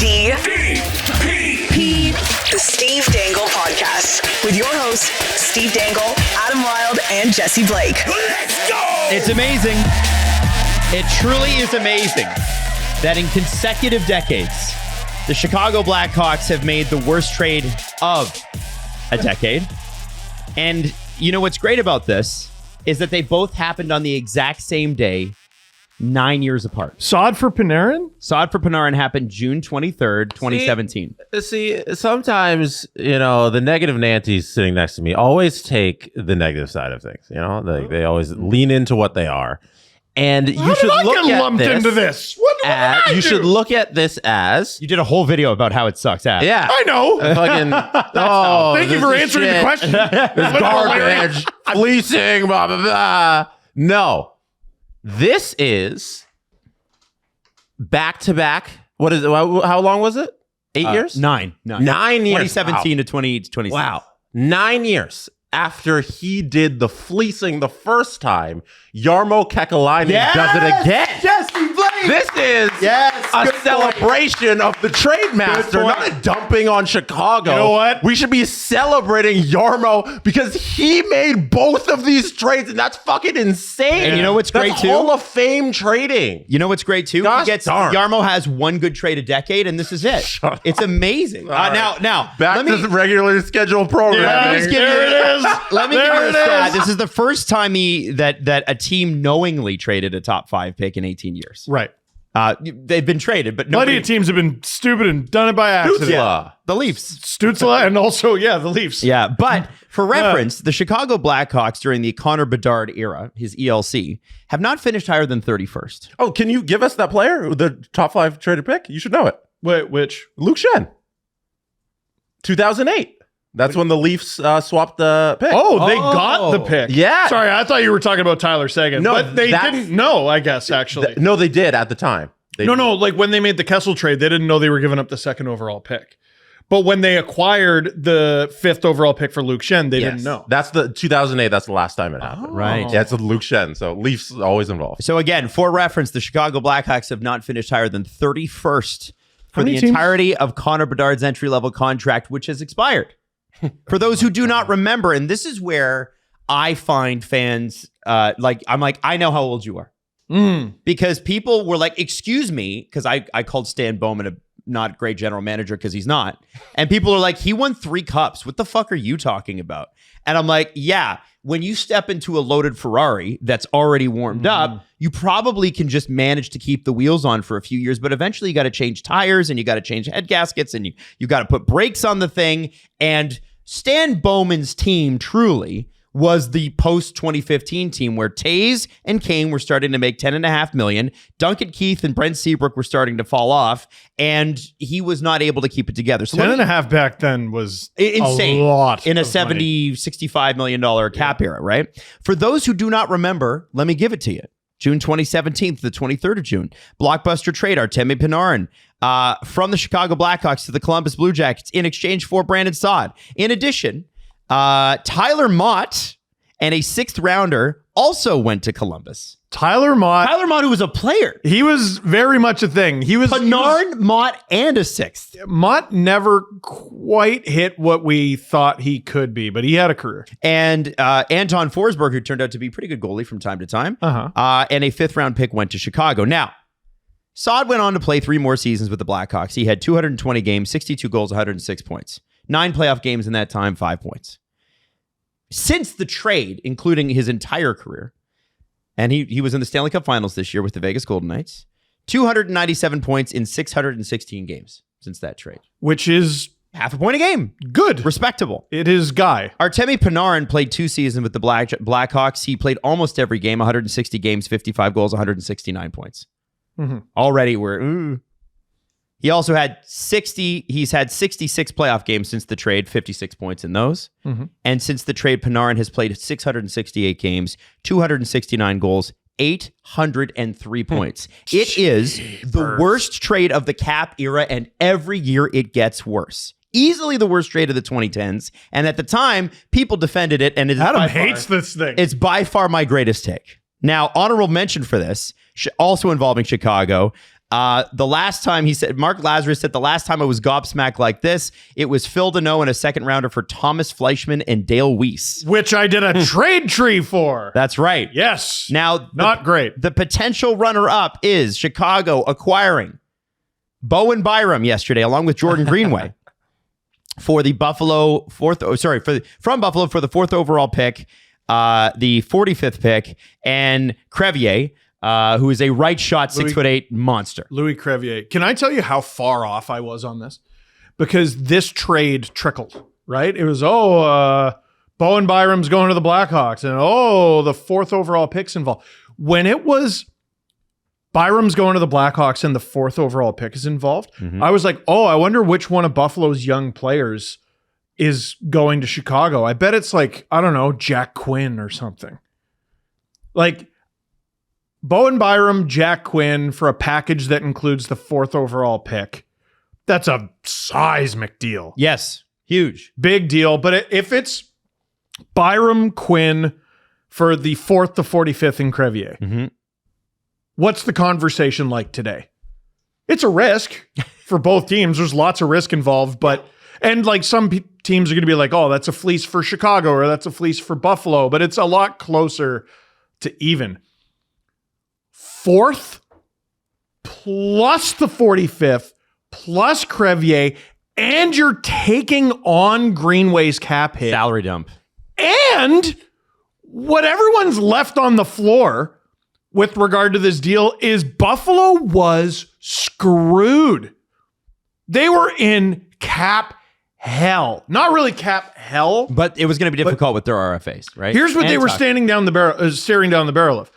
The Steve Dangle Podcast with your hosts, Steve Dangle, Adam Wilde, and Jesse Blake. Let's go! It's amazing. It truly is amazing that in consecutive decades, the Chicago Blackhawks have made the worst trade of a decade. And you know what's great about this is that they both happened on the exact same day, 9 years apart. Saad for Panarin? Saad for Panarin happened June 23rd, 2017. See, sometimes, the negative Nancy's sitting next to me always take the negative side of things. They always lean into what they are. And you should look at lumped into this? What did I do? You should look at this as... You did a whole video about how it sucks. Yeah. I know. Thank you for answering the question. It's garbage. Fleecing, blah, blah, blah. No. This is back-to-back. What is it? How long was it? 8 years? 9 years. 2017 to 2020. Wow. 9 years after he did the fleecing the first time, Jarmo Kekalainen does it again. Jesse Blake. This is a celebration of the trade master, not a dumping on Chicago. You know what? We should be celebrating Jarmo because he made both of these trades, and that's fucking insane. And you know what's great, too? Hall of Fame trading. You know what's great, too? Gosh darn. Yarmo has one good trade a decade, and this is it. It's amazing. Right. Now, back to the regularly scheduled program. Let me give you a stat. is. This is the first time that a team knowingly traded a top 5 pick in 18 years. Right. They've been traded, but Plenty of teams have been stupid and done it by accident. Stutzla. The Leafs. Stutzla and also, the Leafs. Yeah, but for reference, the Chicago Blackhawks during the Connor Bedard era, his ELC, have not finished higher than 31st. Oh, can you give us that player, the top 5 traded pick? You should know it. Wait, which? Luke Shen. 2008. That's when the Leafs swapped the pick. Oh, they got the pick. Yeah. Sorry, I thought you were talking about Tyler Seguin. No, but they didn't know, I guess, actually. No, they did at the time. No, like when they made the Kessel trade, they didn't know they were giving up the 2nd overall pick. But when they acquired the 5th overall pick for Luke Shen, they didn't know. That's the 2008. That's the last time it happened. Right. Yeah, it's Luke Shen. So Leafs always involved. So again, for reference, the Chicago Blackhawks have not finished higher than 31st for the many teams? entirety of Connor Bedard's entry-level contract, which has expired. For those who do not remember, and this is where I find fans, I know how old you are. Because people were like, excuse me, because I called Stan Bowman a not great general manager because he's not. And people are like, he won 3 cups. What the fuck are you talking about? And I'm like, yeah, when you step into a loaded Ferrari that's already warmed up, you probably can just manage to keep the wheels on for a few years. But eventually you got to change tires and you got to change head gaskets and you got to put brakes on the thing. And Stan Bowman's team truly was the post-2015 team where Taze and Kane were starting to make $10.5 million. Duncan Keith and Brent Seabrook were starting to fall off, and he was not able to keep it together. So 10.5 back then was insane. A lot in a of money. $65 million cap era, right? For those who do not remember, let me give it to you. June 2017 to the 23rd of June. Blockbuster trade, Artemi Panarin from the Chicago Blackhawks to the Columbus Blue Jackets in exchange for Brandon Saad. In addition, Tyler Mott and a 6th rounder also went to Columbus. Tyler Mott, who was a player. he was very much a thing. Panarin, Mott, and a 6th. Mott never quite hit what we thought he could be, but he had a career. And Anton Forsberg, who turned out to be a pretty good goalie from time to time. And a 5th round pick went to Chicago. Now, Saad went on to play 3 more seasons with the Blackhawks. He had 220 games, 62 goals, 106 points. 9 playoff games in that time, 5 points. Since the trade, including his entire career, and he was in the Stanley Cup Finals this year with the Vegas Golden Knights, 297 points in 616 games since that trade. Which is half a point a game. Good. Respectable. It is Guy. Artemi Panarin played 2 seasons with the Blackhawks. He played almost every game, 160 games, 55 goals, 169 points. Already we're... He also had 66 playoff games since the trade, 56 points in those. And since the trade, Panarin has played 668 games, 269 goals, 803 points. It is the worst trade of the cap era, and every year it gets worse. Easily the worst trade of the 2010s. And at the time, people defended it. And Adam hates this thing. It's by far my greatest take. Now, honorable mention for this, also involving Chicago, The last time he said, Mark Lazarus said, the last time I was gobsmacked like this, it was Phil Deneau and a second rounder for Thomas Fleischman and Dale Weiss. Which I did a trade tree for. That's right. Yes. Now, not great. The potential runner-up is Chicago acquiring Bowen Byram yesterday, along with Jordan Greenway for the Buffalo from Buffalo for the 4th overall pick, the 45th pick, and Crevier, who is a right shot, 6'8" monster. Louis Crevier. Can I tell you how far off I was on this? Because this trade trickled, right? It was, Bowen Byram's going to the Blackhawks, and the 4th overall pick's involved. When it was Byram's going to the Blackhawks and the 4th overall pick is involved, I was like, I wonder which one of Buffalo's young players is going to Chicago. I bet it's like, I don't know, Jack Quinn or something. Like, Bowen Byram, Jack Quinn for a package that includes the 4th overall pick. That's a seismic deal. Yes, huge. Big deal. But if it's Byram, Quinn for the 4th to 45th in Crevier, what's the conversation like today? It's a risk for both teams. There's lots of risk involved, and like some teams are going to be like, that's a fleece for Chicago or that's a fleece for Buffalo, but it's a lot closer to even. 4th plus the 45th plus Crevier, and you're taking on Greenway's cap hit. Salary dump. And what everyone's left on the floor with regard to this deal is Buffalo was screwed. They were in cap hell. Not really cap hell. But it was going to be difficult with their RFAs, right? Here's what they were staring down the barrel of.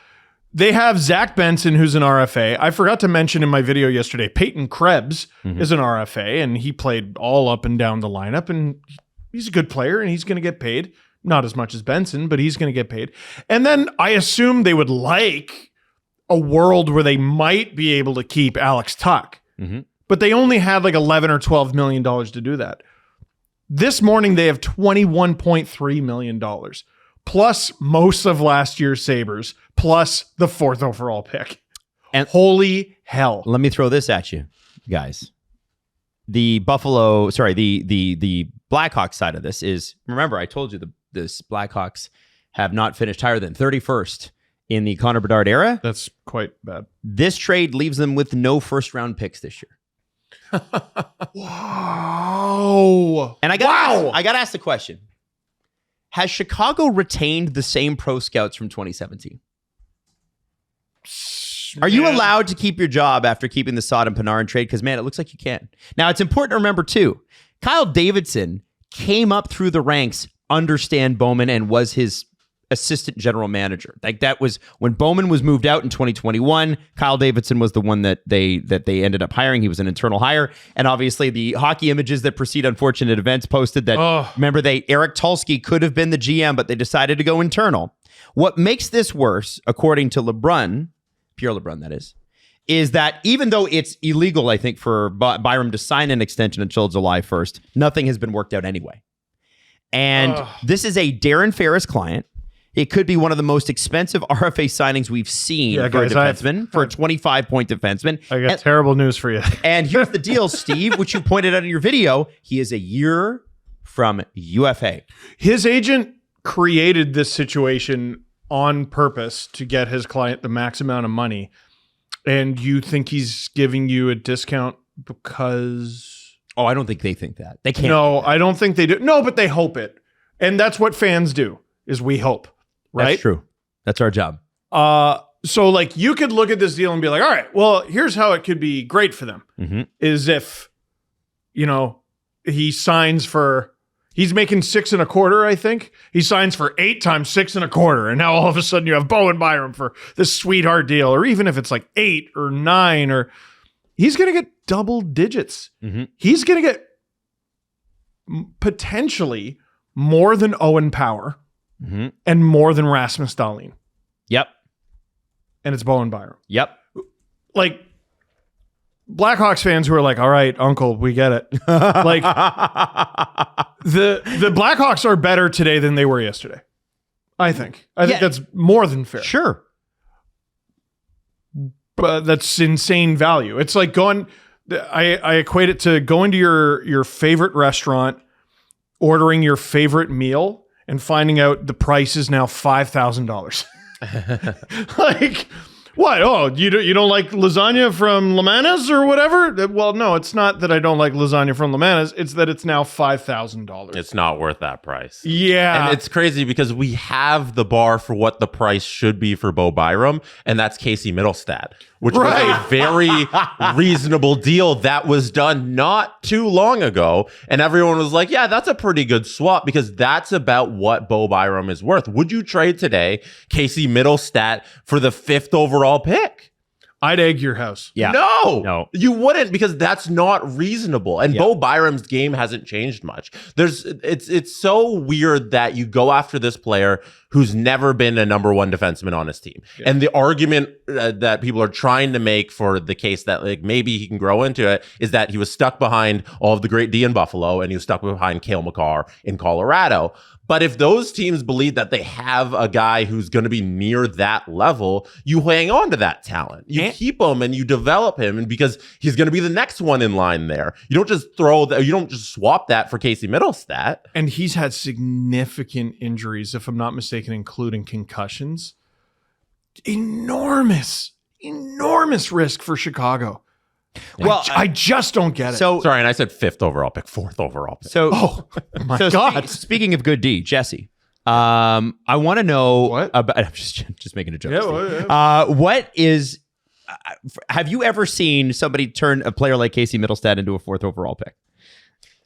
They have Zach Benson, who's an RFA. I forgot to mention in my video yesterday, Peyton Krebs is an RFA, and he played all up and down the lineup, and he's a good player, and he's going to get paid. Not as much as Benson, but he's going to get paid. And then I assume they would like a world where they might be able to keep Alex Tuch. But they only had like $11 or $12 million to do that. This morning, they have $21.3 million. Plus most of last year's Sabres, plus the 4th overall pick. And holy hell. Let me throw this at you, guys. The Blackhawks side of this is, remember, I told you this Blackhawks have not finished higher than 31st in the Connor Bedard era. That's quite bad. This trade leaves them with no first-round picks this year. Wow. And I got to ask the question. Has Chicago retained the same pro scouts from 2017? Are you allowed to keep your job after keeping the Sodom Panarin trade? Because, man, it looks like you can. Now, it's important to remember, too, Kyle Davidson came up through the ranks under Stan Bowman and was his assistant general manager. Like, that was when Bowman was moved out in 2021. Kyle Davidson was the one that they ended up hiring. He was an internal hire. And obviously the hockey images that precede unfortunate events posted that, remember, Eric Tulsky could have been the GM, but they decided to go internal. What makes this worse, according to LeBrun, Pierre LeBrun, that is that even though it's illegal, I think, for Byram to sign an extension until July 1st, nothing has been worked out anyway. And this is a Darren Ferris client. It could be one of the most expensive RFA signings we've seen for a defenseman, for a 25-point defenseman. I got terrible news for you. And here's the deal, Steve, which you pointed out in your video. He is a year from UFA. His agent created this situation on purpose to get his client the max amount of money. And you think he's giving you a discount because... Oh, I don't think they think that. They can't. No, I don't think they do. No, but they hope it. And that's what fans do, is we hope. Right? That's true. That's our job. So like you could look at this deal and be like, all right, well, here's how it could be great for them. Is if, he signs for, he's making 6.25, I think. He signs for 8 times 6.25. And now all of a sudden you have Bowen Byram for this sweetheart deal. Or even if it's like 8 or 9, or he's going to get double digits. He's going to get potentially more than Owen Power. And more than Rasmus Dahlin. Yep. And it's Bowen Byram. Yep. Like, Blackhawks fans who are like, all right, uncle, we get it. Like, the Blackhawks are better today than they were yesterday. I think. I think that's more than fair. Sure. that's insane value. It's like I equate it to going to your favorite restaurant, ordering your favorite meal, and finding out the price is now $5,000. Like, what? Oh, you don't like lasagna from Lemanis or whatever? Well, no, it's not that I don't like lasagna from Lemanis. It's that it's now $5,000. It's not worth that price. Yeah. And it's crazy because we have the bar for what the price should be for Bo Byram, and that's Casey Middlestat, which was a very reasonable deal that was done not too long ago. And everyone was like, yeah, that's a pretty good swap because that's about what Bo Byram is worth. Would you trade today Casey Middlestat for the 5th overall pick? I'd egg your house. Yeah. No, you wouldn't because that's not reasonable. And Bo Byram's game hasn't changed much. It's so weird that you go after this player who's never been a number one defenseman on his team. Yeah. And the argument that people are trying to make for the case that like maybe he can grow into it is that he was stuck behind all of the great D in Buffalo and he was stuck behind Cale Makar in Colorado. But if those teams believe that they have a guy who's going to be near that level, you hang on to that talent. You keep him and you develop him, and because he's going to be the next one in line there. You don't just you don't just swap that for Casey Middlestat. And he's had significant injuries, if I'm not mistaken, including concussions. Enormous risk for Chicago. Well, I just don't get it. So sorry, and I said 5th overall pick, 4th overall pick. So, my God. Speaking of good D, Jesse, I want to know what about. I'm just making a joke. Yeah, what is? Have you ever seen somebody turn a player like Casey Middlestat into a 4th overall pick?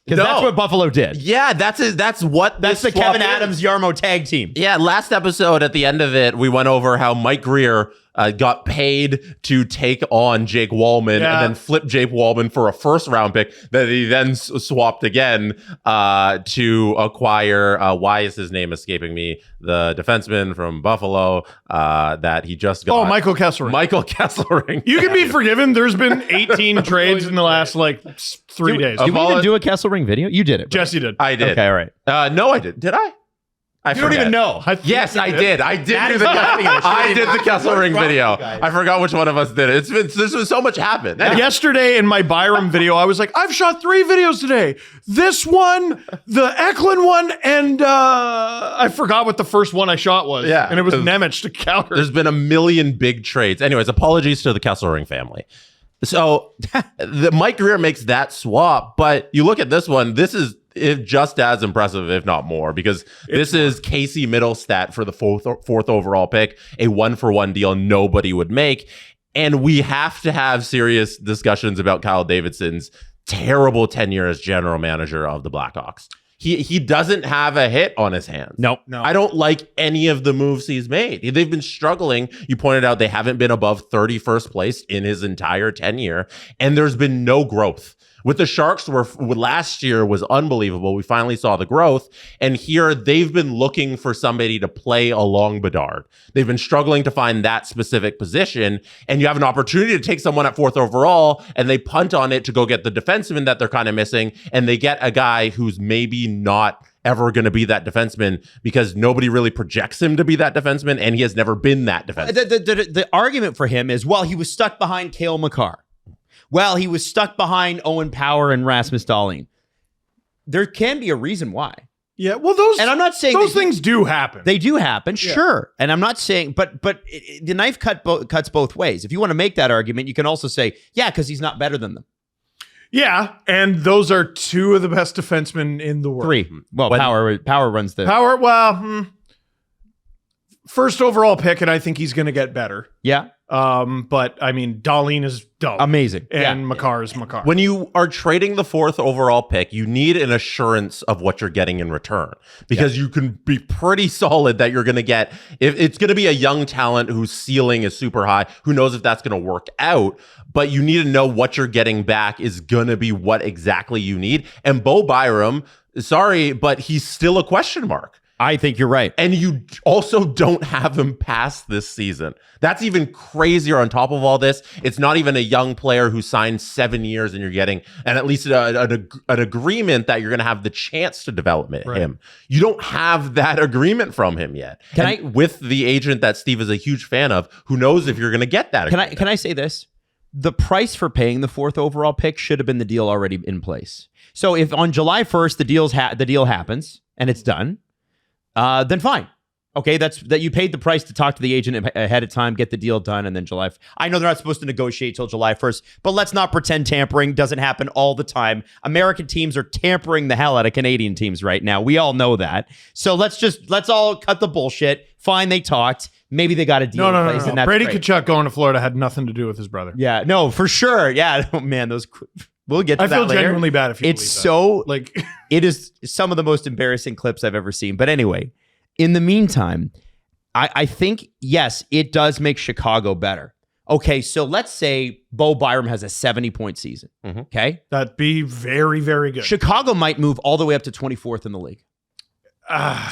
Because that's what Buffalo did. Yeah, that's the Kevin Adams Yarmo tag team. Yeah, last episode at the end of it, we went over how Mike Greer got paid to take on Jake Wallman and then flip Jake Wallman for a 1st round pick that he then swapped again to acquire, why is his name escaping me? The defenseman from Buffalo that he just got. Oh, Michael Kesselring. Michael Kesselring. You can be forgiven. There's been 18 trades in the last 3 days. Did we even do a Kesselring video? You did it. Right? Jesse did. I did. Okay, all right. No, I did. Did I? You don't even know. Yes, I did. I did do the Kesselring video. I forgot which one of us did it. There's been so much happened. Yesterday in my Byram video, I was like, I've shot 3 videos today. This one, the Eklund one, and I forgot what the first one I shot was. Yeah, and it was Nemec to counter. There's been a million big trades. Anyways, apologies to the Kesselring family. So Mike Greer makes that swap, but you look at this one, this is just as impressive, if not more, because this is Casey Middlestat for the 4th overall pick, a 1-for-1 deal nobody would make. And we have to have serious discussions about Kyle Davidson's terrible tenure as general manager of the Blackhawks. He doesn't have a hit on his hands. No. I don't like any of the moves he's made. They've been struggling. You pointed out they haven't been above 31st place in his entire tenure, and there's been no growth. With the Sharks, last year was unbelievable. We finally saw the growth. And here they've been looking for somebody to play along Bedard. They've been struggling to find that specific position. And you have an opportunity to take someone at 4th overall, and they punt on it to go get the defenseman that they're kind of missing. And they get a guy who's maybe not ever going to be that defenseman because nobody really projects him to be that defenseman, and he has never been that defenseman. The argument for him is, well, he was stuck behind Cale Makar. Well, he was stuck behind Owen Power and Rasmus Dahlin. There can be a reason why. Yeah, well, I'm not saying those things do happen. They do happen, sure. And I'm not saying, but the knife cuts both ways. If you want to make that argument, you can also say, yeah, because he's not better than them. Yeah, and those are 2 of the best defensemen in the world. 3. Well, Power runs the Power. Well, 1st overall pick, and I think he's going to get better. Yeah. But I mean, Dahlin is dumb. Amazing. And Makar is Makar. When you are trading the 4th overall pick, you need an assurance of what you're getting in return, because you can be pretty solid that you're going to get, if it's going to be a young talent whose ceiling is super high, who knows if that's going to work out, but you need to know what you're getting back is going to be what exactly you need. And Bo Byram, sorry, but he's still a question mark. I think you're right. And you also don't have him past this season. That's even crazier on top of all this. It's not even a young player who signed 7 years and you're getting and at least an agreement that you're going to have the chance to develop him. You don't have that agreement from him yet. With the agent that Steve is a huge fan of, who knows if you're going to get that agreement. Can I say this? The price for paying the 4th overall pick should have been the deal already in place. So if on July 1st the deal happens and it's done, then fine. Okay, that you paid the price to talk to the agent ahead of time, get the deal done, and then July. I know they're not supposed to negotiate till July 1st, but let's not pretend tampering doesn't happen all the time. American teams are tampering the hell out of Canadian teams right now. We all know that. So let's all cut the bullshit. Fine, they talked. Maybe they got a deal in place. And that's Brady great. Tkachuk going to Florida had nothing to do with his brother. Yeah, no, for sure. Yeah, oh, man, we'll get to that later. I feel genuinely bad if you It's believe that. so like it is some of the most embarrassing clips I've ever seen. But anyway, in the meantime, I think, yes, it does make Chicago better. Okay, so let's say Bo Byram has a 70-point season. Okay? That'd be very, very good. Chicago might move all the way up to 24th in the league.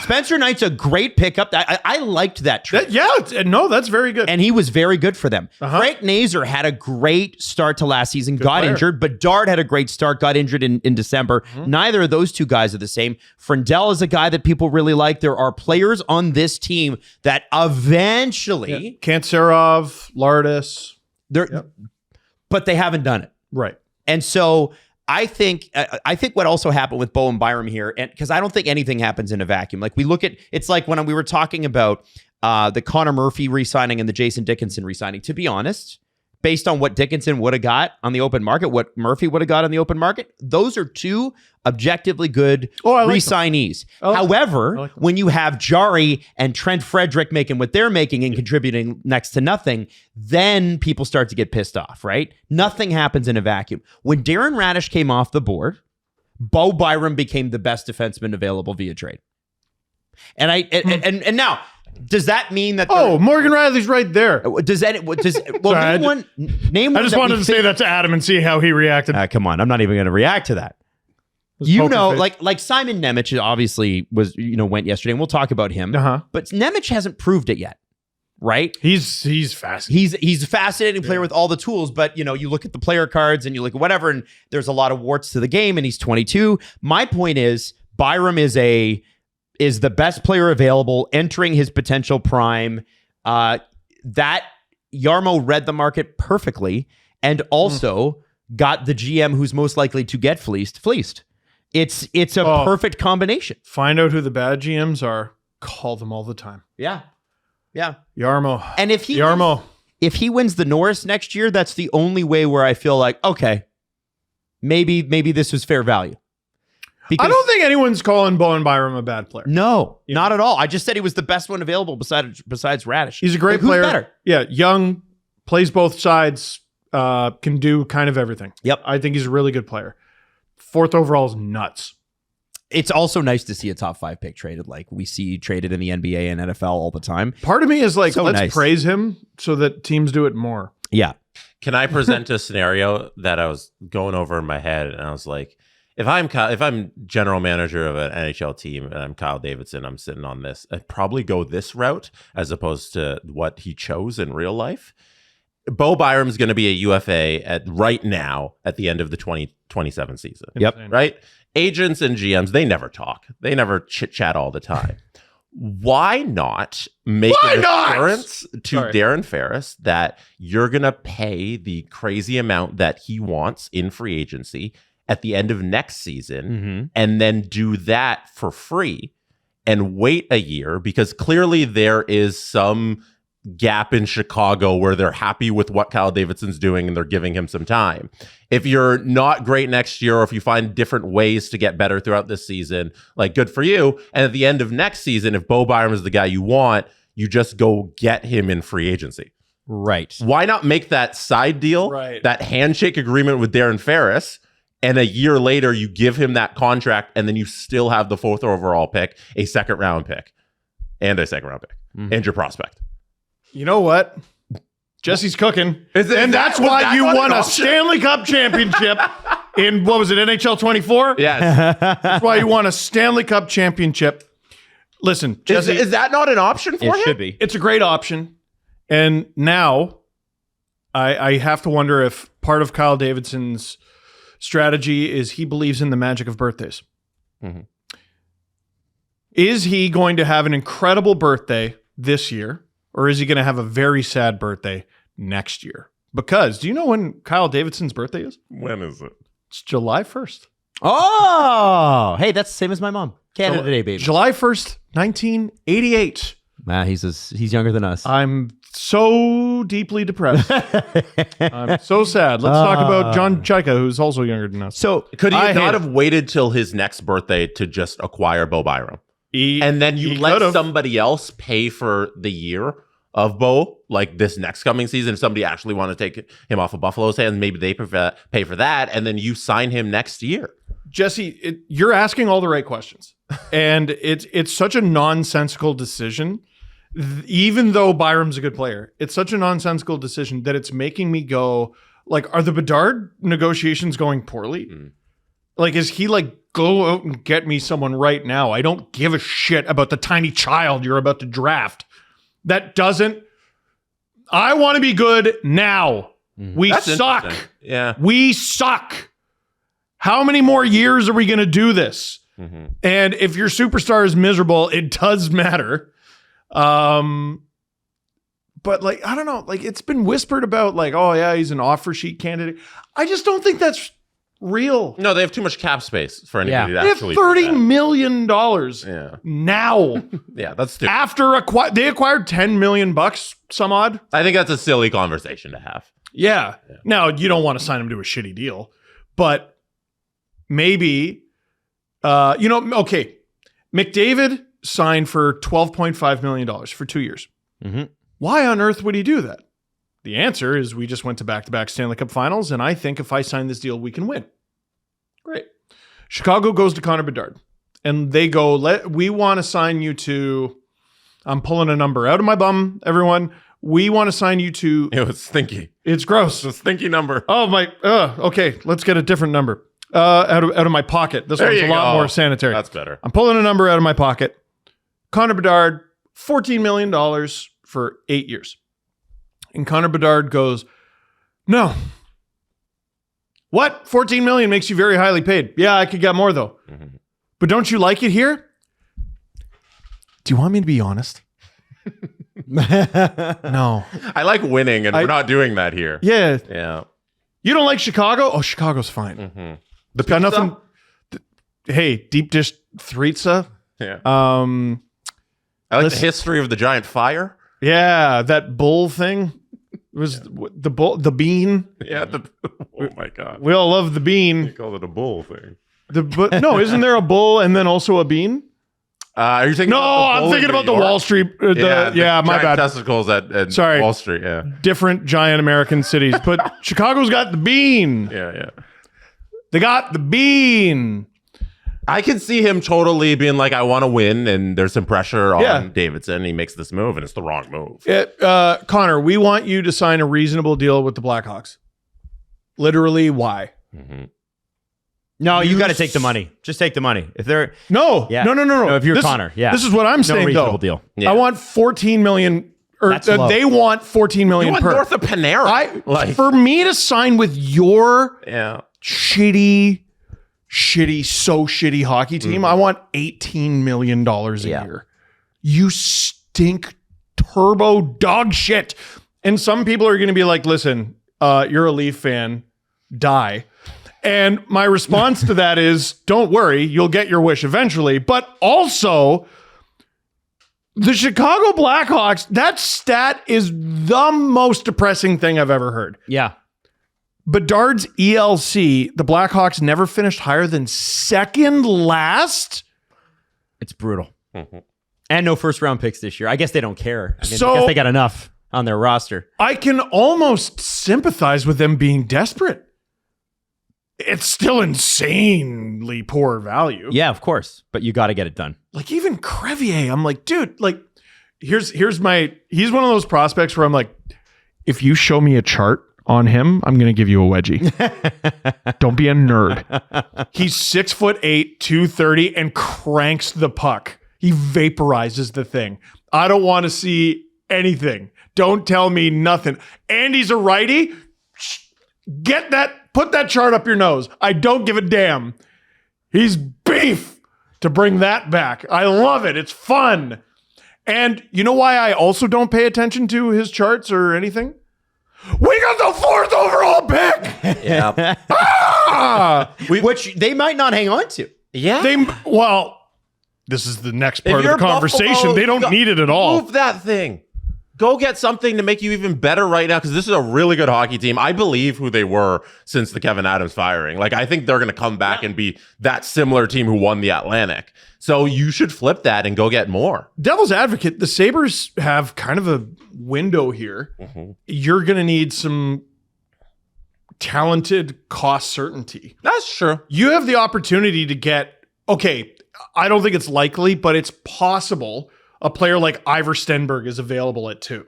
Spencer Knight's a great pickup. I liked that trade. That's very good. And he was very good for them. Frank Nazar had a great start to last season, got injured, but Dart had a great start, got injured in December. Neither of those two guys are the same. Frindell is a guy that people really like. There are players on this team that eventually... Kantserov, Lardis. But they haven't done it. Right. And so... I think what also happened with Bo and Byram here, and because I don't think anything happens in a vacuum. Like we look at, it's like when we were talking about the Connor Murphy re-signing and the Jason Dickinson re-signing. To be honest, based on what Dickinson would have got on the open market, what Murphy would have got on the open market, those are two objectively good re-signees. However, when you have Jari and Trent Frederick making what they're making and contributing next to nothing, then people start to get pissed off, right? Nothing happens in a vacuum. When Darren Radish came off the board, Bo Byram became the best defenseman available via trade. And and now, does that mean that? Morgan Riley's right there. Name one. I just wanted to say that to Adam and see how he reacted. Come on, I'm not even going to react to that. Like Simon Nemec obviously went yesterday, and we'll talk about him. But Nemec hasn't proved it yet, right? He's fascinating. He's a fascinating player with all the tools, but you look at the player cards and you look at whatever, and there's a lot of warts to the game, and he's 22. My point is, Byram is the best player available, entering his potential prime. That Jarmo read the market perfectly, and also got the GM who's most likely to get fleeced. It's a perfect combination. Find out who the bad GMs are. Call them all the time. Yeah. Yarmo. And if he wins the Norris next year, that's the only way where I feel like, okay, maybe this was fair value. Because I don't think anyone's calling Bo Byram a bad player. No, not at all. I just said he was the best one available besides Radish. He's a great player. Who's better? Yeah, young, plays both sides, can do kind of everything. Yep. I think he's a really good player. 4th overall is nuts. It's also nice to see a top 5 pick traded like we see traded in the NBA and NFL all the time. Part of me is like, let's nice. praise him so that teams do it more. Yeah. Can I present a scenario that I was going over in my head, and I was like, if I'm general manager of an NHL team and I'm Kyle Davidson, I'm sitting on this, I'd probably go this route as opposed to what he chose in real life. Bo Byram's going to be a UFA right now at the end of the 2027 season. Yep. Right? Agents and GMs, they never talk. They never chit-chat all the time. Why not make an assurance to Darren Ferris that you're going to pay the crazy amount that he wants in free agency at the end of next season, and then do that for free and wait a year? Because clearly there is some gap in Chicago where they're happy with what Kyle Davidson's doing and they're giving him some time. If you're not great next year, or if you find different ways to get better throughout this season, like, good for you. And at the end of next season, if Bo Byram is the guy you want, you just go get him in free agency. Right. Why not make that side deal, that handshake agreement with Darren Ferris, and a year later you give him that contract, and then you still have the 4th overall pick, a 2nd round pick, and a 2nd round pick, and your prospect. You know what? Jesse's cooking. And that's why you won a Stanley Cup championship in, what was it, NHL 24? Yes. That's why you won a Stanley Cup championship. Listen, Jesse, Is that not an option for him? It should be. it's a great option. And now I have to wonder if part of Kyle Davidson's strategy is he believes in the magic of birthdays. Mm-hmm. Is he going to have an incredible birthday this year, or is he going to have a very sad birthday next year? Because do you know when Kyle Davidson's birthday is? When is it? It's July 1st. Oh, hey, that's the same as my mom. Canada Day, baby. July 1st, 1988. Nah, he's younger than us. I'm so deeply depressed. I'm so sad. Let's talk about John Chaika, who's also younger than us. So Could he I not hate have waited till his next birthday to just acquire Bo Byram? And then you he let could've. somebody else pay for the year of Bo, like this next coming season. If somebody actually want to take him off of Buffalo's hands, maybe they pay for that, and then you sign him next year. Jesse, you're asking all the right questions, and it's such a nonsensical decision. Even though Byram's a good player, it's such a nonsensical decision that it's making me go, like, are the Bedard negotiations going poorly? Like, is he like, go out and get me someone right now? I don't give a shit about the tiny child you're about to draft. That doesn't. I want to be good now. We That's suck. interesting. Yeah. We suck. How many more years are we going to do this? And if your superstar is miserable, it does matter. But like, I don't know, like it's been whispered about like, oh yeah, he's an offer sheet candidate. I just don't think that's real. No, they have too much cap space for anybody to They have actually $30 million Yeah. now. Yeah, that's stupid. After they acquired $10 million some odd. I think that's a silly conversation to have. Yeah. Now you don't want to sign him to a shitty deal, but maybe, okay. McDavid signed for $12.5 million for 2 years. Why on earth would he do that? The answer is we just went to back-to-back Stanley Cup finals, and I think if I sign this deal, we can win. Great. Chicago goes to Connor Bedard, and they go, we want to sign you to, I'm pulling a number out of my bum, everyone. We want to sign you to, It was stinky. it's gross. It's a stinky number. Oh my, okay, let's get a different number out of my pocket. This There one's you a lot go. more sanitary. That's better. I'm pulling a number out of my pocket. Connor Bedard, $14 million for 8 years. And Connor Bedard goes, no. What? $14 million makes you very highly paid. Yeah, I could get more though. But don't you like it here? Do you want me to be honest? No. I like winning, and we're not doing that here. Yeah. Yeah. You don't like Chicago? Oh, Chicago's fine. The Got pizza? nothing. Hey, deep dish Thritza. Yeah. I I like the history of the giant fire. Yeah, that bull thing. It was the bull, the bean. Yeah. Oh my God. We all love the bean. You called it a bull thing. But no, isn't there a bull and then also a bean? Are you thinking? No, about the I'm bull thinking in about New the York? Wall Street. My giant bad. Testicles at Sorry. Wall Street. Yeah. Different giant American cities, but Chicago's got the bean. Yeah. Yeah. They got the bean. I can see him totally being like, I want to win, and there's some pressure on Yeah. Davidson. He makes this move, and it's the wrong move. Connor, we want you to sign a reasonable deal with the Blackhawks. Literally, why? no, you got to take the money. Just take the money. If they're No, Yeah. no. No, if you're Connor, yeah. This is what I'm no saying, reasonable though. deal. Yeah. I want $14 million, or That's low. they want $14 You million want per. north of Panera? For me to sign with your Yeah. shitty hockey team, I want $18 million a Yeah. year. You stink turbo dog shit. And some people are going to be like, listen, you're a Leaf fan, die. And my response to that is, don't worry, you'll get your wish eventually. But also, the Chicago Blackhawks, that stat is the most depressing thing I've ever heard. Yeah. Bedard's ELC, the Blackhawks never finished higher than second last. It's brutal. And no first round picks this year. I guess they don't care. I So- guess they got enough on their roster. I can almost sympathize with them being desperate. It's still insanely poor value. Yeah, of course. But you got to get it done. Like even Crevier, I'm like, dude, like he's one of those prospects where I'm like, if you show me a chart on him, I'm going to give you a wedgie. Don't be a nerd. He's 6'8", 230, and cranks the puck. He vaporizes the thing. I don't want to see anything. Don't tell me nothing. Andy's a righty. Put that chart up your nose. I don't give a damn. He's beef to bring that back. I love it. It's fun. And you know why I also don't pay attention to his charts or anything? We got the 4th overall pick. Yeah. Which they might not hang on to. Yeah. This is the next part of you're the conversation. Buffalo, they don't need it at all. Move that thing. Go get something to make you even better right now, because this is a really good hockey team. I believe who they were since the Kevin Adams firing. Like, I think they're going to come back and be that similar team who won the Atlantic. So you should flip that and go get more. Devil's advocate, the Sabres have kind of a window here. You're going to need some talented cost certainty. That's true. You have the opportunity to get, okay, I don't think it's likely, but it's possible a player like Ivor Stenberg is available at 2.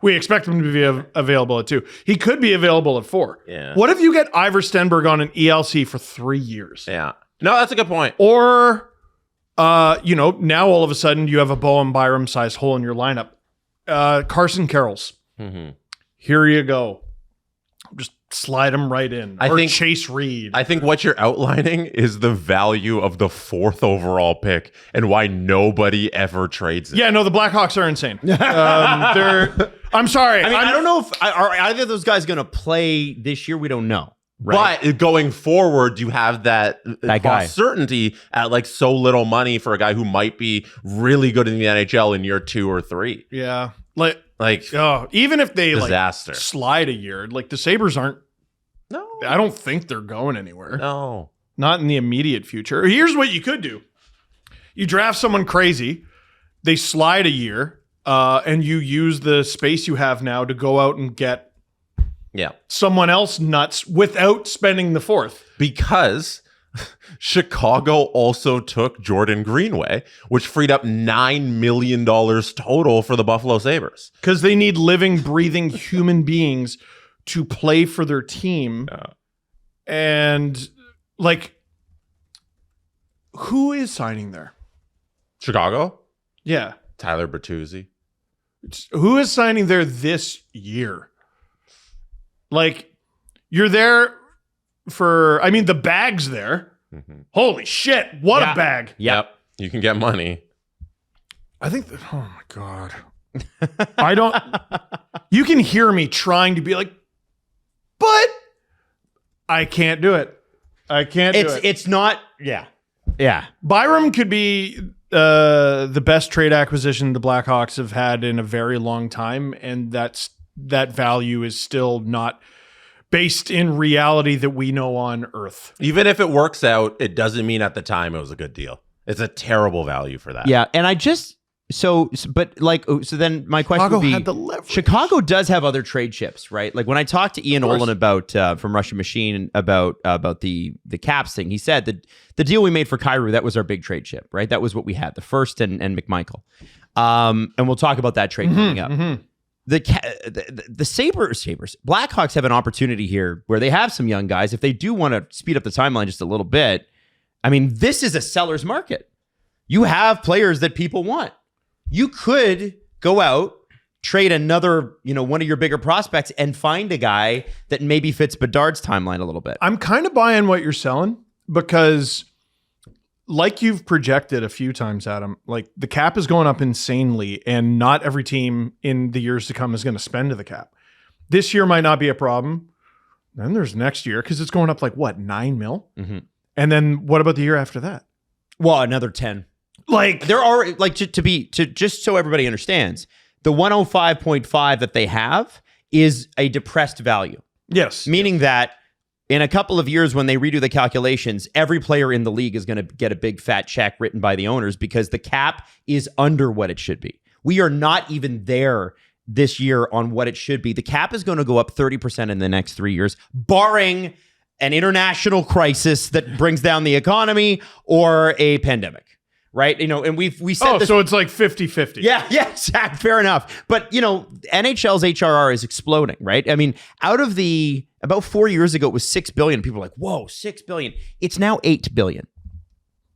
We expect him to be available at 2. He could be available at 4. Yeah. What if you get Ivor Stenberg on an ELC for 3 years? Yeah. No, that's a good point. Or, now all of a sudden you have a Boehm Byram sized hole in your lineup. Carson Carrolls. Here you go. Just slide him right in. I think Chase Reed. I think what you're outlining is the value of the 4th overall pick and why nobody ever trades it. Yeah, no, the Blackhawks are insane. I'm sorry. I mean, I don't know if are either of those guys going to play this year. We don't know. Right? But going forward, you have that guy certainty at like so little money for a guy who might be really good in the NHL in year 2 or 3. Yeah. Even if they disaster. Slide a year, the Sabres aren't. No. I don't think they're going anywhere. No. Not in the immediate future. Here's what you could do. You draft someone crazy, they slide a year, and you use the space you have now to go out and get someone else nuts without spending the 4th. Because Chicago also took Jordan Greenway, which freed up $9 million total for the Buffalo Sabres. Because they need living, breathing human beings to play for their team. And, who is signing there? Chicago? Yeah. Tyler Bertuzzi. Who is signing there this year? You're there for, the bag's there. Holy shit. What a bag. Yep. You can get money. I think oh my God. You can hear me trying to be like, but I can't do it. I can't do it. It's not, yeah. Byram could be the best trade acquisition the Blackhawks have had in a very long time, and that value is still not based in reality that we know on Earth. Even if it works out, it doesn't mean at the time it was a good deal. It's a terrible value for that. Yeah, and so then my question would be, had the leverage. Chicago does have other trade chips, right? Like when I talked to Ian Olin about from Russian Machine about the Caps thing, he said that the deal we made for Kyrou, that was our big trade chip, right? That was what we had, the first and McMichael. And we'll talk about that trade coming up. The Sabres, Blackhawks have an opportunity here where they have some young guys. If they do want to speed up the timeline just a little bit, this is a seller's market. You have players that people want. You could go out, trade another, one of your bigger prospects and find a guy that maybe fits Bedard's timeline a little bit. I'm kind of buying what you're selling because like you've projected a few times, Adam, the cap is going up insanely and not every team in the years to come is going to spend to the cap. This year might not be a problem. Then there's next year because it's going up $9 mil? Mm-hmm. And then what about the year after that? Well, another 10. There are just so everybody understands, the 105.5 that they have is a depressed value. Yes. Meaning that in a couple of years when they redo the calculations, every player in the league is going to get a big fat check written by the owners because the cap is under what it should be. We are not even there this year on what it should be. The cap is going to go up 30% in the next 3 years, barring an international crisis that brings down the economy or a pandemic. Right. And we said this. So it's 50-50. Yeah, Zach, fair enough. But, NHL's HRR is exploding, right? Out of about 4 years ago, it was $6 billion. People were like, whoa, $6 billion. It's now $8 billion.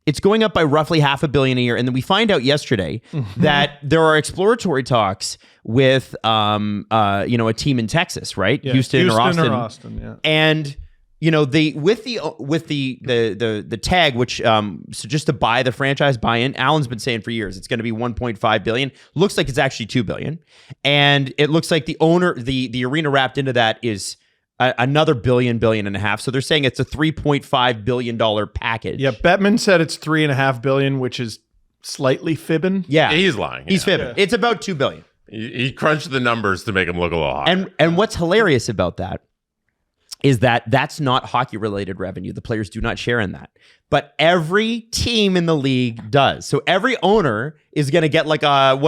It's going up by roughly $500 million a year. And then we find out yesterday that there are exploratory talks with, a team in Texas, right? Yeah. Houston or Austin. Yeah. And with the tag, which so just to buy the franchise buy-in, Allen's been saying for years it's going to be $1.5 billion. Looks like it's actually $2 billion, and it looks like the owner, the arena wrapped into that is another billion and a half. So they're saying it's a $3.5 billion package. Yeah, Bettman said it's $3.5 billion, which is slightly fibbing. Yeah, He's lying. He's fibbing. It's about $2 billion. He crunched the numbers to make him look a little higher. And what's hilarious about that is that that's not hockey related revenue. The players do not share in that. But every team in the league does. So every owner is going to get like a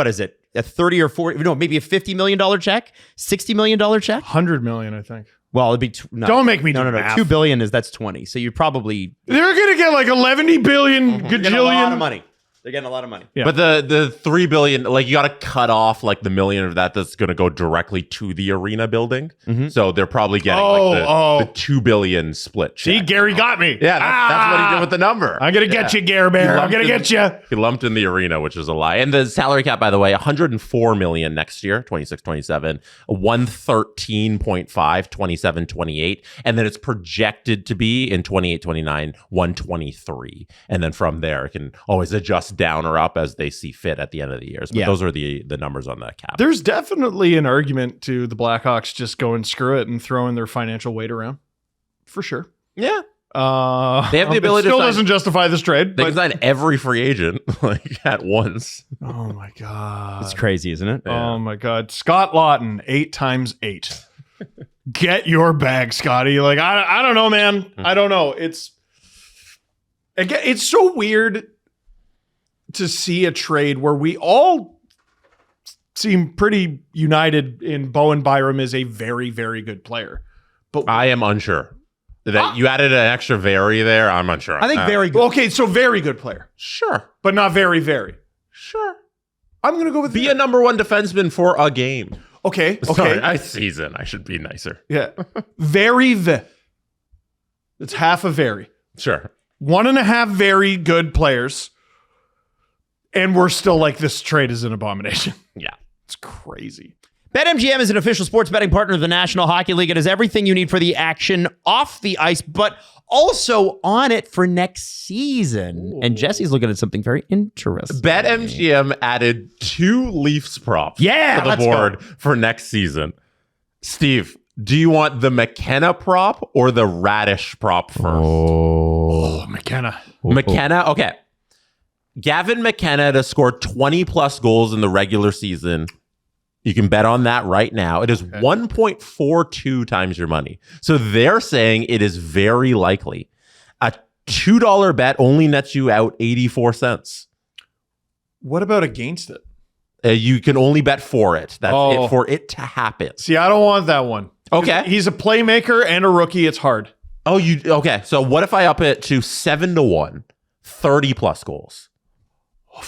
30 or 40, no, maybe a $50 million check, $60 million check. $100 million, I think. Well, it'd be Don't make me do no. math. $2 billion that's 20. So you probably They're gonna get like 11 billion get a lot of gajillion. money. They're getting a lot of money. Yeah. But the $3 billion, like you got to cut off like the million of that's going to go directly to the arena building. So they're probably getting the $2 billion split check. See, Gary got me. Yeah, that's what he did with the number. I'm gonna get you, Gary Bear. I'm gonna get you. He lumped in the arena, which is a lie. And the salary cap, by the way, $104 million next year, 26-27, 113.5, 27-28, and then it's projected to be in 28-29, 123, and then from there it can always adjust down or up as they see fit at the end of the years. But those are the numbers on that cap. There's definitely an argument to the Blackhawks just going screw it and throwing their financial weight around, for sure. Yeah. They have the ability it still to sign- doesn't justify this trade. They But, can sign every free agent like at once. oh my god, It's crazy, isn't it? Oh my god, Scott Lawton, 8 times 8. Get your bag, Scotty. Like I don't know, man. I don't know. It's so weird to see a trade where we all seem pretty united in Bowen Byram is a very, very good player. But I am unsure. That you added an extra very there. I'm unsure. I think very good. okay, so very good player, Sure. but not very, very. Sure. I'm gonna go with Be a number one defenseman for a game. Okay. Sorry, a season. I should be nicer. Yeah. It's half a very. Sure. 1.5 very good players. And we're still like, this trade is an abomination. Yeah. It's crazy. BetMGM is an official sports betting partner of the National Hockey League. It has everything you need for the action off the ice, but also on it for next season. Ooh. And Jesse's looking at something very interesting. BetMGM added 2 Leafs props to the board for next season. Steve, do you want the McKenna prop or the Radish prop first? Oh, McKenna. McKenna? Okay. Gavin McKenna to score 20 plus goals in the regular season. You can bet on that right now. It is 1.42 times your money. So they're saying it is very likely. A $2 bet only nets you out 84 cents. What about against it? You can only bet for it. That's it for it to happen. See, I don't want that one. Okay. He's a playmaker and a rookie. It's hard. Okay. So what if I up it to 7-1, 30 plus goals? Are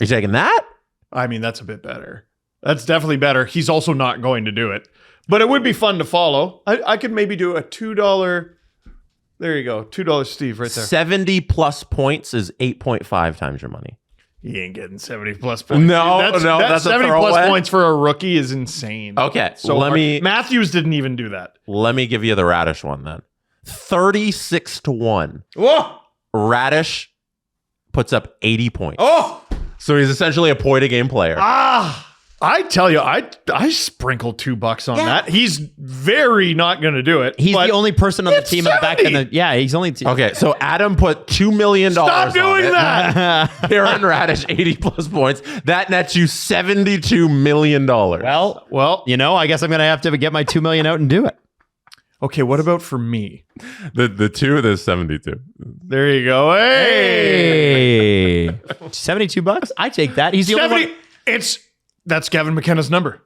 you taking that? I mean, that's a bit better. That's definitely better. He's also not going to do it. But it would be fun to follow. I could maybe do a $2. There you go. $2 Steve right there. 70 plus points is 8.5 times your money. He ain't getting 70 plus points. No, that's 70 a plus throwaway. points for a rookie is insane. Okay, so Matthews didn't even do that. Let me give you the Radish one then. 36-1. Whoa! Radish puts up 80 points. Oh! So he's essentially a point a game player. I tell you, I sprinkled $2 on that. He's very not going to do it. He's the only person on the team in the back. He's only. Okay, so Adam put $2 million. Stop doing that. Aaron Radish, 80 plus points. That nets you $72 million. Well, I guess I'm going to have to get my $2 million out and do it. Okay, what about for me? The 2, there's 72. There you go. Hey, $72. I take that. He's the only one. That's Gavin McKenna's number.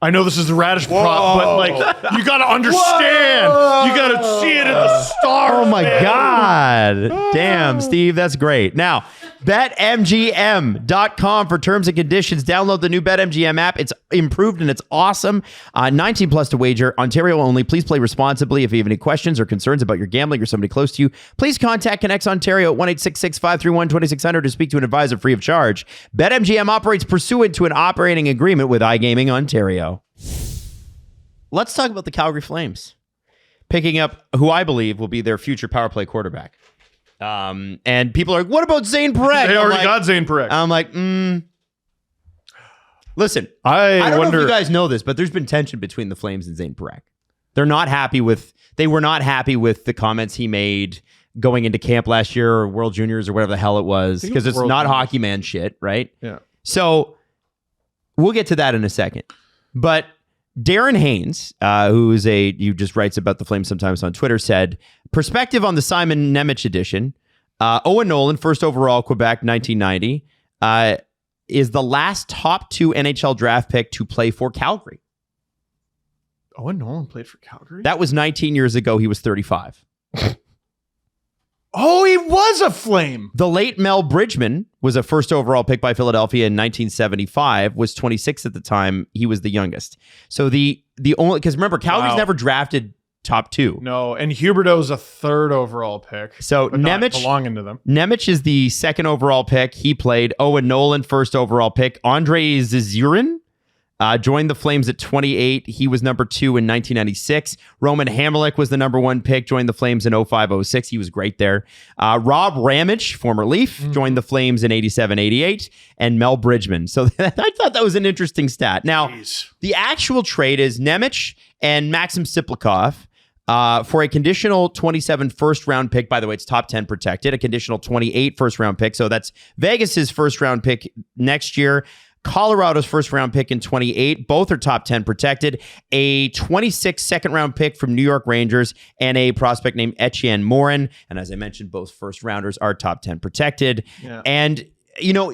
I know this is the Radish prop, but like you got to understand. Whoa. You got to see it at the start. Oh my God. Damn, Steve, that's great. Now, BetMGM.com for terms and conditions. Download the new BetMGM app. It's improved and it's awesome. 19 plus to wager. Ontario only. Please play responsibly. If you have any questions or concerns about your gambling or somebody close to you, please contact Connects Ontario at 1-866-531-2600 to speak to an advisor free of charge. BetMGM operates pursuant to an operating agreement with iGaming Ontario. Let's talk about the Calgary Flames picking up who I believe will be their future power play quarterback. And people are like, what about Zane Parekh? They already got Zane Parekh. I'm like, listen, I don't wonder know if you guys know this, but there's been tension between the Flames and Zane Parekh. They were not happy with the comments he made going into camp last year or World Juniors or whatever the hell it was, because it's not hockey man shit, right? Yeah. So we'll get to that in a second. But Darren Haynes, who just writes about the Flames sometimes on Twitter, said, perspective on the Simon Nemec edition. Owen Nolan, first overall, Quebec, 1990, is the last top 2 NHL draft pick to play for Calgary. Owen Nolan played for Calgary? That was 19 years ago. He was 35. Oh, he was a Flame. The late Mel Bridgman was a first overall pick by Philadelphia in 1975, was 26 at the time. He was the youngest. So the only, because remember, Calgary's never drafted top 2. No, and Huberdeau's a third overall pick. So Nemec belonging to them. Nemec is the second overall pick. He played. Owen Nolan, first overall pick. Andre Zizurin joined the Flames at 28. He was number 2 in 1996. Roman Hamrlik was the number 1 pick, joined the Flames in 05-06. He was great there. Rob Ramage, former Leaf, joined the Flames in 87-88. And Mel Bridgman. So I thought that was an interesting stat. Now, the actual trade is Nemec and Maxim Siplikov for a conditional 27 first-round pick. By the way, it's top 10 protected. A conditional 28 first-round pick. So that's Vegas's first-round pick next year. Colorado's first-round pick in 28. Both are top 10 protected. A 26 second-round pick from New York Rangers and a prospect named Etienne Morin. And as I mentioned, both first-rounders are top 10 protected. Yeah. And,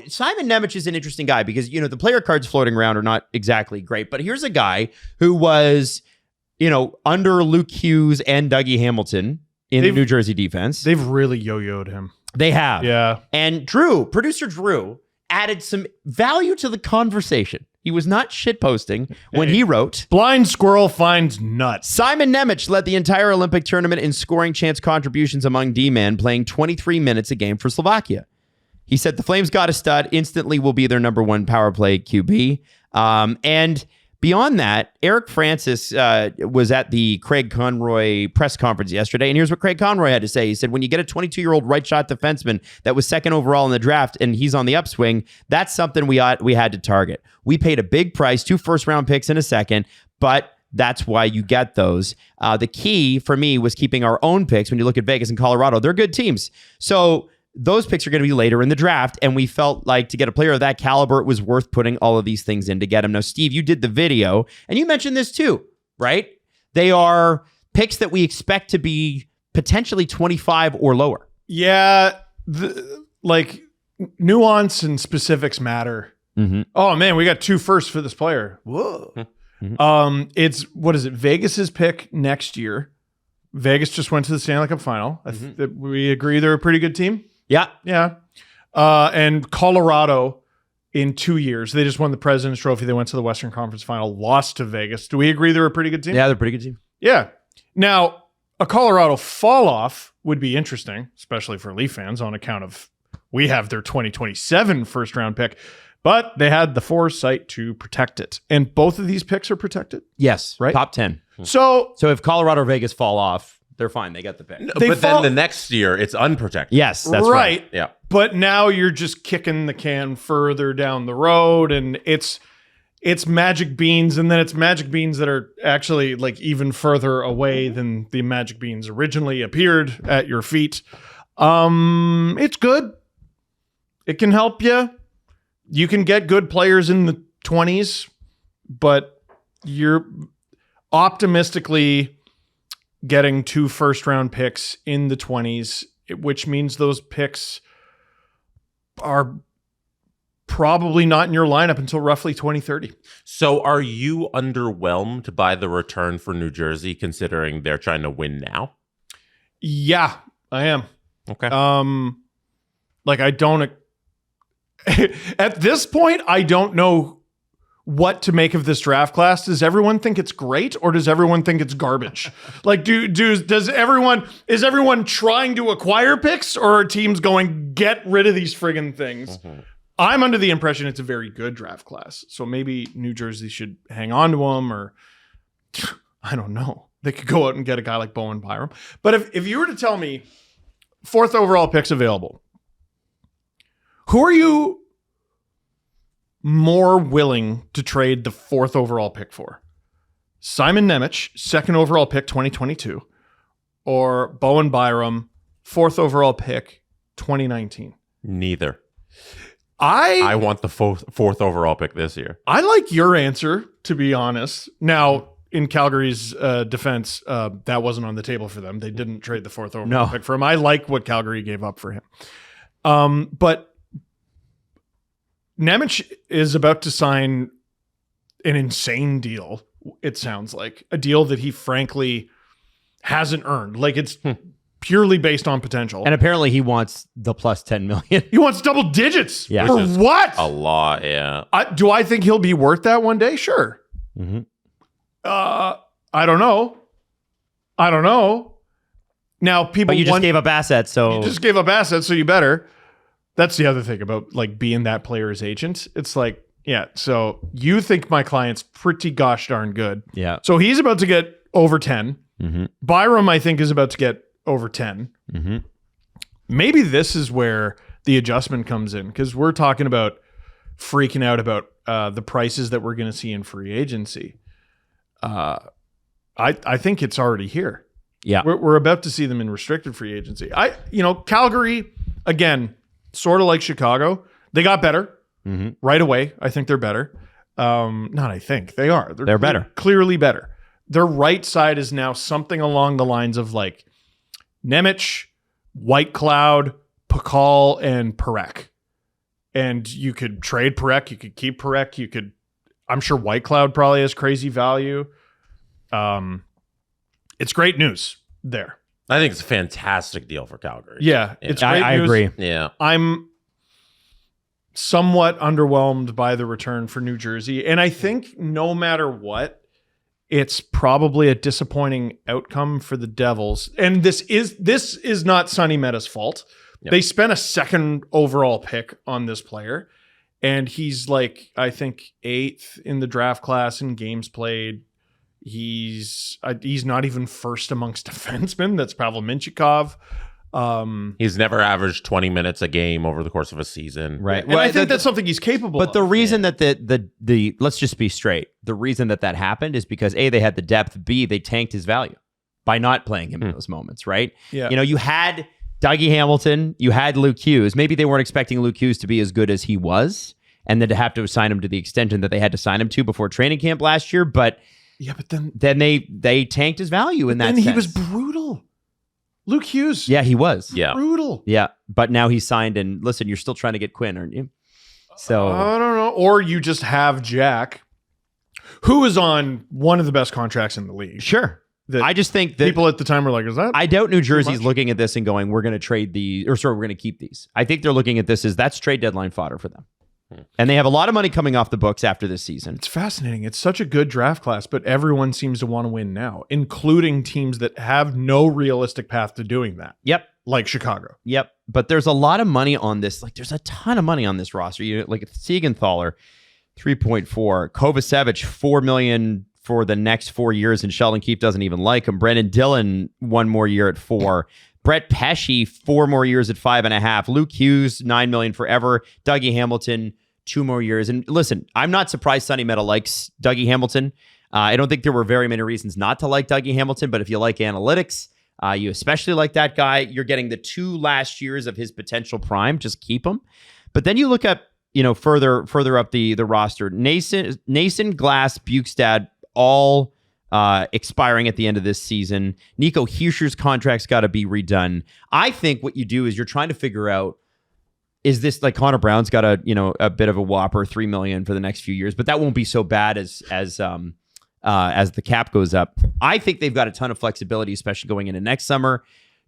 Simon Nemec is an interesting guy because, the player cards floating around are not exactly great. But here's a guy who was, under Luke Hughes and Dougie Hamilton in the New Jersey defense. They've really yo-yoed him. They have. Yeah. And producer Drew, added some value to the conversation. He was not shitposting when he wrote, blind squirrel finds nuts. Simon Nemec led the entire Olympic tournament in scoring chance contributions among D-men, playing 23 minutes a game for Slovakia. He said the Flames got a stud, instantly will be their number 1 power play QB. And beyond that, Eric Francis was at the Craig Conroy press conference yesterday, and here's what Craig Conroy had to say. He said, when you get a 22-year-old right-shot defenseman that was second overall in the draft and he's on the upswing, that's something we had to target. We paid a big price, 2 first-round picks and a second, but that's why you get those. The key for me was keeping our own picks. When you look at Vegas and Colorado, they're good teams. So those picks are going to be later in the draft, and we felt like to get a player of that caliber, it was worth putting all of these things in to get him. Now, Steve, you did the video, and you mentioned this too, right? They are picks that we expect to be potentially 25 or lower. Yeah, nuance and specifics matter. Mm-hmm. Oh, man, we got 2 firsts for this player. Whoa. Mm-hmm. It's, what is it, Vegas's pick next year. Vegas just went to the Stanley Cup final. We agree they're a pretty good team. Yeah. Yeah. And Colorado in 2 years, they just won the President's Trophy. They went to the Western Conference final, lost to Vegas. Do we agree they're a pretty good team? Yeah, they're a pretty good team. Yeah. Now, a Colorado fall off would be interesting, especially for Leaf fans on account of we have their 2027 first round pick, but they had the foresight to protect it. And both of these picks are protected? Yes. Right? Top 10. So if Colorado or Vegas fall off, they're fine. They got the pick. Then the next year, it's unprotected. Yes, that's right. Yeah. But now you're just kicking the can further down the road, and it's magic beans, and then it's magic beans that are actually even further away than the magic beans originally appeared at your feet. It's good. It can help you. You can get good players in the 20s, but you're optimistically getting 2 first-round picks in the 20s, which means those picks are probably not in your lineup until roughly 2030. So are you underwhelmed by the return for New Jersey, considering they're trying to win now? Yeah, I am. Okay. I don't At this point, I don't know what to make of this draft class. Does everyone think it's great, or does everyone think it's garbage? Like, is everyone trying to acquire picks, or are teams going, get rid of these friggin' things? Mm-hmm. I'm under the impression it's a very good draft class. So maybe New Jersey should hang on to them, or I don't know. They could go out and get a guy like Bowen Byram. But if you were to tell me 4th overall picks available, who are you more willing to trade the 4th overall pick for? Simon Nemec, 2nd overall pick 2022, or Bowen Byram, 4th overall pick 2019? Neither. I want the fourth overall pick this year. I like your answer, to be honest. Now, in Calgary's defense, that wasn't on the table for them. They didn't trade the 4th overall pick for him. I like what Calgary gave up for him. But Nemec is about to sign an insane deal, it sounds like. A deal that he frankly hasn't earned. Like, it's purely based on potential. And apparently he wants the plus 10 million. He wants double digits. Yeah. For what? A lot, yeah. Do I think he'll be worth that one day? Sure. Mm-hmm. I don't know. Now, people. But you just gave up assets, so. You just gave up assets, so you better. That's the other thing about like being that player's agent. It's like, yeah, so you think my client's pretty gosh darn good. Yeah. So he's about to get over 10. Mm-hmm. Byram, I think, is about to get over 10. Mm-hmm. Maybe this is where the adjustment comes in, because we're talking about freaking out about the prices that we're going to see in free agency. I think it's already here. Yeah. We're about to see them in restricted free agency. Calgary, again, sort of like Chicago, they got better right away. I think they're better. Not I think. They are. They're better. Clearly better. Their right side is now something along the lines of like Nemec, White Cloud, Pakal, and Parekh. And you could trade Parekh. You could keep Parekh. I'm sure White Cloud probably has crazy value. It's great news there. I think it's a fantastic deal for Calgary. Yeah. It's great I news. agree. Yeah. I'm somewhat underwhelmed by the return for New Jersey. And I think no matter what, it's probably a disappointing outcome for the Devils. And this is not Sonny Meta's fault. Yep. They spent a 2nd overall pick on this player, and he's like, I think 8th in the draft class in games played. He's not even first amongst defensemen. That's Pavel Mintyukov. He's never averaged 20 minutes a game over the course of a season. Right. And I think that's something he's capable But of. the reason that the let's just be straight. The reason that happened is because A, they had the depth. B, they tanked his value by not playing him in those moments, right? Yeah. You had Dougie Hamilton, you had Luke Hughes. Maybe they weren't expecting Luke Hughes to be as good as he was, and then to have to sign him to the extension that they had to sign him to before training camp last year. But then they tanked his value in that sense. He was brutal. Luke Hughes. Yeah, he was. Yeah. Brutal. Yeah. But now he's signed, and listen, you're still trying to get Quinn, aren't you? So I don't know. Or you just have Jack, who is on one of the best contracts in the league. sure. I just think that People at the time were like, is that? I doubt New Jersey's looking at this and going, we're going to trade we're going to keep these. I think they're looking at this as that's trade deadline fodder for them. And they have a lot of money coming off the books after this season. It's fascinating. It's such a good draft class, but everyone seems to want to win now, including teams that have no realistic path to doing that. Yep. Like Chicago. Yep. But there's a lot of money on this. Like, there's a ton of money on this roster. Like Siegenthaler, 3.4. Kovacevic, $4 million for the next 4 years, and Sheldon Keefe doesn't even like him. Brendan Dillon, 1 more year at 4. Brett Pesce, 4 more years at 5.5. Luke Hughes, $9 million forever. Dougie Hamilton, 2 more years. And listen, I'm not surprised Sonny Meta likes Dougie Hamilton. I don't think there were very many reasons not to like Dougie Hamilton, but if you like analytics, you especially like that guy. You're getting the 2 last years of his potential prime. Just keep him. But then you look up, further up the roster. Nason, Glass, Bukestad, all expiring at the end of this season. Nico Hirscher's contract's got to be redone. I think what you do is you're trying to figure out, is this like Connor Brown's got a bit of a whopper, $3 million for the next few years, but that won't be so bad as the cap goes up. I think they've got a ton of flexibility, especially going into next summer.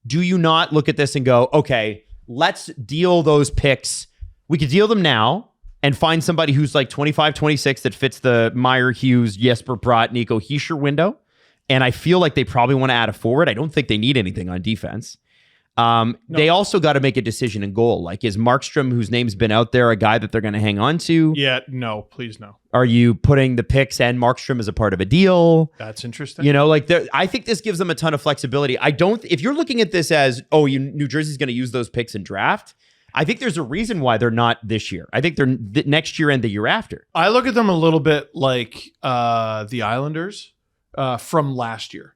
Do you not look at this and go, okay, let's deal those picks We could deal them now and find somebody who's like 25, 26 that fits the Meyer, Hughes, Jesper Bratt, Nico Hischier window. And I feel like they probably want to add a forward. I don't think they need anything on defense. They also got to make a decision in goal. Like, is Markstrom, whose name's been out there, a guy that they're going to hang on to? Yeah, no, please no. Are you putting the picks and Markstrom as a part of a deal? That's interesting. You know, like I think this gives them a ton of flexibility. If you're looking at this as, New Jersey's going to use those picks in draft, I think there's a reason why they're not this year. I think they're next year and the year after. I look at them a little bit like the Islanders from last year.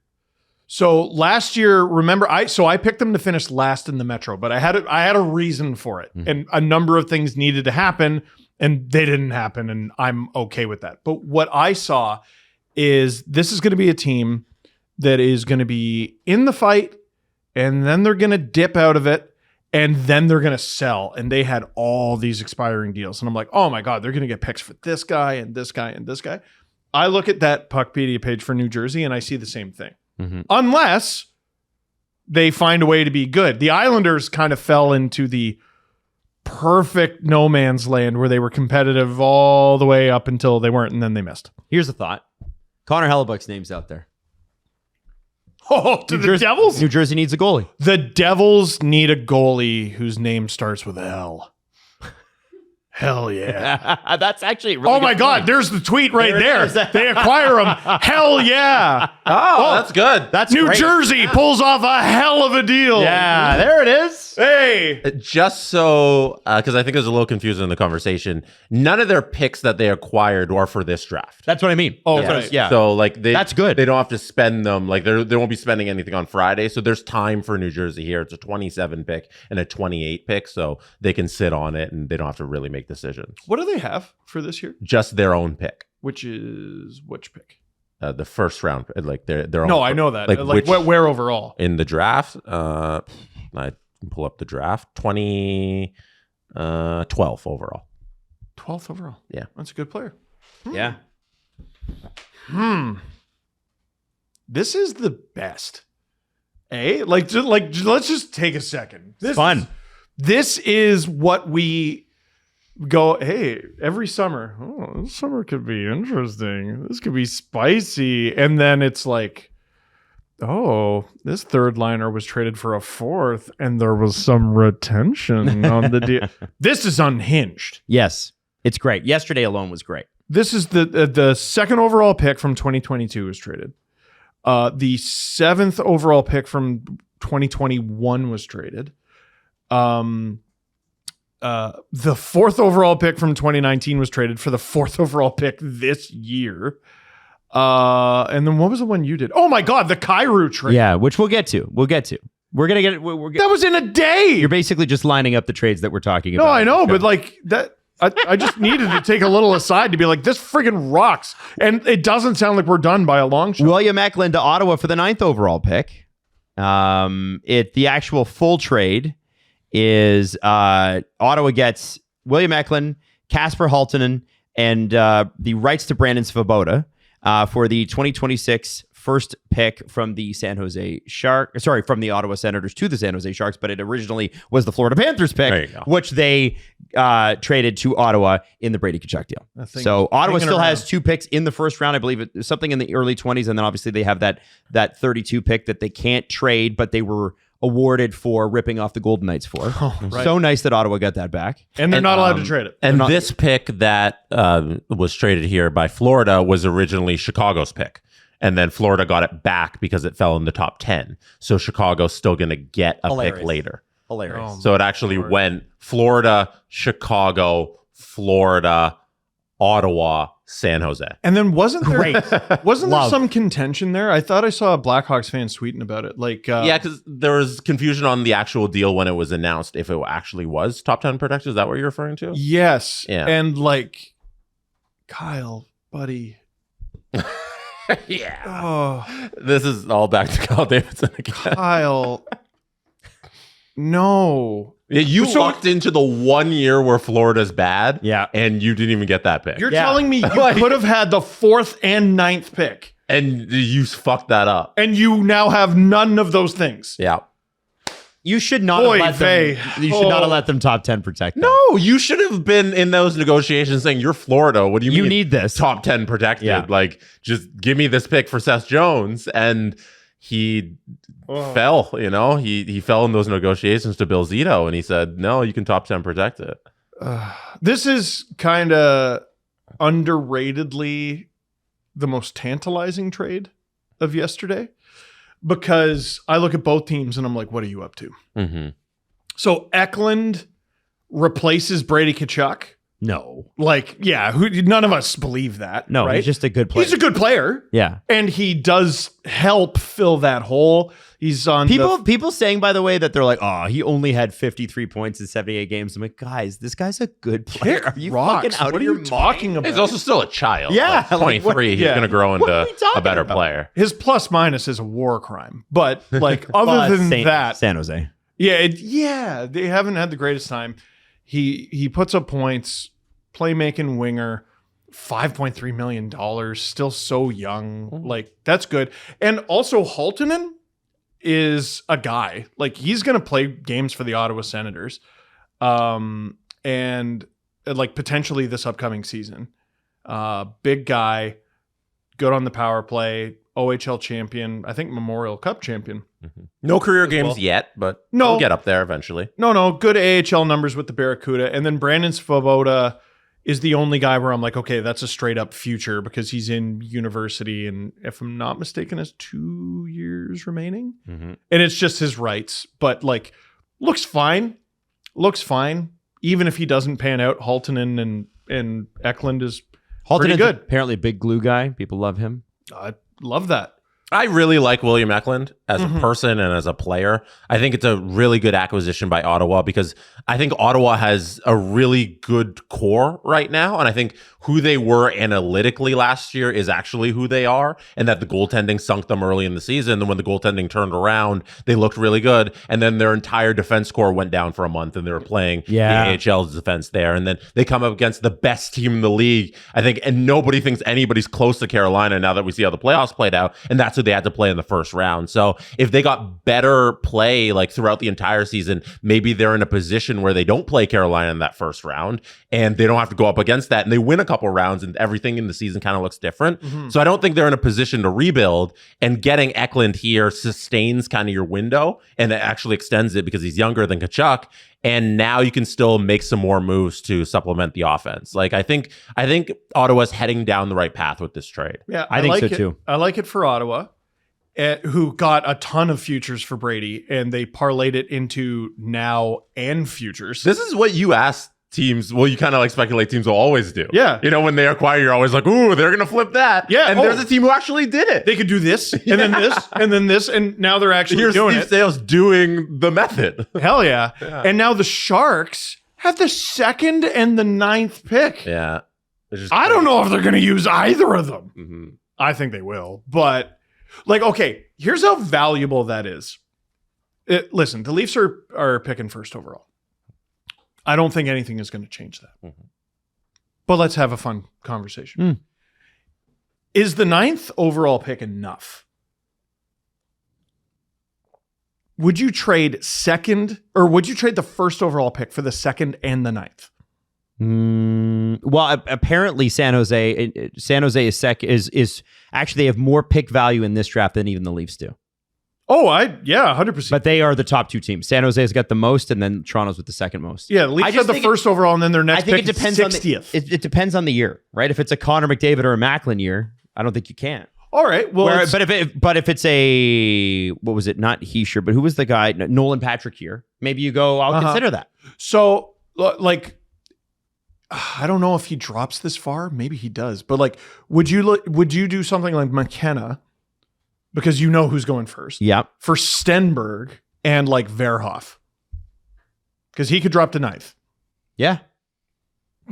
So last year, remember, I picked them to finish last in the Metro, but I had a reason for it, and a number of things needed to happen, and they didn't happen, and I'm okay with that. But what I saw is this is going to be a team that is going to be in the fight, and then they're going to dip out of it, and then they're going to sell. And they had all these expiring deals, and I'm like, oh my God, they're going to get picks for this guy and this guy and this guy. I look at that Puckpedia page for New Jersey, and I see the same thing. Unless they find a way to be good. The Islanders kind of fell into the perfect no man's land where they were competitive all the way up until they weren't, and then they missed. Here's a thought. Connor Hellebuck's name's out there. Oh, to the Devils? New Jersey needs a goalie. The Devils need a goalie whose name starts with L. Hell yeah. That's actually really oh my God, point. There's the tweet right there. They acquire him. Hell yeah. Oh, that's good. That's New great. Jersey pulls off a hell of a deal. Yeah, there it is. Hey. Just so, because I think there's a little confusion in the conversation, none of their picks that they acquired are for this draft. That's what I mean. Oh, yeah. okay. Yeah. So like That's good. They don't have to spend them. Like they won't be spending anything on Friday. So there's time for New Jersey here. It's a 27 pick and a 28 pick. So they can sit on it and they don't have to really make decisions. What do they have for this year? Just their own pick. Which pick? The first round, like their own. No, I know that. Like where overall? In the draft, I can pull up the draft. 12 overall. 12th overall. Yeah. That's a good player. Yeah. This is the best. Like let's just take a second. This Fun. This is what we go, hey, every summer. Oh, this summer could be interesting. This could be spicy. And then it's like, oh, this third liner was traded for a fourth, and there was some retention on the deal. This is unhinged. Yes. It's great. Yesterday alone was great. This is the second overall pick from 2022 was traded. The 7th overall pick from 2021 was traded. The 4th overall pick from 2019 was traded for the 4th overall pick this year. And then what was the one you did? Oh my God, the Kyrou trade. Yeah, which we'll get to. We're going to get it. That was in a day. You're basically just lining up the trades that we're talking about. No, I know, but like that. I just needed to take a little aside to be like, this friggin' rocks. And it doesn't sound like we're done by a long shot. William Eklund to Ottawa for the 9th overall pick. The actual full trade is Ottawa gets William Eklund, Kasper Halttunen, and the rights to Brandon Svoboda for the 2026 first pick from the from the Ottawa Senators to the San Jose Sharks, but it originally was the Florida Panthers pick, which they traded to Ottawa in the Brady Tkachuk deal. So Ottawa still has 2 picks in the first round. I believe it's something in the early 20s, and then obviously they have that 32 pick that they can't trade, but they were awarded for ripping off the Golden Knights for. Right. So nice that Ottawa got that back. And they're not allowed to trade it. And this pick that was traded here by Florida was originally Chicago's pick. And then Florida got it back because it fell in the top 10. So Chicago's still going to get a pick later. Hilarious. So it actually went Florida, Chicago, Florida, Ottawa, San Jose. And then wasn't there some contention there? I thought I saw a Blackhawks fan tweeting about it. Like, yeah, because there was confusion on the actual deal when it was announced if it actually was top 10 protected. Is that what you're referring to? Yes. Yeah. And like, Kyle, buddy. Yeah. Oh, this is all back to Kyle Davidson again. Kyle. No. Yeah, you walked into the 1 year where Florida's bad. Yeah. And you didn't even get that pick. You're telling me you could have had the 4th and 9th pick. And you fucked that up. And you now have none of those things. Yeah. You should not Oy have let vey. them. You should not have let them top 10 protect them. No, you should have been in those negotiations saying you're Florida. What do you mean? You need this. Top 10 protected. Yeah. Like, just give me this pick for Seth Jones. And he fell, you know? He fell in those negotiations to Bill Zito, and he said, no, you can top 10 protect it. This is kind of underratedly the most tantalizing trade of yesterday, because I look at both teams and I'm like, what are you up to? Mm-hmm. So Eklund replaces Brady Tkachuk. No. Like, yeah, none of us believe that. No, right? he's just a good player. He's a good player. Yeah. And he does help fill that hole. He's on people saying, by the way, that they're like, oh, he only had 53 points in 78 games. I'm like, guys, this guy's a good player. Kick Are you rocks. fucking out What of are your you talking about? He's also still a child. Yeah, Like, 23. like, what- he's yeah. going to grow What are into we talking a better about? player. His plus minus is a war crime. But like other than that, San Jose. yeah, they haven't had the greatest time. He puts up points, playmaking winger, $5.3 million, still so young. Like, that's good. And also Haltonen is a guy. Like, he's going to play games for the Ottawa Senators. And like potentially this upcoming season. Big guy, good on the power play, OHL champion, I think Memorial Cup champion. No career games yet, but No. he'll get up there eventually. No, good AHL numbers with the Barracuda. And then Brandon Svoboda is the only guy where I'm like, okay, that's a straight up future because he's in university. And if I'm not mistaken, has 2 years remaining. Mm-hmm. And it's just his rights. But like, looks fine. Even if he doesn't pan out, Haltonen and Eklund is pretty good. Apparently a big glue guy. People love him. I love that. I really like William Eklund as a person and as a player. I think it's a really good acquisition by Ottawa because I think Ottawa has a really good core right now. And I think who they were analytically last year is actually who they are, and that the goaltending sunk them early in the season. And when the goaltending turned around, they looked really good. And then their entire defense core went down for a month and they were playing the AHL's defense there. And then they come up against the best team in the league, I think, and nobody thinks anybody's close to Carolina now that we see how the playoffs played out. And that's who they had to play in the first round. So if they got better play like throughout the entire season, maybe they're in a position where they don't play Carolina in that first round and they don't have to go up against that and they win a couple rounds and everything in the season kind of looks different. So I don't think they're in a position to rebuild, and getting Eklund here sustains kind of your window and it actually extends it because he's younger than Tkachuk. And now you can still make some more moves to supplement the offense. Like I think Ottawa's heading down the right path with this trade. Yeah, I think like so it. too. I like it for Ottawa, who got a ton of futures for Brady, and they parlayed it into now and futures. This is what you asked teams. Well, you kind of like speculate teams will always do. Yeah. You know, when they acquire, you're always like, ooh, they're going to flip that. Yeah. And there's a team who actually did it. They could do this, and then this, and then this, and now they're actually Here's doing Steve it. Sales doing the method. Hell yeah. And now the Sharks have the 2nd and the 9th pick. Yeah. I don't know if they're going to use either of them. Mm-hmm. I think they will. But, like, okay, here's how valuable that is. Listen, the Leafs are picking first overall. I don't think anything is going to change that. Mm-hmm. But let's have a fun conversation. Is the 9th overall pick enough? Would you trade would you trade the 1st overall pick for the 2nd and the 9th? Well, apparently San Jose is actually, they have more pick value in this draft than even the Leafs do. Oh, 100%. But they are the top two teams. San Jose's got the most, and then Toronto's with the second most. Yeah, the Leafs had the 1st overall, and then their next I think pick it depends is on 60th. it depends on the year, right? If it's a Connor McDavid or a Macklin year, I don't think you can. All right. Well, But if it's a, what was it? Not Heischer, but who was the guy? Nolan Patrick here. Maybe you go, I'll consider that. so like, I don't know if he drops this far. Maybe he does. But like, would you do something like McKenna, because you know who's going first? Yep. For Stenberg and like Verhoff, because he could drop to 9th. Yeah.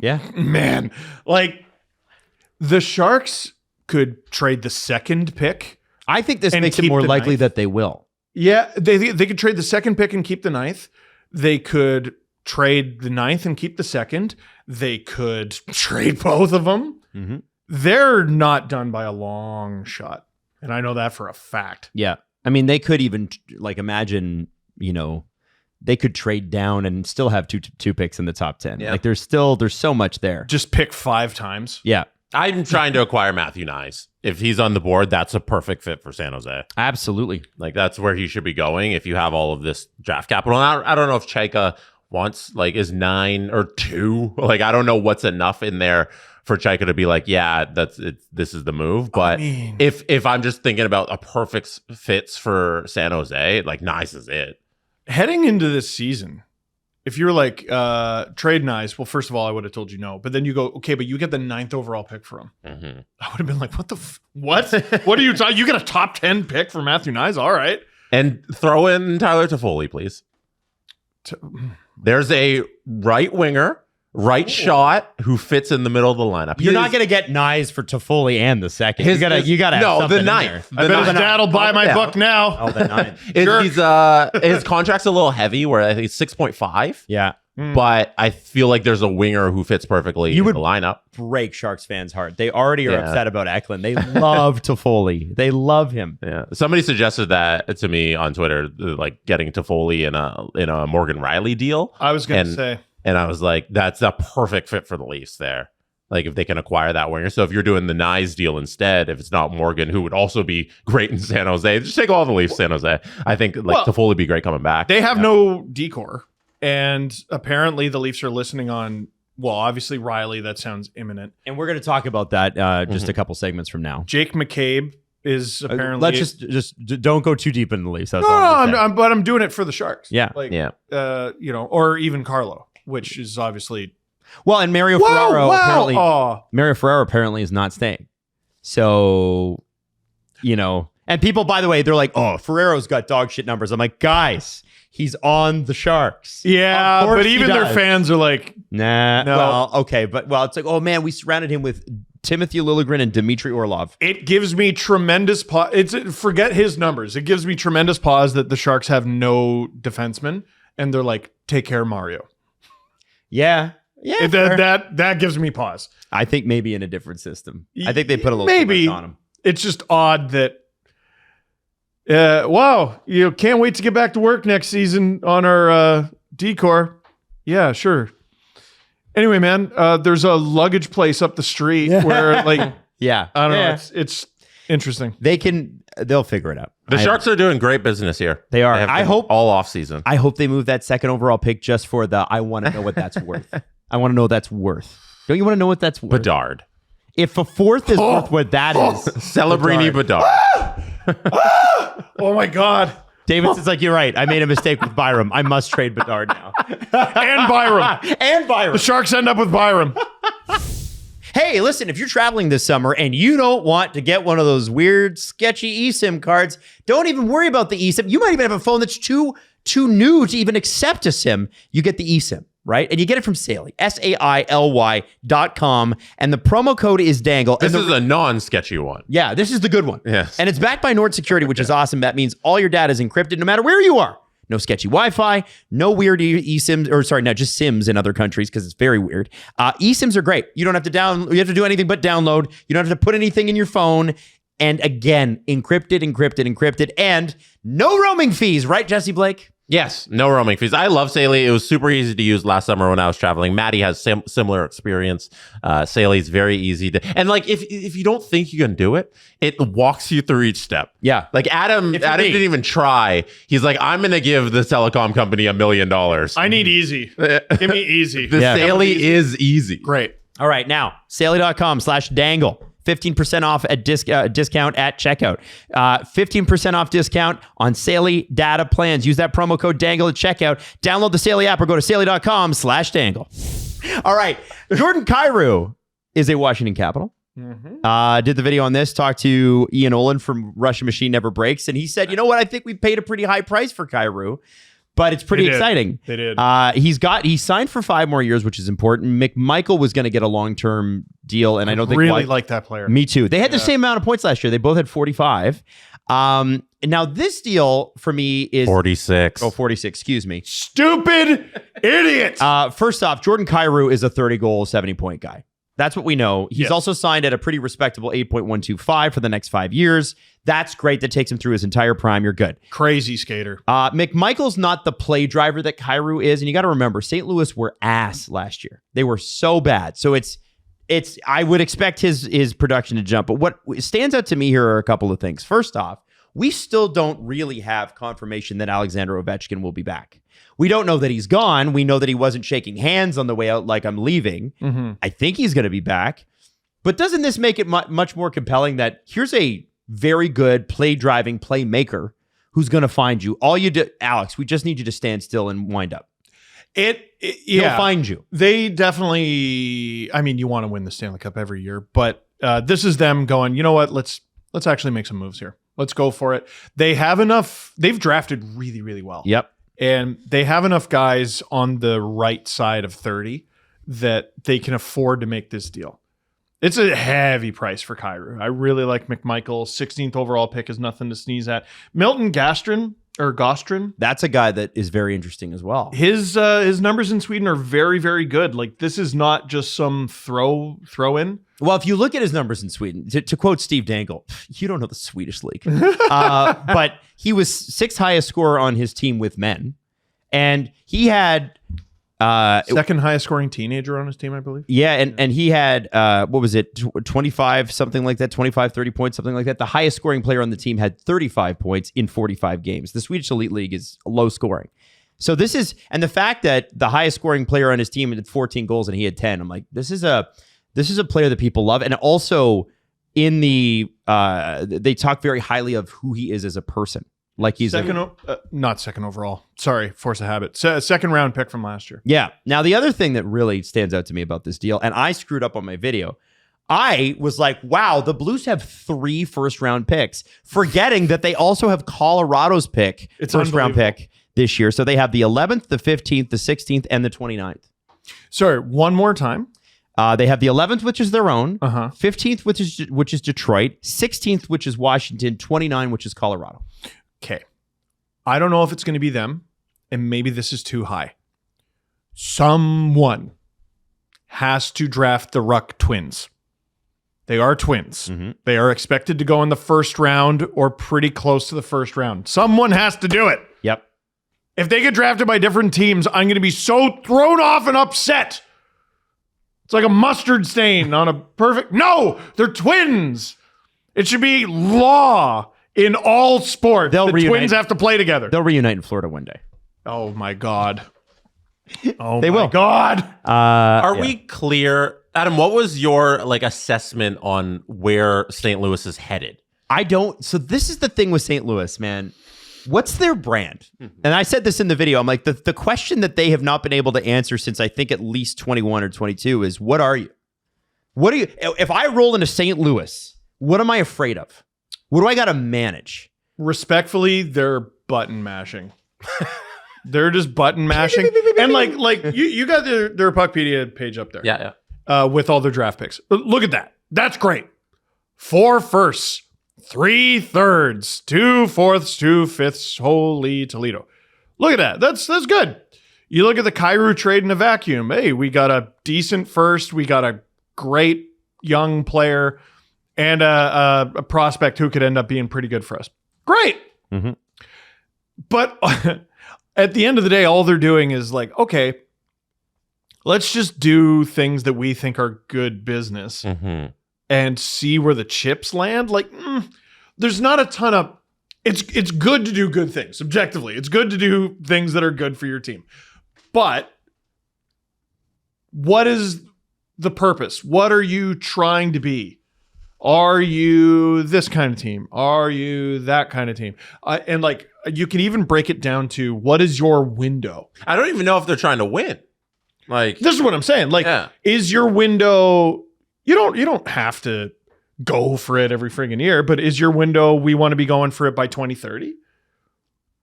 Yeah. Man, like the Sharks could trade the 2nd pick. I think this And makes it keep more the likely 9th. that they will. Yeah, they could trade the 2nd pick and keep the 9th. They could trade the 9th and keep the 2nd. They could trade both of them. Mm-hmm. They're not done by a long shot. And I know that for a fact. Yeah. I mean, they could even like imagine, they could trade down and still have two picks in the top 10. Yeah. Like there's so much there. Just pick 5 times. Yeah, I'm trying to acquire Matthew Knies. If he's on the board, that's a perfect fit for San Jose. absolutely. Like that's where he should be going if you have all of this draft capital. And I don't know if Chaika wants is 9 or 2. Like I don't know what's enough in there for Chaika to be like, yeah, this is the move. But if I'm just thinking about a perfect fits for San Jose, like Knies is it. Heading into this season, if you're like trade Knies, well, first of all, I would have told you no. But then you go, okay, but you get the 9th overall pick for him. Mm-hmm. I would have been like, what? What are you talking? You get a top 10 pick for Matthew Knies? All right. And throw in Tyler Toffoli, please. There's a right winger, right shot who fits in the middle of the lineup. You're not going to get Knies for Toffoli and the second. You gotta have no, something the in 9th. there. I bet his dad will buy my book now. Oh, the 9th. His contract's a little heavy, where I think it's 6.5. Yeah. But I feel like there's a winger who fits perfectly in the lineup. Break Sharks fans' heart. They already are upset about Eklund. They love Toffoli. They love him. Yeah. Somebody suggested that to me on Twitter, like getting Toffoli in a Morgan Rielly deal. I was going to say. And I was like, that's a perfect fit for the Leafs there. Like if they can acquire that winger. So if you're doing the Knies deal instead, if it's not Morgan, who would also be great in San Jose, just take all the Leafs San Jose. I think Toffoli would be great coming back. They have no decor. And apparently the Leafs are listening on, well, obviously Rielly. That sounds imminent. And we're going to talk about that just a couple segments from now. Jake McCabe is apparently. Let's just don't go too deep into the Leafs. That's No, all I'm saying. but I'm doing it for the Sharks. Yeah. Or even Carlo, which is obviously. Well, and Mario Ferraro apparently is not staying. So, and people, by the way, they're like, oh, Ferraro's got dog shit numbers. I'm like, guys, he's on the Sharks. Yeah, but even their fans are like, nah. No. Well, okay, but it's like, oh man, we surrounded him with Timothy Liljegren and Dmitry Orlov. It gives me tremendous pause. Forget his numbers. It gives me tremendous pause that the Sharks have no defenseman, and they're like, take care, Mario. Yeah. That gives me pause. I think maybe in a different system. I think they put a little maybe too much on him. It's just odd that. Wow, can't wait to get back to work next season on our decor. Yeah, sure. Anyway, man, there's a luggage place up the street where, like, yeah, I don't know. It's interesting. They'll figure it out. The Sharks are doing great business here. They are. I hope all off season. I hope they move that second overall pick just for I want to know what that's worth. I want to know what that's worth. Don't you want to know what that's worth? Bedard. If a 4th is worth what that is, Celebrini Bedard. Oh my God. Davidson's like, you're right. I made a mistake with Byram. I must trade Bedard now. And Byram. The Sharks end up with Byram. Hey, listen, if you're traveling this summer and you don't want to get one of those weird, sketchy eSIM cards, don't even worry about the eSIM. You might even have a phone that's too new to even accept a SIM. You get the eSIM, right? And you get it from Saily, SAILY.com. And the promo code is Dangle. This is a non-sketchy one. Yeah, this is the good one. Yes. And it's backed by Nord Security, which is awesome. That means all your data is encrypted no matter where you are. No sketchy Wi-Fi, no weird eSIMs, or sorry, not just SIMs in other countries because it's very weird. eSIMs are great. You don't have to you have to do anything but download. You don't have to put anything in your phone. And again, encrypted, and no roaming fees, right, Jesse Blake? Yes, no roaming fees. I love Saily. It was super easy to use last summer when I was traveling. Maddie has similar experience. Saily's very easy to, and like if you don't think you can do it, it walks you through each step. Yeah, like Adam didn't even try. He's like, I'm gonna give the telecom company $1 million. I need easy. Give me easy. The Saily is easy. Great. All right, now Saily.com/dangle. 15% off at discount at checkout. 15% off discount on Saily data plans. Use that promo code DANGLE at checkout. Download the Saily app or go to Saily.com/dangle. All right. Jordan Kyrou is a Washington Capital. Mm-hmm. Did the video on this, talked to Ian Olin from Russian Machine Never Breaks, and he said, you know what? I think we paid a pretty high price for Kyrou. But it's pretty exciting. They did. He signed for 5 more years, which is important. McMichael was going to get a long-term deal, and I don't think really like that player. Me too. They had the same amount of points last year. They both had 45. Now this deal for me is 46. 46. Excuse me. Stupid idiot. First off, Jordan Kyrou is a 30-goal, 70-point guy. That's what we know. He's also signed at a pretty respectable 8.125 for the next 5 years. That's great. That takes him through his entire prime. You're good. Crazy skater. McMichael's not the play driver that Kyrou is. And you got to remember, St. Louis were ass last year. They were so bad. So I would expect his production to jump. But what stands out to me here are a couple of things. First off, we still don't really have confirmation that Alexander Ovechkin will be back. We don't know that he's gone. We know that he wasn't shaking hands on the way out like I'm leaving. Mm-hmm. I think he's going to be back. But doesn't this make it much more compelling that here's a very good play-driving playmaker who's going to find you? All you do, Alex, we just need you to stand still and wind up. He'll find you. They definitely, I mean, you want to win the Stanley Cup every year, but this is them going, you know what, let's actually make some moves here. Let's go for it. They have enough, they've drafted really, really well. Yep. And they have enough guys on the right side of 30 that they can afford to make this deal. It's a heavy price for Kyrou. I really like McMichael. 16th overall pick is nothing to sneeze at. Milton Gostrin. That's a guy that is very interesting as well. His numbers in Sweden are very, very good. Like, this is not just some throw in. Well, if you look at his numbers in Sweden, to quote Steve Dangle, you don't know the Swedish league, but he was 6th highest scorer on his team with men, and he had second highest scoring teenager on his team, I believe. Yeah, and he had, 25, something like that, 25, 30 points, something like that. The highest scoring player on the team had 35 points in 45 games. The Swedish Elite League is low scoring. So this is, and the fact that the highest scoring player on his team had 14 goals and he had 10, I'm like, this is a player that people love. And also in the, they talk very highly of who he is as a person. Like he's not second overall. Sorry, force of habit. Second round pick from last year. Yeah. Now, the other thing that really stands out to me about this deal, and I screwed up on my video, I was like, wow, the Blues have 3 first-round picks, forgetting that they also have Colorado's first-round pick this year. So they have the 11th, the 15th, the 16th, and the 29th. Sorry, one more time. They have the 11th, which is their own, 15th, which is Detroit, 16th, which is Washington, 29, which is Colorado. Okay. I don't know if it's going to be them, and maybe this is too high. Someone has to draft the Ruck twins. They are twins. Mm-hmm. They are expected to go in the first round or pretty close to the first round. Someone has to do it. Yep. If they get drafted by different teams, I'm going to be so thrown off and upset. It's like a mustard stain on a perfect... No! They're twins! It should be law in all sport. Twins have to play together. They'll reunite in Florida one day. Oh, my God. Oh, they my will. God. Are we clear? Adam, what was your assessment on where St. Louis is headed? I don't. So this is the thing with St. Louis, man. What's their brand? Mm-hmm. And I said this in the video. I'm like, the question that they have not been able to answer since I think at least 21 or 22 is, what are you? What are you? If I roll into St. Louis, what am I afraid of? What do I got to manage? Respectfully, they're button mashing. They're just button mashing. And you got their Puckpedia page up there. Yeah. With all their draft picks. Look at that. That's great. 4 firsts, 3 thirds, 2 fourths, 2 fifths. Holy Toledo. Look at that. That's good. You look at the Kyrou trade in a vacuum. Hey, we got a decent first. We got a great young player and a prospect who could end up being pretty good for us. Great. Mm-hmm. But at the end of the day, all they're doing is like, okay, let's just do things that we think are good business and see where the chips land. Like, there's not a ton of... It's good to do good things, objectively. It's good to do things that are good for your team. But what is the purpose? What are you trying to be? Are you this kind of team? Are you that kind of team? And you can even break it down to, what is your window? I don't even know if they're trying to win. This is what I'm saying. Is your window... You don't have to go for it every friggin' year, but is your window, we want to be going for it by 2030?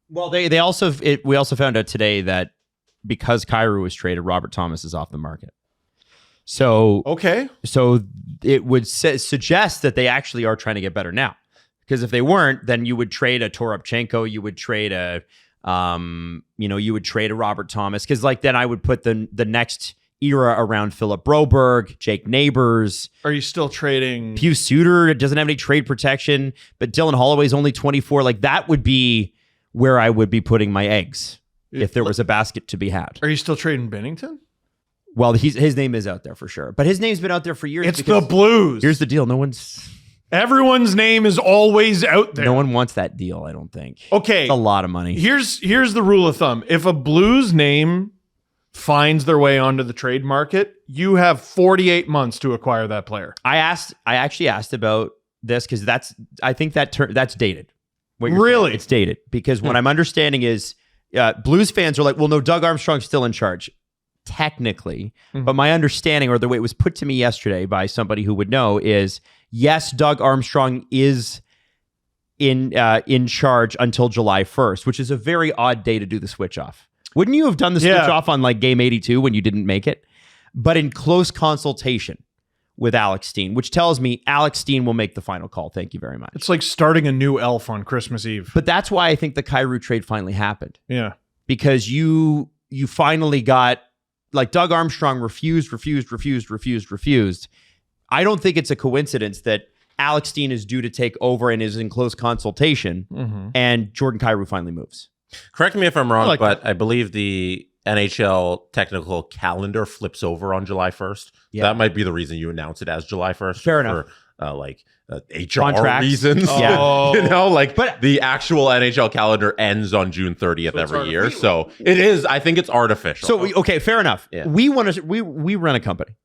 Well, we also found out today that because Kyrou was traded, Robert Thomas is off the market. So it would suggest that they actually are trying to get better now. Because if they weren't, then you would trade a Toropchenko, you would trade a Robert Thomas. Because then I would put the next era around Philip Broberg, Jake Neighbors. Are you still trading? Pius Suter doesn't have any trade protection, but Dylan Holloway's only 24. Like that would be where I would be putting my eggs if there was a basket to be had. Are you still trading Binnington? Well, his name is out there for sure, but his name's been out there for years. It's the Blues. Here's the deal: everyone's name is always out there. No one wants that deal. I don't think. Okay, it's a lot of money. Here's the rule of thumb: if a Blues name finds their way onto the trade market, you have 48 months to acquire that player. I actually asked about this because I think that's dated. Really? It's dated because what I'm understanding is Blues fans are like, well, no, Doug Armstrong's still in charge. Technically, but my understanding, or the way it was put to me yesterday by somebody who would know, is yes, Doug Armstrong is in charge until July 1st, which is a very odd day to do the switch off. Wouldn't you have done the switch off on like game 82 when you didn't make it? But in close consultation with Alex Steen, which tells me Alex Steen will make the final call. Thank you very much. It's like starting a new elf on Christmas Eve. But that's why I think the Kyrou trade finally happened. Yeah, because you finally got. Like Doug Armstrong refused. I don't think it's a coincidence that Alex Steen is due to take over and is in close consultation, and Jordan Kyrou finally moves. Correct me if I'm wrong, but I believe the NHL technical calendar flips over on July 1st. Yeah. That might be the reason you announce it as July 1st. Fair enough. HR Contracts. reasons. Oh. But the actual NHL calendar ends on June 30th every year. So it is, I think it's artificial. So, fair enough. Yeah. We run a company.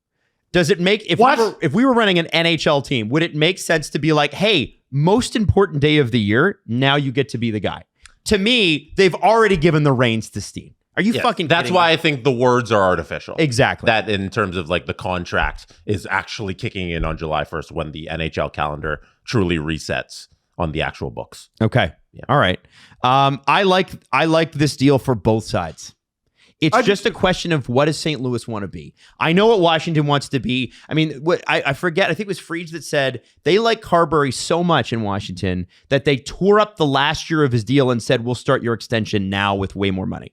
Does it make, if we were running an NHL team, would it make sense to be like, hey, most important day of the year, now you get to be the guy? To me, they've already given the reins to Steen. Are you fucking That's kidding why me? I think the words are artificial. Exactly. That in terms of like the contract is actually kicking in on July 1st when the NHL calendar truly resets on the actual books. Okay. Yeah. All right. I like this deal for both sides. It's just a question of what does St. Louis want to be? I know what Washington wants to be. I mean, I forget. I think it was Freeds that said they like Carberry so much in Washington that they tore up the last year of his deal and said, we'll start your extension now with way more money.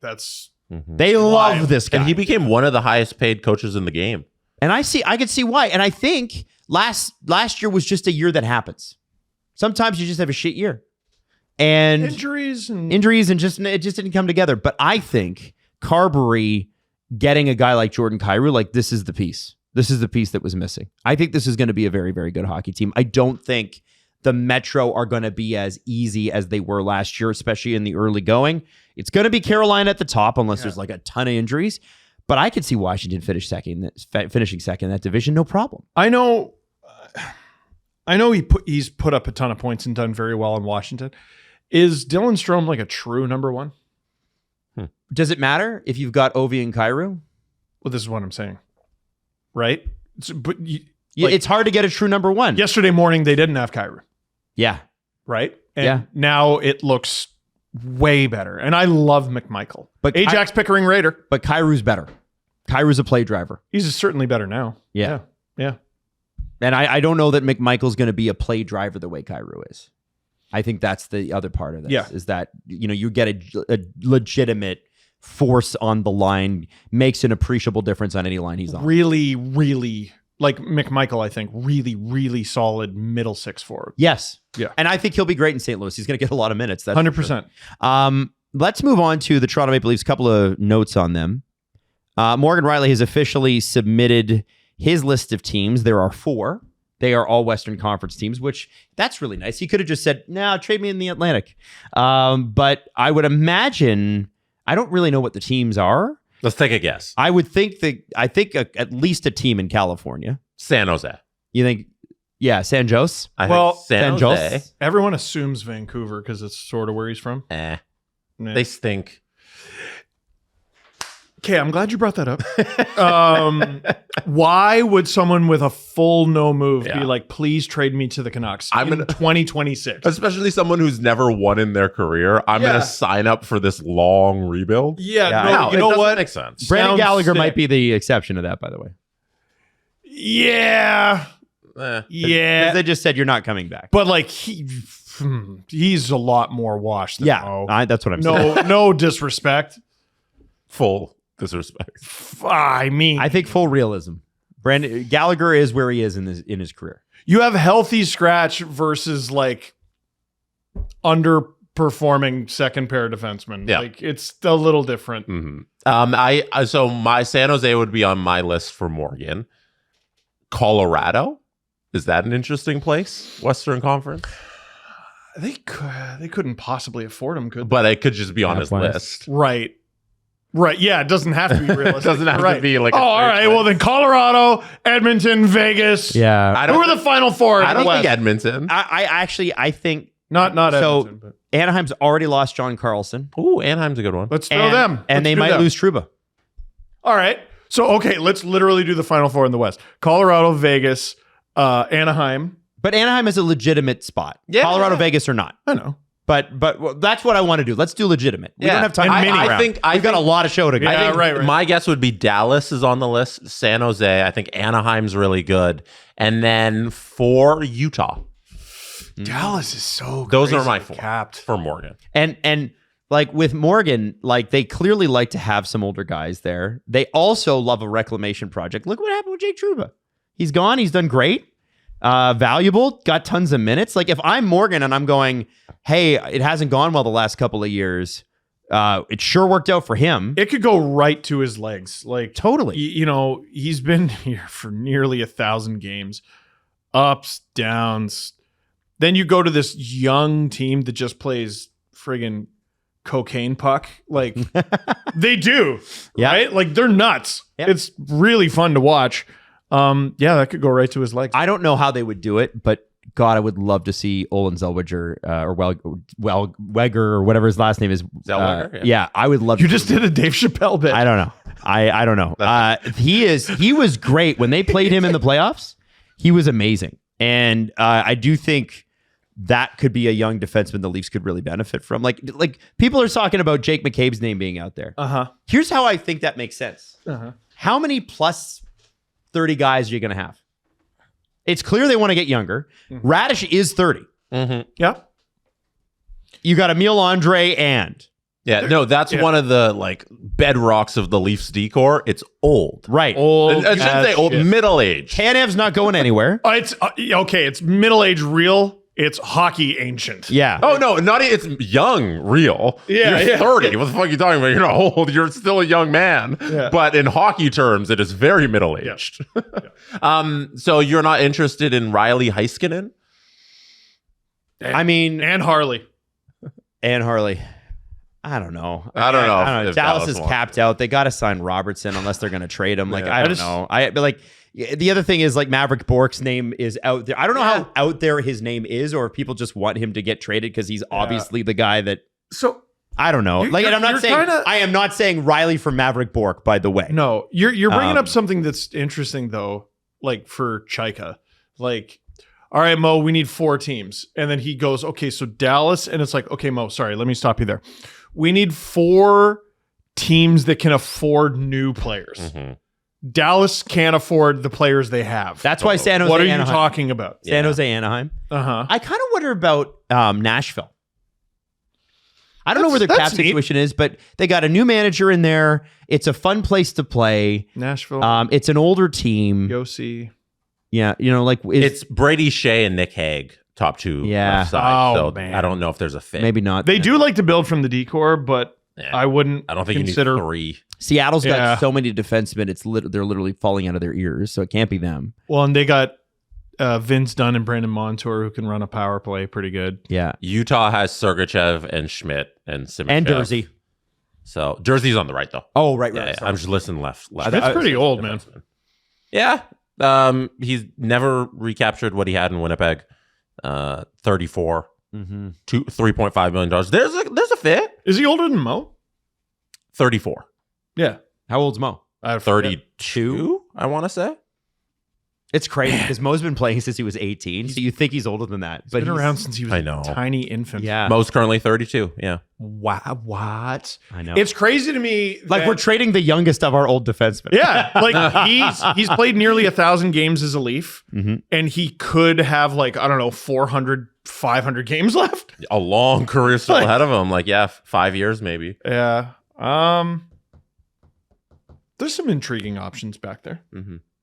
They love this guy. And he became one of the highest paid coaches in the game. And I could see why. And I think last year was just a year that happens. Sometimes you just have a shit year. And injuries and it just didn't come together. But I think Carberry getting a guy like Jordan Kyrou, like this is the piece. This is the piece that was missing. I think this is going to be a very, very good hockey team. I don't think the Metro are going to be as easy as they were last year, especially in the early going. It's going to be Carolina at the top unless there's like a ton of injuries. But I could see Washington finishing second in that division, no problem. I know he's put up a ton of points and done very well in Washington. Is Dylan Strome like a true number one? Does it matter if you've got Ovi and Kyrou? Well, this is what I'm saying. Right? It's hard to get a true number one. Yesterday morning, they didn't have Kyrou. Yeah. Right? And now it looks way better. And I love McMichael. But Ajax Pickering Raider. But Kyrou's better. Kyrou's a play driver. He's certainly better now. Yeah. Yeah. And I don't know that McMichael's going to be a play driver the way Kyrou is. I think that's the other part of this, is that, you get a legitimate force on the line, makes an appreciable difference on any line he's on. Really, really, like McMichael, I think, really, really solid middle six forward. Yes. Yeah. And I think he'll be great in St. Louis. He's going to get a lot of minutes. That's 100%. Sure. Let's move on to the Toronto Maple Leafs. A couple of notes on them. Morgan Rielly has officially submitted his list of teams. There are 4. They are all Western Conference teams, which that's really nice. He could have just said, no, trade me in the Atlantic. But I would imagine, I don't really know what the teams are. Let's take a guess. I would think at least a team in California. San Jose. You think, San Jose? San Jose. Everyone assumes Vancouver because it's sort of where he's from. They stink. Okay, I'm glad you brought that up. Why would someone with a full no move be like, please trade me to the Canucks in 2026? Especially someone who's never won in their career. I'm going to sign up for this long rebuild. No, you know what? Makes sense. Brandon Gallagher might be the exception to that, by the way. Yeah. They just said you're not coming back. But like he's a lot more washed than Mo. That's what I'm saying. No disrespect. Full disrespect. I mean, I think full realism. Brandon Gallagher is where he is in his career. you have healthy scratch versus like underperforming second pair defenseman. Yeah. Like it's a little different. So my San Jose would be on my list for Morgan. Colorado, is that an interesting place? Western Conference, They couldn't possibly afford him, could they? but it could just be on his West. list. Right. Yeah, it doesn't have to be realistic. It doesn't have Right. to be like. Oh, all right. Well, then Colorado, Edmonton, Vegas. Yeah. I Who don't. are the final four? I in don't the think West? Edmonton. I think Not so. Edmonton. But Anaheim's already lost John Carlson. Ooh, Anaheim's a good one. let's throw them. And Let's they do might them. lose Trouba. All right. So okay, let's literally do the final four in the West: Colorado, Vegas, Anaheim. But Anaheim is a legitimate spot. Yeah. Colorado, Vegas are not. I know. But well, that's what I want to do. Let's do legitimate. We Yeah. don't have time. And for mini mini round. round. We've got a lot of show to go. Yeah, I think right. my guess would be Dallas is on the list. San Jose. I think Anaheim's really good. And then for Utah. Dallas is so. Those are crazy my four capped. for Morgan. And like with Morgan, like they clearly like to have some older guys there. They also love a reclamation project. Look what happened with Jake Trouba. He's gone. He's done great. Valuable. Got tons of minutes. Like if I'm Morgan and I'm going, hey, it hasn't gone well the last couple of years. It sure worked out for him. It could go right to his legs. Like Totally. you know, he's been here for nearly 1,000 games, ups, downs. Then you go to this young team that just plays friggin' cocaine puck. Like they do, Yeah. right? Like they're nuts. Yep. It's really fun to watch. Yeah, that could go right to his legs. I don't know how they would do it, but God, I would love to see Olin Zellweger or Weger or whatever his last name is. Zellweger, Yeah, I would love. You to just see did a Dave Chappelle bit. I don't know. I don't know. He was great when they played him in the playoffs. He was amazing, and I do think that could be a young defenseman the Leafs could really benefit from. Like people are talking about Jake McCabe's name being out there. Here's how I think that makes sense. How many plus 30 guys are you going to have? It's clear they want to get younger. Radish is 30. Yeah. You got Emile Andre and Yeah, no, that's one of the like bedrocks of the Leafs decor. It's old. right. Old. I shouldn't say old, shit. middle age. Tanev's not going anywhere. It's okay. It's middle-aged real. It's hockey ancient. Yeah. Oh no, not it's young, real. Yeah, You're yeah. 30. What the fuck are you talking about? You're not old. You're still a young man. Yeah. But in hockey terms, it is very middle aged. So you're not interested in Rielly Heiskanen? I mean, And Harley. and Harley. I don't know. I don't know if Dallas Dallas is wants capped out. They got to sign Robertson unless they're going to trade him. Like, Yeah. I don't just- know. But like, the other thing is like Maverick Bork's name is out there. I don't know how out there his name is, or if people just want him to get traded because he's obviously the guy that So I don't know. Like, and I'm not you're saying kinda- I am not saying Riley from Maverick Bork. By the way, no, you're bringing Um, up something that's interesting though. Like for Chaika, like, all right, Mo, we need 4 teams, and then he goes, okay, so Dallas, and it's like, okay, Mo, sorry, let me stop you there. We need 4 teams that can afford new players. Mm-hmm. Dallas can't afford the players they have. that's why San Jose. What are you Anaheim. talking about? San Jose, Anaheim. Uh-huh. I kind of wonder about Nashville. I don't know where their cap That's neat. situation is, but they got a new manager in there. It's a fun place to play. Nashville, It's an older team. Yossi. Yeah, you know, like It's Brady Shea and Nick Hague, top 2 Yeah. left side. Oh, So man. I don't know if there's a fit. maybe not. They do like to build from the decor, but Yeah. I wouldn't I don't think consider. you need 3. Seattle's Yeah. got so many defensemen. They're literally falling out of their ears, so it can't be them. Well, and they got Vince Dunn and Brandon Montour who can run a power play pretty good. Yeah, Utah has Sergachev and Schmidt and Simon and Jersey. So Jersey's on the right though. Oh, right, Yeah, right. yeah. sorry. I'm just listening left. Schmidt's pretty old, man. Yeah. He's never recaptured what he had in Winnipeg. 34, Mhm. $3.5 million. There's a fit. Is he older than Mo? 34. Yeah. How old's Mo? I forget. 32, I want to say. It's crazy because Mo's been playing since he was 18, so you think he's older than that. He's But been around since he was I know. a tiny infant. Yeah, Mo's currently 32. Yeah. Wow. What? I know. It's crazy to me. like that- we're trading the youngest of our old defensemen. Yeah, like he's played nearly 1,000 games as a Leaf, Mhm. and he could have like, I don't know, 400, 500 games left. A long career still Like- ahead of him. Like, yeah, 5 years maybe. Yeah. There's some intriguing options back there.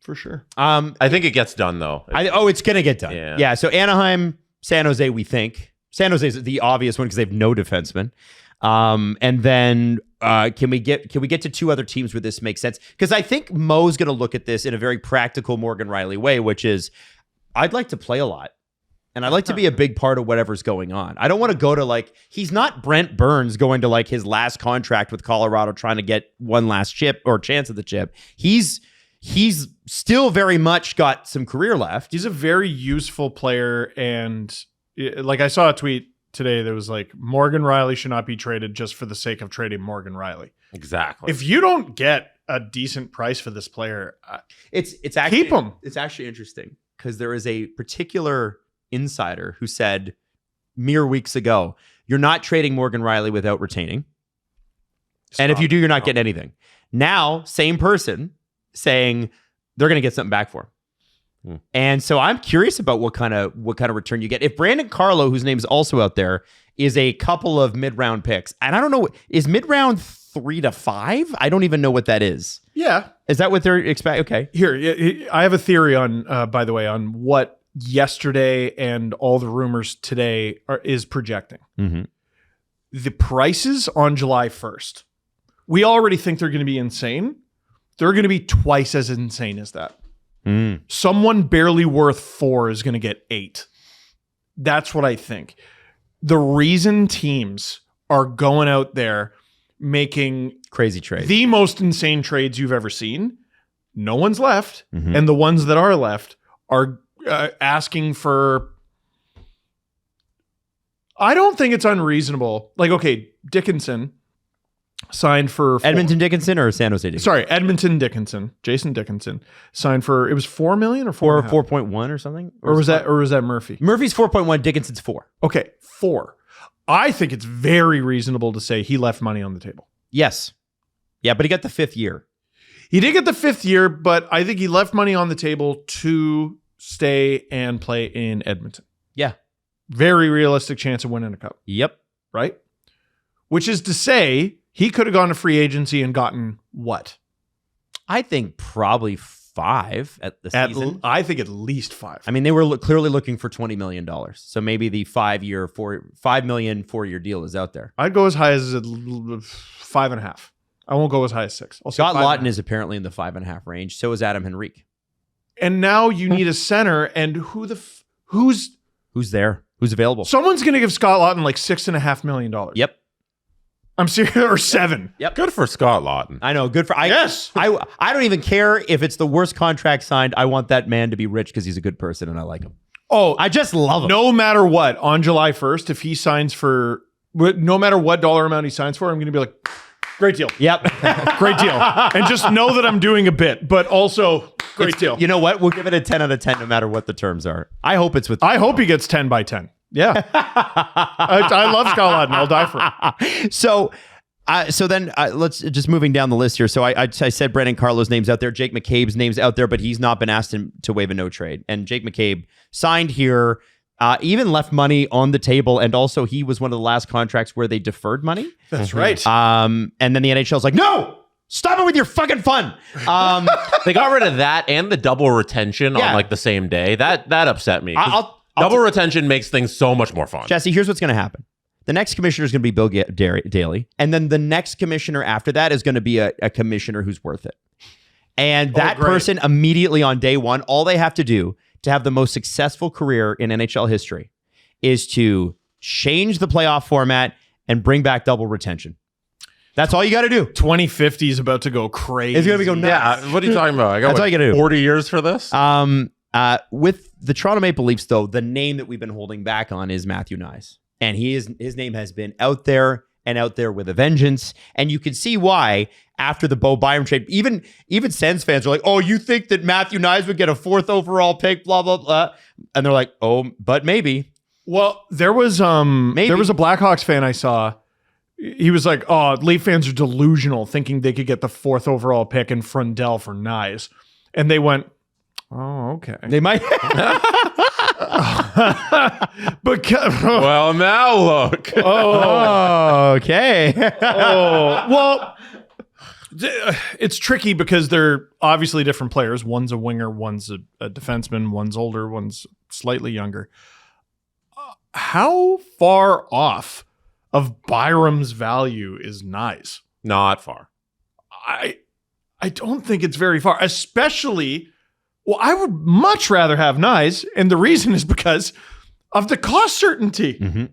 For sure. I think it gets done though. It's going to get done. Yeah. So Anaheim, San Jose, we think. San Jose is the obvious one because they have no defenseman. And then can we get to two other teams where this makes sense? Because I think Mo's going to look at this in a very practical Morgan Rielly way, which is I'd like to play a lot. And I'd like to be a big part of whatever's going on. I don't want to go to he's not Brent Burns going to his last contract with Colorado trying to get one last chip or chance at the chip. He's still very much got some career left. He's a very useful player. And I saw a tweet today that was Morgan Rielly should not be traded just for the sake of trading Morgan Rielly. Exactly. If you don't get a decent price for this player, it's actually, keep him. It's actually interesting because there is a particular insider who said mere weeks ago, you're not trading Morgan Rielly without retaining. And if you do, you're not getting anything. Now, same person saying they're going to get something back for him. And so I'm curious about what kind of return you get. If Brandon Carlo, whose name is also out there, is a couple of mid-round picks, and I don't know, is mid-round 3 to 5? I don't even know what that is. Yeah. Is that what they're expecting? Okay. Here, I have a theory on, by the way, on what yesterday and all the rumors today is projecting. The prices on July 1st, we already think they're going to be insane. They're going to be twice as insane as that. Someone barely worth 4 is going to get 8. That's what I think. The reason teams are going out there making crazy trades, the most insane trades you've ever seen, no one's left. And the ones that are left are asking for, I don't think it's unreasonable. Okay, Dickinson signed for Edmonton Dickinson or San Jose Dickinson? Sorry, Edmonton Dickinson, Jason Dickinson signed for, it was $4 million or 4.1 or something, or was that Murphy? Murphy's 4.1, Dickinson's 4. Okay, 4. I think it's very reasonable to say he left money on the table. Yes, yeah, but he got the 5th year. He did get the 5th year, but I think he left money on the table to stay and play in Edmonton. Yeah, very realistic chance of winning a cup. Yep, right. Which is to say, he could have gone to free agency and gotten what? I think probably 5 at the season. I think at least 5. I mean, they were clearly looking for $20 million. So maybe the $5 million 4-year deal is out there. I'd go as high as 5.5. I won't go as high as 6. Scott Laughton is apparently in the 5.5 range. So is Adam Henrique. And now you need a center, and who's there? Who's available? Someone's going to give Scott Laughton $6.5 million. Yep. I'm serious, or 7. Yep. Good for Scott Laughton. I know. Good for yes. I don't even care if it's the worst contract signed. I want that man to be rich because he's a good person and I like him. Oh, I just love him. No matter what, on July 1st, if he signs for, no matter what dollar amount he signs for, I'm going to be like, great deal. Yep. Great deal. And just know that I'm doing a bit, but also great deal. You know what? We'll give it a 10 out of 10 no matter what the terms are. I hope it's with. I hope he gets 10 by 10. Yeah. I love Scott Laughton. I'll die for him. So then let's just moving down the list here. So I said Brandon Carlo's name's out there. Jake McCabe's name's out there, but he's not been asked to waive a no trade. And Jake McCabe signed here, even left money on the table. And also he was one of the last contracts where they deferred money. That's right. And then the NHL's like, no, stop it with your fucking fun. They got rid of that and the double retention on the same day. That upset me. Double retention makes things so much more fun. Jesse, here's what's going to happen. The next commissioner is going to be Bill Daly. And then the next commissioner after that is going to be a commissioner who's worth it. And that person immediately on day one, all they have to do to have the most successful career in NHL history is to change the playoff format and bring back double retention. That's all you got to do. 2050 is about to go crazy. It's going to go nuts. Yeah, what are you talking about? I got That's all you got to do. 40 years for this? With the Toronto Maple Leafs, though, the name that we've been holding back on is Matthew Knies. And his name has been out there and out there with a vengeance. And you can see why after the Bo Byram trade, even Sens fans are like, oh, you think that Matthew Knies would get a 4th overall pick, blah, blah, blah. And they're like, oh, but maybe. Well, there was a Blackhawks fan I saw. He was like, oh, Leaf fans are delusional thinking they could get the 4th overall pick in Frundell for Knies. And they went, oh, okay. They might. But well, now look. Oh, okay. Well, It's tricky because they're obviously different players. One's a winger, one's a defenseman, one's older, one's slightly younger. How far off of Byram's value is Knies? Not far. I don't think it's very far, especially, well, I would much rather have Knies, and the reason is because of the cost certainty. Mm-hmm.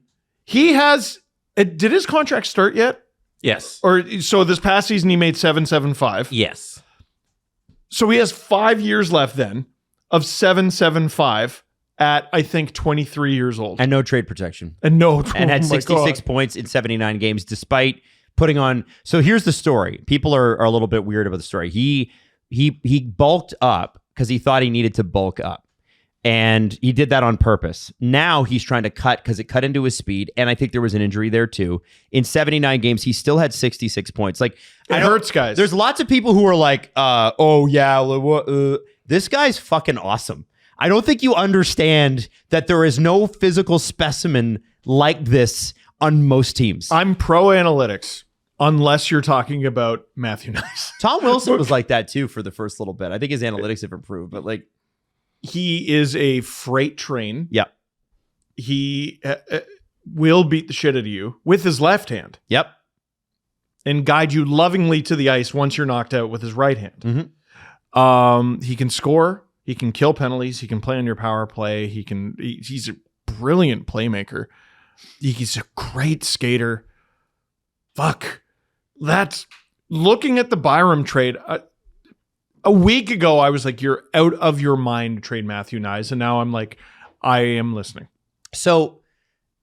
He has, did his contract start yet? Yes. Or so this past season he made $775. Yes. So he has 5 years left then of $775 at, I think, 23 years old. And no trade protection. And And had oh my 66 God. points in 79 games, despite putting on. So here's the story. People are a little bit weird about the story. He bulked up because he thought he needed to bulk up. And he did that on purpose. Now he's trying to cut because it cut into his speed. And I think there was an injury there too. In 79 games, he still had 66 points. Like, It hurts, guys. There's lots of people who are like, oh yeah, this guy's fucking awesome. I don't think you understand that there is no physical specimen like this on most teams. I'm pro analytics, unless you're talking about Matthew Knies. Tom Wilson was like that too for the first little bit. I think his analytics have improved, but like, He is a freight train. yeah. He will beat the shit out of you with his left hand Yep. and guide you lovingly to the ice once you're knocked out with his right hand. Mm-hmm. He can score. He can kill penalties. He can play on your power play. He's a brilliant playmaker. He's a great skater. Fuck. That's looking at the Byram trade. A week ago, I was like, you're out of your mind to trade Matthew Knies. And now I'm like, I am listening. So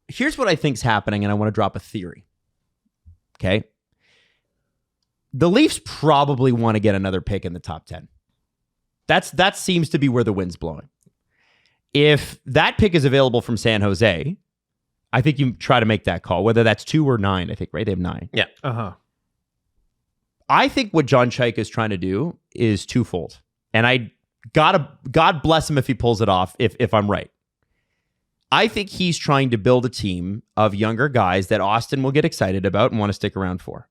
here's what I think's happening, and I want to drop a theory. Okay. The Leafs probably want to get another pick in the top 10. That seems to be where the wind's blowing. If that pick is available from San Jose, I think you try to make that call, whether that's 2 or 9, I think, right? They have 9. Yeah. Uh-huh. I think what John Chaika is trying to do is twofold. And God bless him if he pulls it off, if I'm right. I think he's trying to build a team of younger guys that Austin will get excited about and want to stick around for.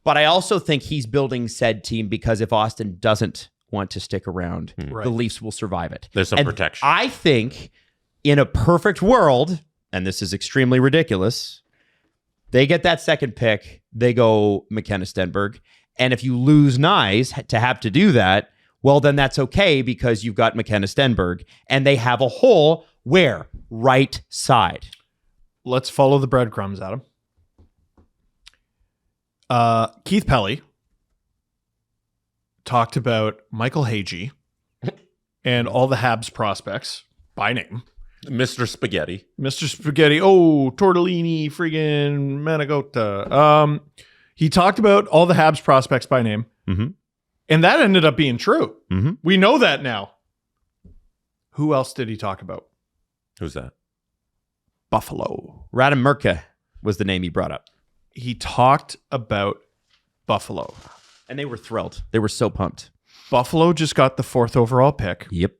But I also think he's building said team because if Austin doesn't want to stick around, the Leafs will survive it. There's some protection. I think in a perfect world, and this is extremely ridiculous, they get that second pick, they go McKenna Stenberg. And if you lose Knies to have to do that, well, then that's okay because you've got McKenna Stenberg and they have a hole where? Right side. Let's follow the breadcrumbs, Adam. Keith Pelly talked about Michael Hagee and all the Habs prospects by name. Mr. Spaghetti. Mr. Spaghetti. Oh, Tortellini, friggin' Manigota. He talked about all the Habs prospects by name. Mm-hmm. And that ended up being true. Mm-hmm. We know that now. Who else did he talk about? Who's that? Buffalo. Radim Murka was the name he brought up. He talked about Buffalo. And they were thrilled. They were so pumped. Buffalo just got the 4th overall pick. Yep.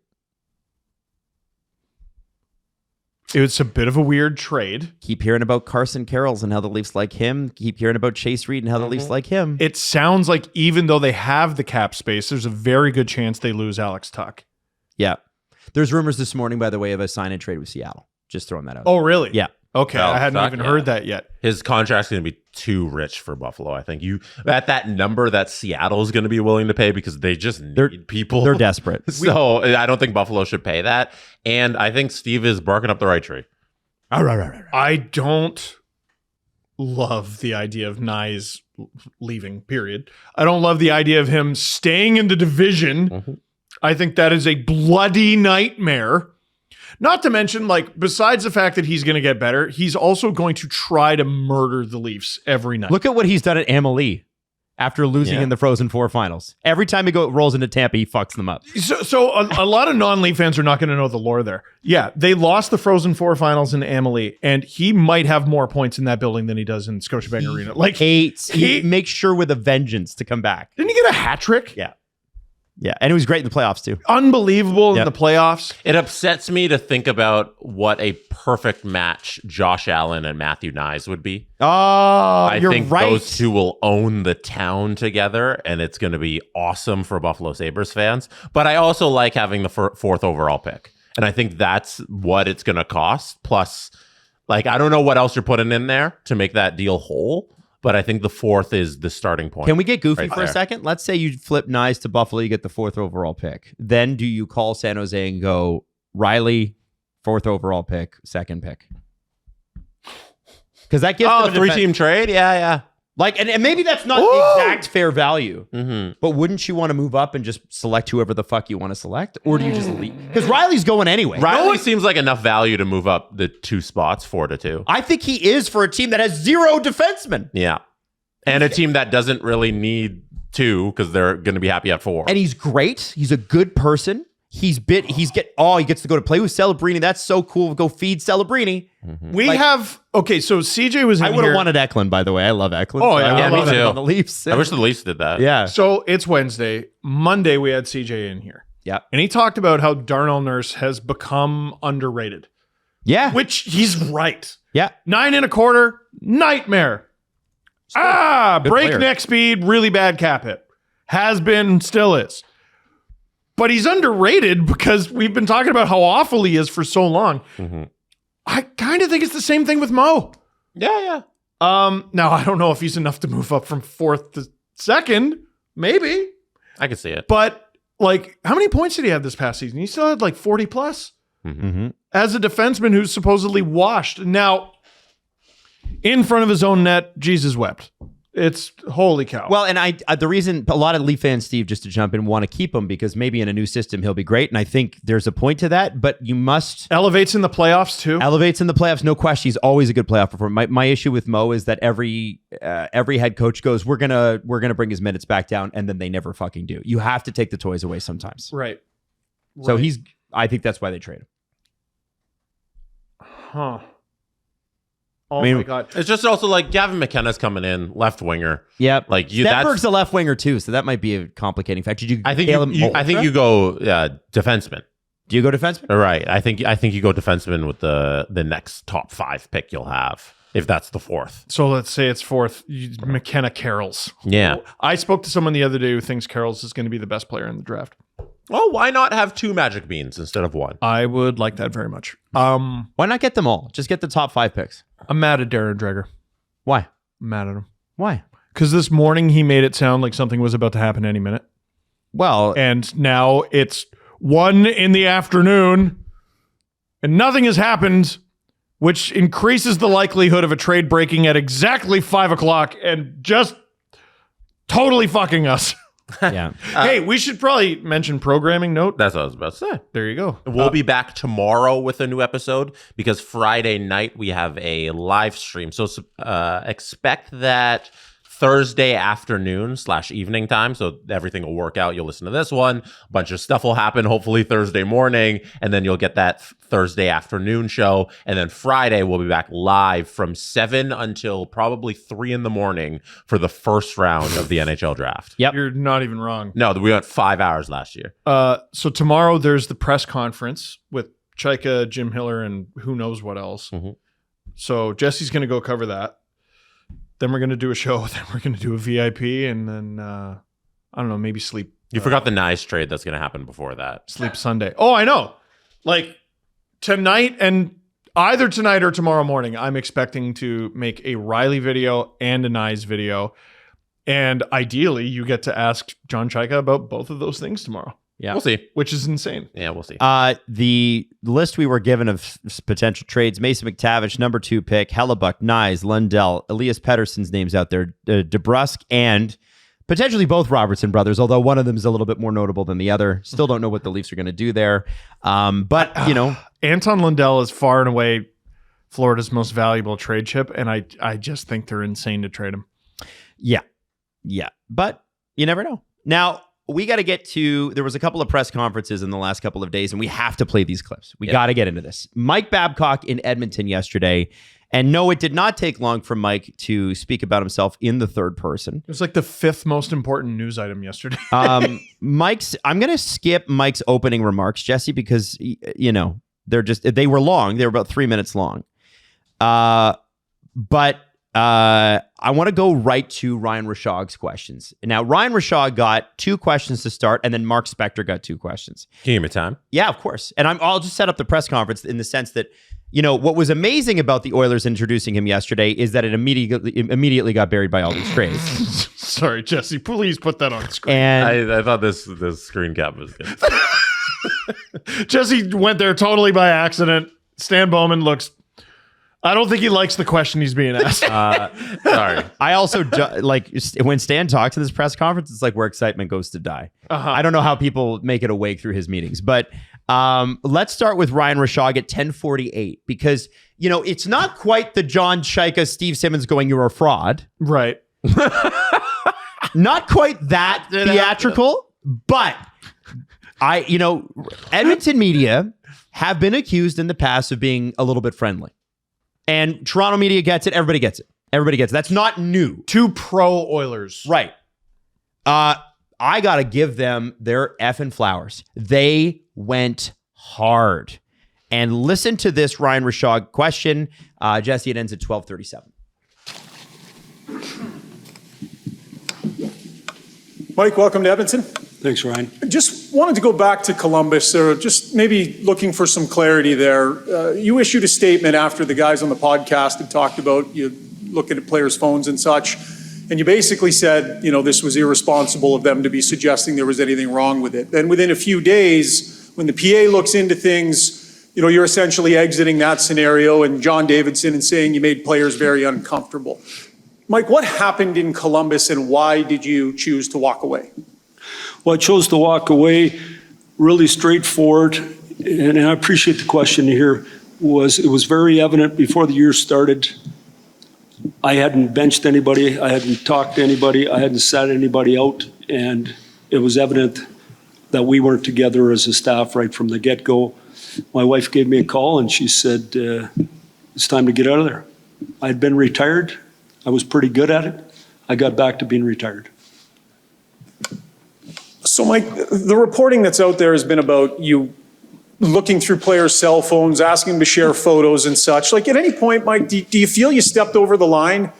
It was a bit of a weird trade. Keep hearing about Carson Carrolls and how the Leafs like him. Keep hearing about Chase Reed and how the Leafs like him. It sounds like even though they have the cap space, there's a very good chance they lose Alex Tuch. Yeah. There's rumors this morning, by the way, of a sign and trade with Seattle. Just throwing that out. Oh, really? Yeah. Okay. Well, I hadn't Tuch, even yeah. heard that yet. His contract's going to be too rich for Buffalo. I think you at that number that Seattle is going to be willing to pay because they just need people. They're desperate. So I don't think Buffalo should pay that. And I think Steve is barking up the right tree. I don't love the idea of Knies leaving, period. I don't love the idea of him staying in the division. Mm-hmm. I think that is a bloody nightmare. Not to mention, like, besides the fact that he's going to get better, he's also going to try to murder the Leafs every night. Look at what he's done at Amalie after losing in the Frozen Four finals. Every time he rolls into Tampa, he fucks them up. So a lot of non-Leaf fans are not going to know the lore there. Yeah, they lost the Frozen Four finals in Amalie, and he might have more points in that building than he does in Scotiabank Arena. Like, He makes sure with a vengeance to come back. didn't he get a hat trick? Yeah. Yeah, and he was great in the playoffs too. Unbelievable in the playoffs. It upsets me to think about what a perfect match Josh Allen and Matthew Knies would be. Oh, I you're think right. those two will own the town together, and it's going to be awesome for Buffalo Sabres fans. But I also like having the fourth overall pick, and I think that's what it's going to cost. Plus, like, I don't know what else you're putting in there to make that deal whole. But I think the fourth is the starting point. Can we get goofy right for there. a second? Let's say you flip Knies to Buffalo, you get the 4th overall pick. Then do you call San Jose and go, Rielly, 4th overall pick, 2nd pick? Because that gives them a 3-team trade? Yeah. Like, and maybe that's not the exact fair value, but wouldn't you want to move up and just select whoever the fuck you want to select? Or do you just leave? Because Riley's going anyway. Rielly seems like enough value to move up the 2 spots 4-2. I think he is for a team that has 0 defensemen. Yeah. And a team that doesn't really need 2 because they're going to be happy at 4. And he's great. He's a good person. He gets to go to play with Celebrini. That's so cool. Go feed Celebrini. We have so CJ was in I would here. have wanted Eklund, by the way. I love Eklund. Oh, so yeah. I Yeah, would me love him too. on the Leafs. I wish the Leafs did that. Yeah. So it's Wednesday. Monday we had CJ in here. Yeah. And he talked about how Darnell Nurse has become underrated, Yeah. which he's right. Yeah. 9.25, nightmare. Good Breakneck player. speed, really bad cap hit. Has been, still is. But he's underrated because we've been talking about how awful he is for so long. I kind of think it's the same thing with Mo. Yeah. Now I don't know if he's enough to move up from 4th to 2nd. Maybe. I can see it. But like, how many points did he have this past season? He still had like 40 plus as a defenseman who's supposedly washed. Now, in front of his own net, Jesus wept. It's holy cow. Well, and I the reason a lot of Leaf fans, Steve, just to jump in, want to keep him because maybe in a new system he'll be great, and I think there's a point to that. But you must elevates in the playoffs too. elevates in the playoffs, no question. He's always a good playoff performer. My issue with Mo is that every head coach goes, we're gonna bring his minutes back down, and then they never fucking do. You have to take the toys away sometimes. Right. So I think that's why they trade him. Huh. Oh I mean, my God. It's just also like Gavin McKenna's coming in, left winger. Yep. Like you, Stenberg's a left winger too, so that might be a complicating factor. Did you? I think hail him I think you go defenseman. Do you go defenseman? Right. I think you go defenseman with the next top 5 pick you'll have, if that's the 4th. So let's say it's 4th. McKenna Carrolls. Yeah. I spoke to someone the other day who thinks Carrolls is going to be the best player in the draft. Well, why not have 2 Magic Beans instead of 1? I would like that very much. Why not get them all? Just get the top 5 picks. I'm mad at Darren Dreger. Why? I'm mad at him. Why? Because this morning he made it sound like something was about to happen any minute. Well, And now it's 1 in the afternoon and nothing has happened, which increases the likelihood of a trade breaking at exactly 5 o'clock and just totally fucking us. yeah. Hey, we should probably mention programming note. That's what I was about to say. There you go. We'll be back tomorrow with a new episode because Friday night we have a live stream. So expect that Thursday afternoon / evening time. So everything will work out. You'll listen to this one. A bunch of stuff will happen, hopefully Thursday morning. And then you'll get that Thursday afternoon show. And then Friday, we'll be back live from 7 until probably 3 in the morning for the first round of the NHL draft. Yep. You're not even wrong. No, we went 5 hours last year. So tomorrow there's the press conference with Chaika, Jim Hiller, and who knows what else. So Jesse's going to go cover that. Then we're going to do a show. Then we're going to do a VIP. And then, I don't know, maybe sleep. You forgot the Knies trade that's going to happen before that. Sleep Sunday. Oh, I know. Like tonight and either tonight or tomorrow morning, I'm expecting to make a Rielly video and a Knies video. And ideally, you get to ask John Chaika about both of those things tomorrow. Yeah. We'll see. Which is insane. Yeah, we'll see. The list we were given of potential trades: Mason McTavish, number 2 pick; Hellebuck, Knies, Lundell, Elias Pettersson's names out there, DeBrusk, and potentially both Robertson brothers. Although one of them is a little bit more notable than the other. Still don't know what the Leafs are going to do there. But you know, Anton Lundell is far and away Florida's most valuable trade chip, and I just think they're insane to trade him. Yeah. But you never know. Now, we got to get to, there was a couple of press conferences in the last couple of days, and we have to play these clips. We got to get into this. Mike Babcock in Edmonton yesterday, And no, it did not take long for Mike to speak about himself in the third person. It was like the 5th most important news item yesterday. I'm going to skip Mike's opening remarks, Jesse, because, they were long. They were about 3 minutes long. But I want to go right to Ryan Rishaug's questions. Now, Ryan Rishaug got 2 questions to start, and then Mark Spector got 2 questions. Can you give me time? Yeah, of course. And I'll just set up the press conference in the sense that, what was amazing about the Oilers introducing him yesterday is that it immediately got buried by all these trades. Sorry, Jesse, please put that on screen. And I thought this screen cap was good. Jesse went there totally by accident. Stan Bowman looks... I don't think he likes the question he's being asked. Sorry. I also when Stan talks in this press conference, it's like where excitement goes to die. I don't know how people make it awake through his meetings, but let's start with Ryan Rishaug at 10:48 because it's not quite the John Shaika, Steve Simmons going, "You're a fraud," right? Not quite that theatrical, but Edmonton media have been accused in the past of being a little bit friendly. And Toronto media gets it. Everybody gets it. That's not new. 2 pro Oilers. Right. I got to give them their effing flowers. They went hard. And listen to this Ryan Rishaug question. Jesse, it ends at 12:37. Mike, welcome to Edmonton. Thanks, Ryan. Just wanted to go back to Columbus, or just maybe looking for some clarity there. You issued a statement after the guys on the podcast had talked about you looking at players' phones and such, and you basically said, this was irresponsible of them to be suggesting there was anything wrong with it. Then within a few days, when the PA looks into things, you're essentially exiting that scenario and John Davidson and saying you made players very uncomfortable. Mike, what happened in Columbus and why did you choose to walk away? Well, I chose to walk away really straightforward, and I appreciate the question here. It was very evident before the year started. I hadn't benched anybody. I hadn't talked to anybody. I hadn't sat anybody out, and it was evident that we weren't together as a staff right from the get-go. My wife gave me a call, and she said, it's time to get out of there. I'd been retired. I was pretty good at it. I got back to being retired. So, Mike, the reporting that's out there has been about you looking through players' cell phones, asking them to share photos and such. Like, at any point, Mike, do you feel you stepped over the line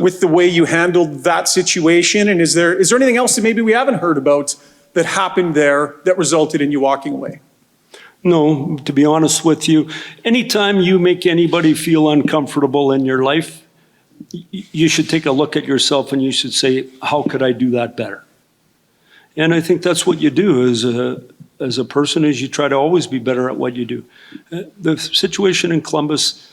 with the way you handled that situation? And is there anything else that maybe we haven't heard about that happened there that resulted in you walking away? No, to be honest with you, anytime you make anybody feel uncomfortable in your life, you should take a look at yourself and you should say, how could I do that better? And I think that's what you do as a person, is you try to always be better at what you do. The situation in Columbus,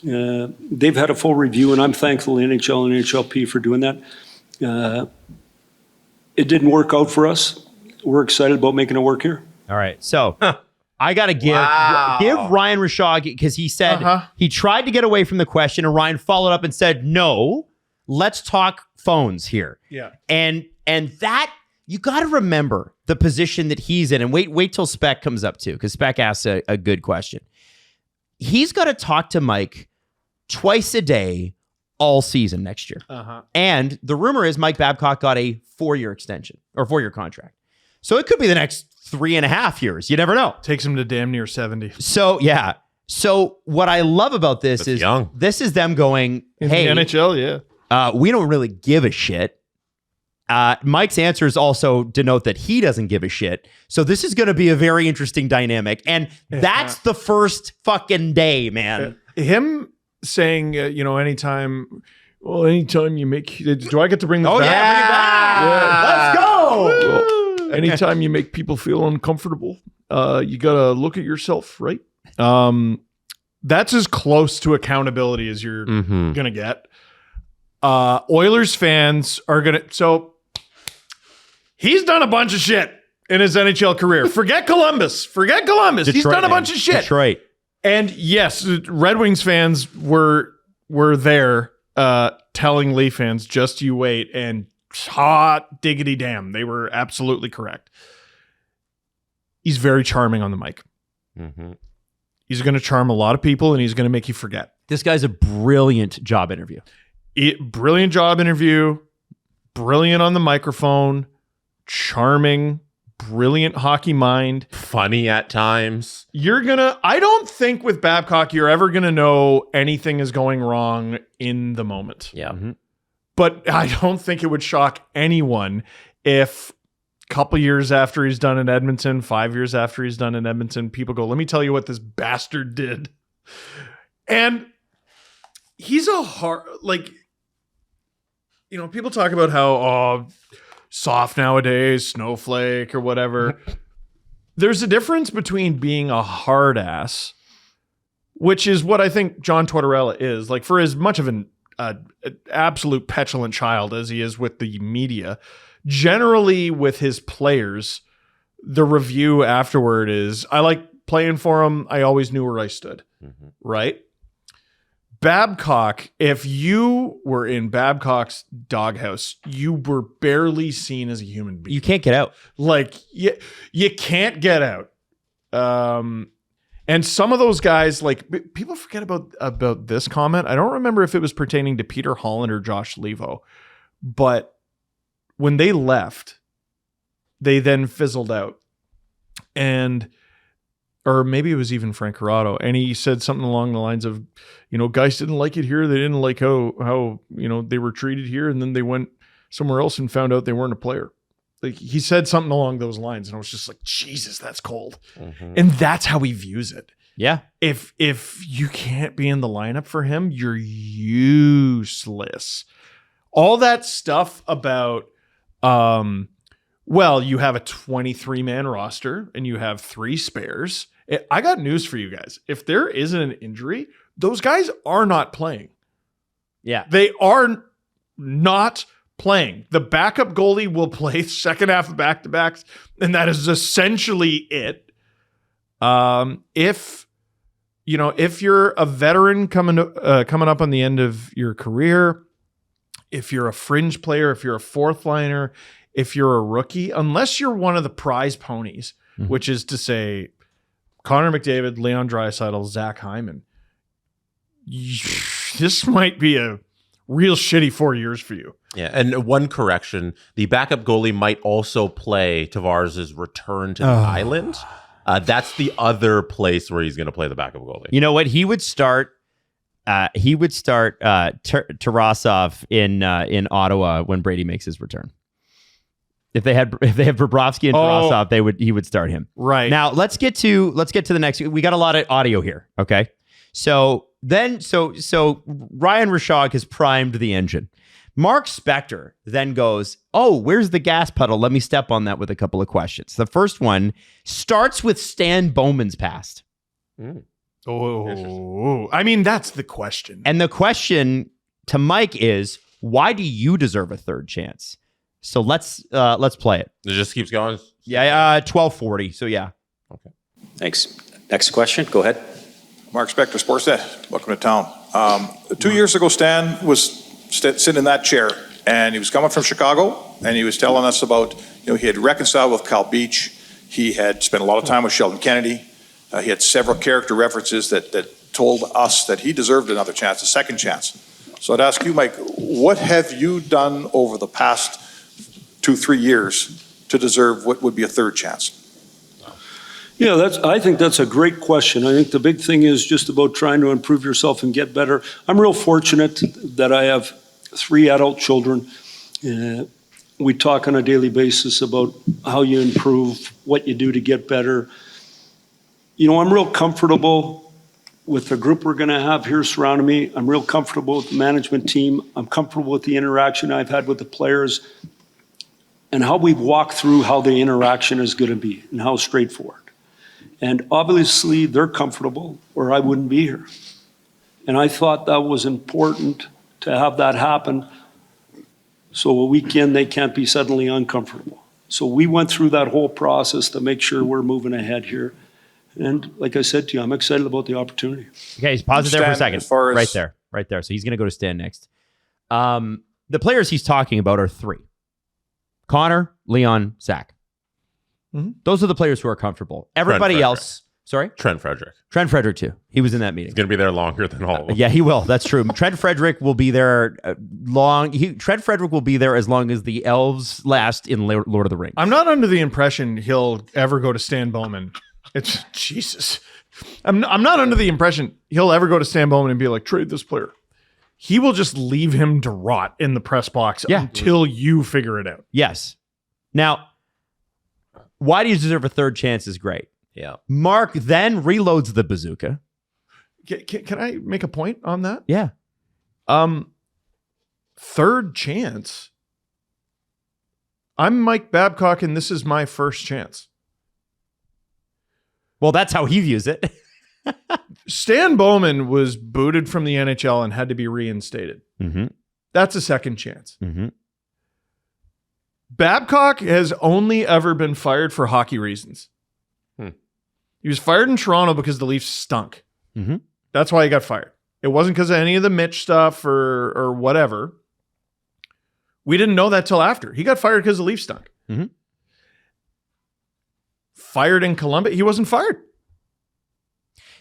they've had a full review, and I'm thankful to NHL and NHLP for doing that. It didn't work out for us. We're excited about making it work here. All right. So I got to give Ryan Rishaug, because he said he tried to get away from the question, and Ryan followed up and said, no, let's talk phones here. Yeah. And that, you got to remember the position that he's in, and wait till Spec comes up too, because Spec asks a good question. He's got to talk to Mike twice a day all season next year. And the rumor is Mike Babcock got a 4-year extension or 4-year contract. So it could be the next 3.5 years. You never know. Takes him to damn near 70. So, yeah. So what I love about this That's young. This is them going, hey, in the NHL, yeah. We don't really give a shit. Mike's answers also denote that he doesn't give a shit. So this is going to be a very interesting dynamic. And that's the first fucking day, man. Him saying, anytime you make, do I get to bring this back? Yeah. Let's go. Anytime you make people feel uncomfortable, you got to look at yourself, right? That's as close to accountability as you're going to get. Oilers fans are going to, so he's done a bunch of shit in his NHL career. Forget Columbus. Detroit, He's done a bunch of shit. Detroit. And yes, Red Wings fans were there telling Leaf fans, just you wait, and hot diggity damn, they were absolutely correct. He's very charming on the mic. He's going to charm a lot of people, and he's going to make you forget. This guy's a brilliant job interview. Brilliant job interview. Brilliant on the microphone. Charming. Brilliant hockey mind. Funny at times. I don't think with Babcock you're ever going to know anything is going wrong in the moment. Yeah. Mm-hmm. But I don't think it would shock anyone if a couple years after he's done in Edmonton, 5 years after he's done in Edmonton, people go, let me tell you what this bastard did. And he's a hard, people talk about how, soft nowadays, snowflake or whatever. There's a difference between being a hard ass, which is what I think John Tortorella is. Like, for as much of an absolute petulant child as he is with the media, generally with his players, the review afterward is, I like playing for him. I always knew where I stood. Mm-hmm. Right? Babcock, if you were in Babcock's doghouse, you were barely seen as a human being. You can't get out. You can't get out. And some of those guys, people forget about this comment. I don't remember if it was pertaining to Peter Holland or Josh Levo, but when they left, they then fizzled out. Or maybe it was even Frank Corrado, and he said something along the lines of, guys didn't like it here. They didn't like how they were treated here, and then they went somewhere else and found out they weren't a player. Like, he said something along those lines, and I was just like, Jesus, that's cold. Mm-hmm. And that's how he views it. Yeah. If you can't be in the lineup for him, you're useless. All that stuff about, you have a 23-man roster and you have 3 spares. I got news for you guys. If there isn't an injury, those guys are not playing. Yeah. They are not playing. The backup goalie will play second half of back-to-backs, and that is essentially it. If you're a veteran coming up on the end of your career, if you're a fringe player, if you're a fourth liner, if you're a rookie, unless you're one of the prize ponies, mm-hmm. which is to say Connor McDavid, Leon Draisaitl, Zach Hyman, this might be a real shitty 4 years for you. Yeah, and one correction, the backup goalie might also play Tavares' return to the island. That's the other place where he's going to play the backup goalie. You know what? He would start Tarasov in Ottawa when Brady makes his return. If they have Bobrovsky and Tarasov, he would start him. Right. Now let's get to the next. We got a lot of audio here. Okay. So Ryan Rishaug has primed the engine. Mark Spector then goes, where's the gas pedal? Let me step on that with a couple of questions. The first one starts with Stan Bowman's past. Mm. Oh, I mean, that's the question. And the question to Mike is, why do you deserve a third chance? So let's play it. It just keeps going? Yeah, 12:40. So yeah. Okay. Thanks. Next question. Go ahead. Mark Spector, Sportsnet. Welcome to town. 2 years ago, Stan was sitting in that chair, and he was coming from Chicago, and he was telling us about, he had reconciled with Cal Beach. He had spent a lot of time with Sheldon Kennedy. He had several character references that told us that he deserved another chance, a second chance. So I'd ask you, Mike, what have you done over the past 2-3 years to deserve what would be a third chance? Yeah, I think that's a great question. I think the big thing is just about trying to improve yourself and get better. I'm real fortunate that I have 3 adult children. We talk on a daily basis about how you improve, what you do to get better. I'm real comfortable with the group we're going to have here surrounding me. I'm real comfortable with the management team. I'm comfortable with the interaction I've had with the players and how we've walked through how the interaction is going to be and how straightforward. And obviously they're comfortable or I wouldn't be here. And I thought that was important to have that happen so a weekend they can't be suddenly uncomfortable. So we went through that whole process to make sure we're moving ahead here. And like I said to you, I'm excited about the opportunity. Okay, pause it there for a second. Right there. So he's going to go to Stan next. The players he's talking about are 3. Connor, Leon, Zach. Mm-hmm. Those are the players who are comfortable. Everybody else Sorry? Trent Frederick. Trent Frederick, too. He was in that meeting. He's going to be there longer than all of them. Yeah, he will. That's true. Trent Frederick will be there Trent Frederick will be there as long as the elves last in Lord of the Rings. I'm not under the impression he'll ever go to Stan Bowman. It's Jesus. I'm not under the impression he'll ever go to Stan Bowman and be like, trade this player. He will just leave him to rot in the press box until you figure it out. Yes. Now, why do you deserve a third chance is great. Yeah. Mark then reloads the bazooka. Can I make a point on that? Yeah. Third chance. I'm Mike Babcock, and this is my first chance. Well, that's how he views it. Stan Bowman was booted from the NHL and had to be reinstated. Mm-hmm. That's a second chance. Mm-hmm. Babcock has only ever been fired for hockey reasons. He was fired in Toronto because the Leafs stunk. Mm-hmm. That's why he got fired. It wasn't because of any of the Mitch stuff or whatever. We didn't know that till after. He got fired because the Leafs stunk. Mm-hmm. Fired in Columbus. He wasn't fired.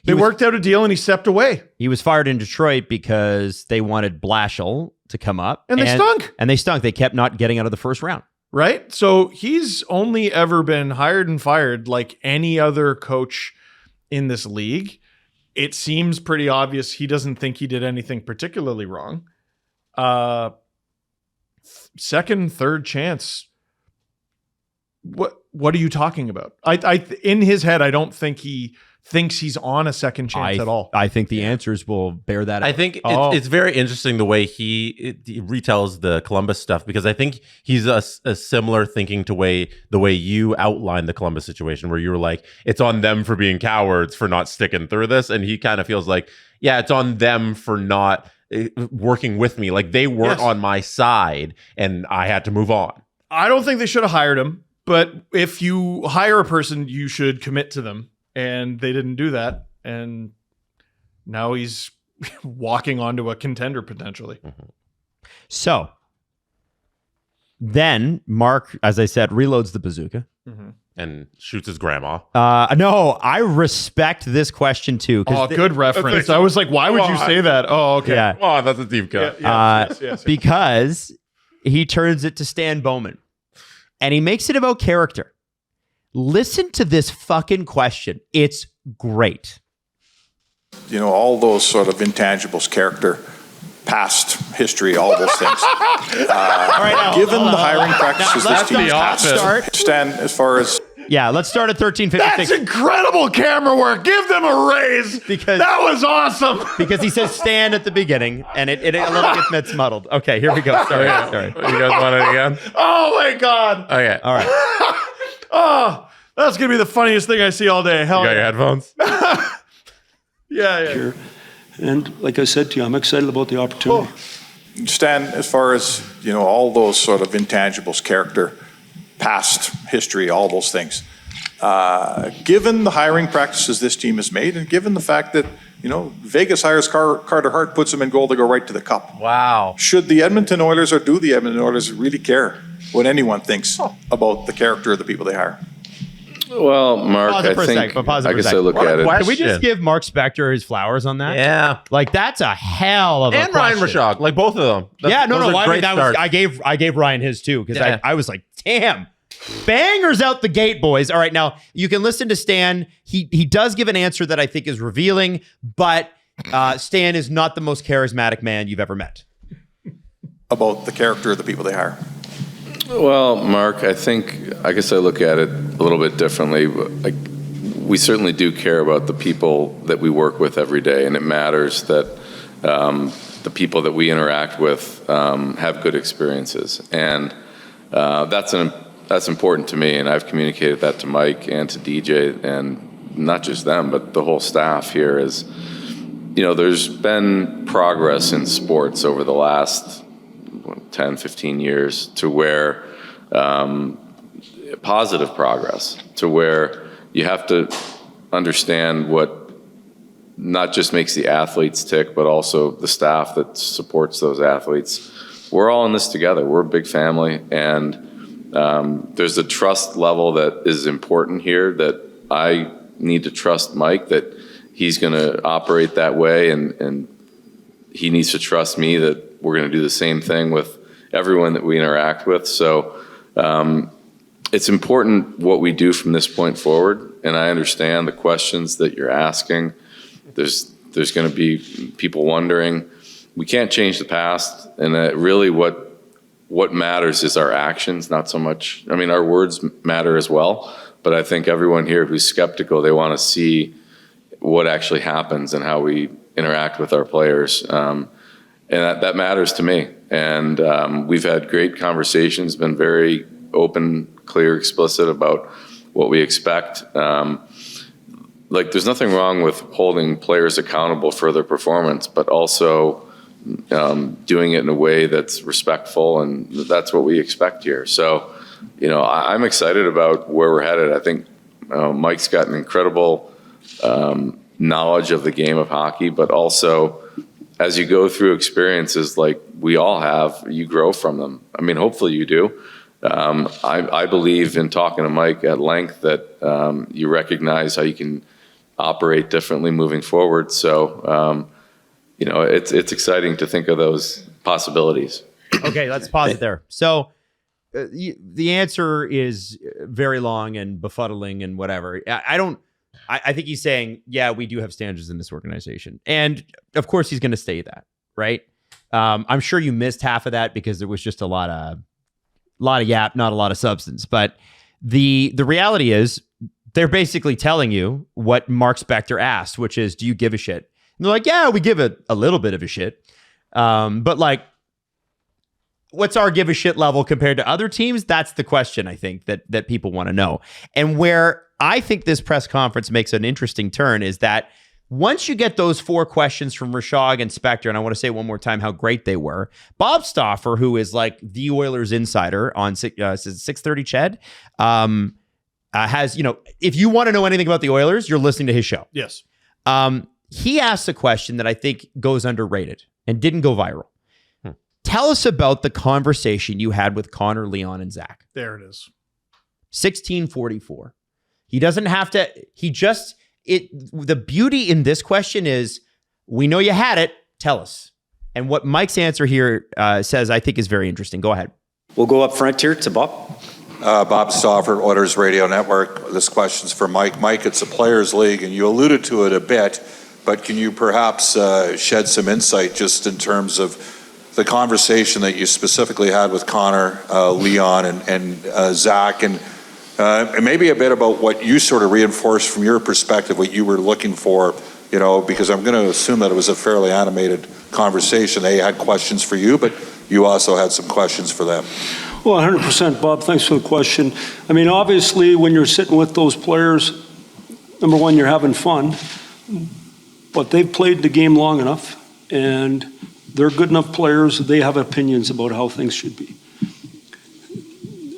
They worked out a deal and he stepped away. He was fired in Detroit because they wanted Blashill to come up. And they stunk. And they stunk. They kept not getting out of the first round. Right? So he's only ever been hired and fired like any other coach in this league. It seems pretty obvious he doesn't think he did anything particularly wrong. Second, third chance. What are you talking about? I in his head, I don't think he thinks he's on a second chance at all. I think the answers will bear that out. I think it's very interesting the way he retells the Columbus stuff, because I think he's a similar thinking to the way you outlined the Columbus situation, where you were like, it's on them for being cowards for not sticking through this. And he kind of feels like, yeah, it's on them for not working with me. Like they weren't on my side and I had to move on. I don't think they should have hired him, but if you hire a person, you should commit to them. And they didn't do that. And now he's walking onto a contender potentially. Mm-hmm. So then Mark, as I said, reloads the bazooka. Mm-hmm. And shoots his grandma. No, I respect this question too. Good reference. I was like, why would you say that? Oh, okay. Yeah. Oh, that's a deep cut. Yes. Because he turns it to Stan Bowman. And he makes it about character. Listen to this fucking question. It's great. You know, all those sort of intangibles, character, past history, all those things. Given the hiring practices this team has, Stan, as far as... Yeah, let's start at 13:56. That's incredible camera work. Give them a raise. Because that was awesome. Because he says Stan at the beginning, and it a little gets muddled. Okay, here we go. Sorry. You guys want it again? Oh, my God. Okay. All right. Oh, that's going to be the funniest thing I see all day. Hell, you got your headphones? Yeah. And like I said to you, I'm excited about the opportunity. Stan, as far as, you know, all those sort of intangibles, character, past history, all those things. Given the hiring practices this team has made, and given the fact that, you know, Vegas hires Carter Hart, puts him in goal to go right to the cup. Wow. Should the Edmonton Oilers, or do the Edmonton Oilers really care what anyone thinks about the character of the people they hire? Well, Mark, I think I guess I look at it. Can we just give Mark Spector his flowers on that? Yeah. Like, that's a hell of a And Ryan question. Rashog, like both of them. I gave Ryan his too, because I was like, damn, bangers out the gate, boys. All right, now you can listen to Stan. He does give an answer that I think is revealing, but Stan is not the most charismatic man you've ever met. About the character of the people they hire. Well, Mark, I guess I look at it a little bit differently. Like, we certainly do care about the people that we work with every day, and it matters that the people that we interact with have good experiences, and that's important to me. And I've communicated that to Mike and to DJ, and not just them, but the whole staff here. Is, you know, there's been progress in sports over the last 10, 15 years to where positive progress, to where you have to understand what not just makes the athletes tick, but also the staff that supports those athletes. We're all in this together. We're a big family, and there's a trust level that is important here that I need to trust Mike that he's going to operate that way, and he needs to trust me that we're going to do the same thing with everyone that we interact with. So it's important what we do from this point forward, and I understand the questions that you're asking. There's going to be people wondering. We can't change the past, and really what matters is our actions, not so much. I mean, our words matter as well, but I think everyone here who's skeptical, they want to see what actually happens and how we interact with our players. And that matters to me. And we've had great conversations, been very open, clear, explicit about what we expect. There's nothing wrong with holding players accountable for their performance, but also doing it in a way that's respectful, and that's what we expect here. So, I'm excited about where we're headed. I think Mike's got an incredible knowledge of the game of hockey, but also as you go through experiences like we all have, you grow from them. I mean, hopefully you do. I believe in talking to Mike at length that you recognize how you can operate differently moving forward. So, it's exciting to think of those possibilities. Okay, let's pause it there. So the answer is very long and befuddling and whatever. I think he's saying, yeah, we do have standards in this organization. And of course he's going to say that, right? I'm sure you missed half of that because there was just a lot of yap, not a lot of substance. But the reality is they're basically telling you what Mark Spector asked, which is, do you give a shit? And they're like, yeah, we give it a little bit of a shit. But what's our give a shit level compared to other teams? That's the question, I think, that people want to know. And where I think this press conference makes an interesting turn is that once you get those 4 questions from Rishaug and Spector, and I want to say one more time how great they were, Bob Stauffer, who is the Oilers insider on 630 Ched, has, if you want to know anything about the Oilers, you're listening to his show. Yes. He asked a question that I think goes underrated and didn't go viral. Tell us about the conversation you had with Connor, Leon, and Zach. There it is. 1644. He doesn't have to, the beauty in this question is, we know you had it, tell us. And what Mike's answer here says, I think is very interesting. Go ahead. We'll go up front here to Bob. Bob Stauffer, Oilers Radio Network. This question's for Mike. Mike, it's a players' league, and you alluded to it a bit, but can you perhaps shed some insight just in terms of the conversation that you specifically had with Connor, Leon, and Zach, and maybe a bit about what you sort of reinforced from your perspective, what you were looking for, because I'm going to assume that it was a fairly animated conversation. They had questions for you, but you also had some questions for them. Well, 100%, Bob. Thanks for the question. I mean, obviously, when you're sitting with those players, number one, you're having fun, but they've played the game long enough, and they're good enough players. They have opinions about how things should be.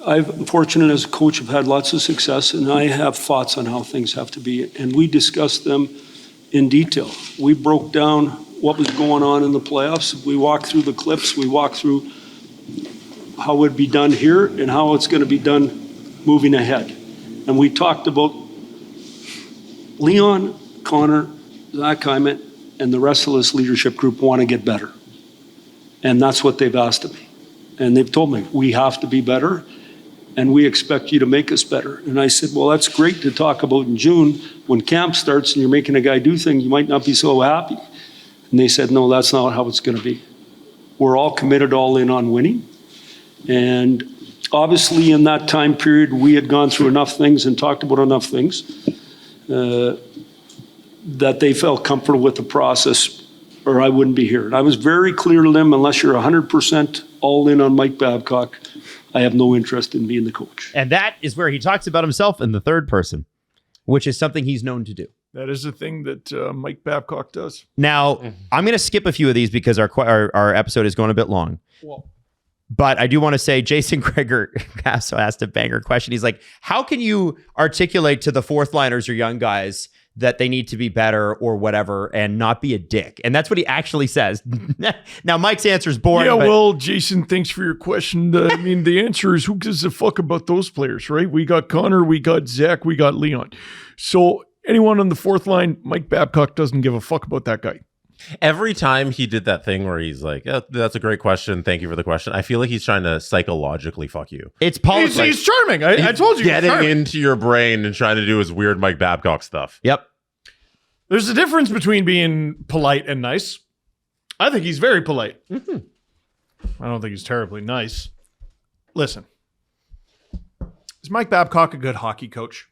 I'm fortunate as a coach, I've had lots of success, and I have thoughts on how things have to be, and we discussed them in detail. We broke down what was going on in the playoffs. We walked through the clips. We walked through how it would be done here and how it's going to be done moving ahead. And we talked about Leon, Connor, Zach Hyman, and the rest of this leadership group want to get better. And that's what they've asked of me. And they've told me, we have to be better, and we expect you to make us better. And I said, well, that's great to talk about in June. When camp starts and you're making a guy do things, you might not be so happy. And they said, no, that's not how it's going to be. We're all committed all in on winning. And obviously in that time period, we had gone through enough things and talked about enough things that they felt comfortable with the process, or I wouldn't be here. And I was very clear to them, unless you're 100% all in on Mike Babcock, I have no interest in being the coach. And that is where he talks about himself in the third person, which is something he's known to do. That is a thing that Mike Babcock does. Now, I'm going to skip a few of these because our episode is going a bit long. Well, but I do want to say Jason Gregor also asked a banger question. He's like, how can you articulate to the fourth liners or young guys that they need to be better or whatever and not be a dick? And that's what he actually says. Now, Mike's answer is boring. Yeah, well, Jason, thanks for your question. I mean, the answer is, who gives a fuck about those players, right? We got Connor, we got Zach, we got Leon. So Anyone on the fourth line, Mike Babcock doesn't give a fuck about that guy. Every time he did that thing where he's like, oh, that's a great question. Thank you for the question. I feel like he's trying to psychologically fuck you. It's politics. He's charming. I told you. Getting into your brain and trying to do his weird Mike Babcock stuff. Yep. There's a difference between being polite and nice. I think he's very polite. I don't think he's terribly nice. Listen, is Mike Babcock a good hockey coach?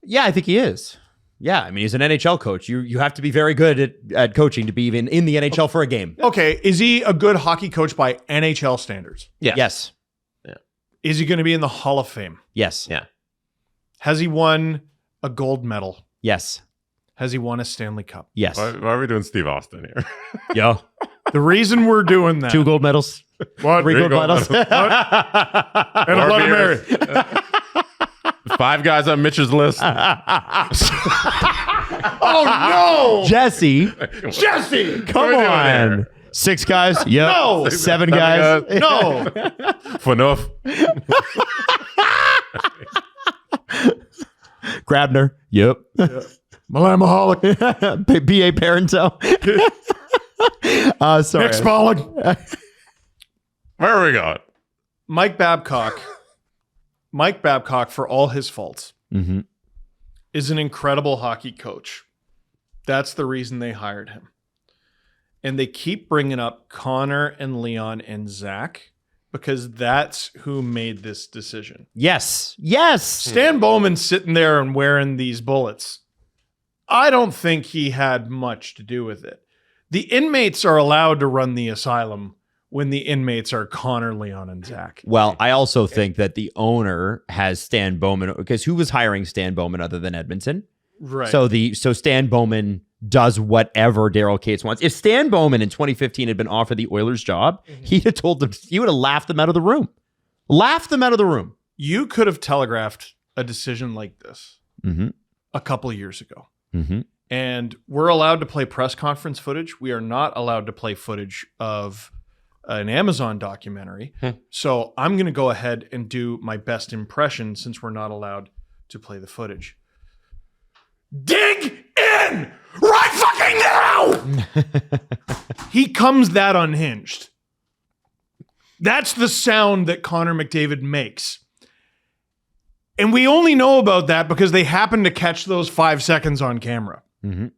Yeah, I think he is. Yeah, I mean, he's an NHL coach. You have to be very good at coaching to be even in the NHL for a game. Okay, is he a good hockey coach by NHL standards? Yes. Yeah. Is he going to be in the Hall of Fame? Yes. Yeah. Has he won a gold medal? Yes. Has he won a Stanley Cup? Yes. Why are we doing Steve Austin here? Yo. The reason we're doing that. 2 gold medals. What? 3 gold medals. And a Bloody Mary. 5 guys on Mitch's list. Oh, no. Jesse. Jesse. Come on. 6 guys. Yep. No. 7 guys. No. For enough. Grabner. Yep. Malamaholic. B.A. Parento. Sorry. Nick Spalling. Where are we going? Mike Babcock, for all his faults, is an incredible hockey coach. That's the reason they hired him. And they keep bringing up Connor and Leon and Zach because that's who made this decision. Yes. Yes. Stan Bowman's sitting there and wearing these bullets. I don't think he had much to do with it. The inmates are allowed to run the asylum when the inmates are Connor, Leon, and Zach. Well, I also think that the owner has Stan Bowman, because who was hiring Stan Bowman other than Edmonton? Right. So Stan Bowman does whatever Daryl Cates wants. If Stan Bowman in 2015 had been offered the Oilers job, he'd have told them, he would have laughed them out of the room. Laughed them out of the room. You could have telegraphed a decision like this a couple of years ago. And we're allowed to play press conference footage. We are not allowed to play footage of an Amazon documentary. So I'm going to go ahead and do my best impression since we're not allowed to play the footage. Dig in right fucking now! He comes that unhinged. That's the sound that Connor McDavid makes. And we only know about that because they happened to catch those 5 seconds on camera. And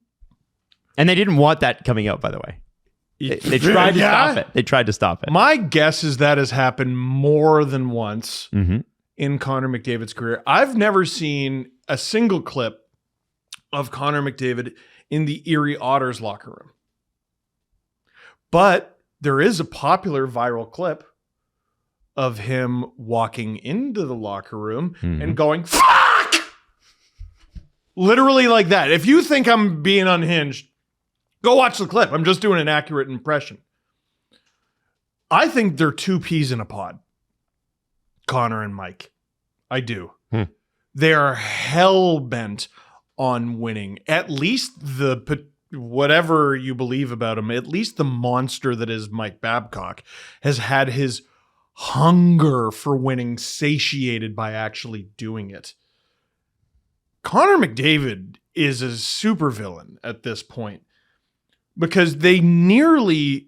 they didn't want that coming out, by the way. They tried to stop it. They tried to stop it. My guess is that has happened more than once in Connor McDavid's career. I've never seen a single clip of Connor McDavid in the Erie Otters locker room. But there is a popular viral clip of him walking into the locker room and going, fuck! Literally like that. If you think I'm being unhinged, go watch the clip. I'm just doing an accurate impression. I think they're 2 peas in a pod, Connor and Mike. I do. They are hell-bent on winning. At least whatever you believe about him, at least the monster that is Mike Babcock has had his hunger for winning satiated by actually doing it. Connor McDavid is a supervillain at this point because they nearly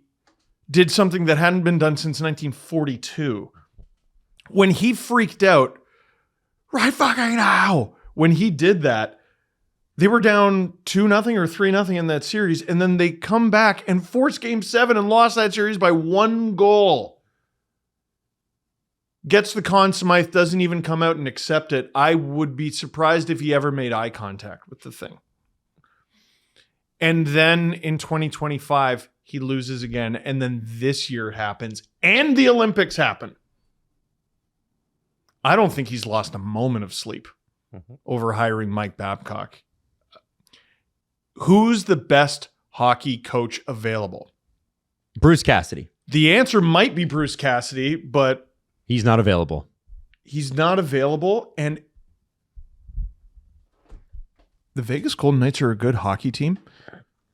did something that hadn't been done since 1942. When he freaked out, right fucking now, when he did that, they were down 2-0 or 3-0 in that series, and then they come back and forced Game 7 and lost that series by 1 goal. Gets the Conn Smythe, doesn't even come out and accept it. I would be surprised if he ever made eye contact with the thing. And then in 2025, he loses again, and then this year happens, and the Olympics happen. I don't think he's lost a moment of sleep over hiring Mike Babcock. Who's the best hockey coach available? Bruce Cassidy. The answer might be Bruce Cassidy, but he's not available. He's not available, and the Vegas Golden Knights are a good hockey team.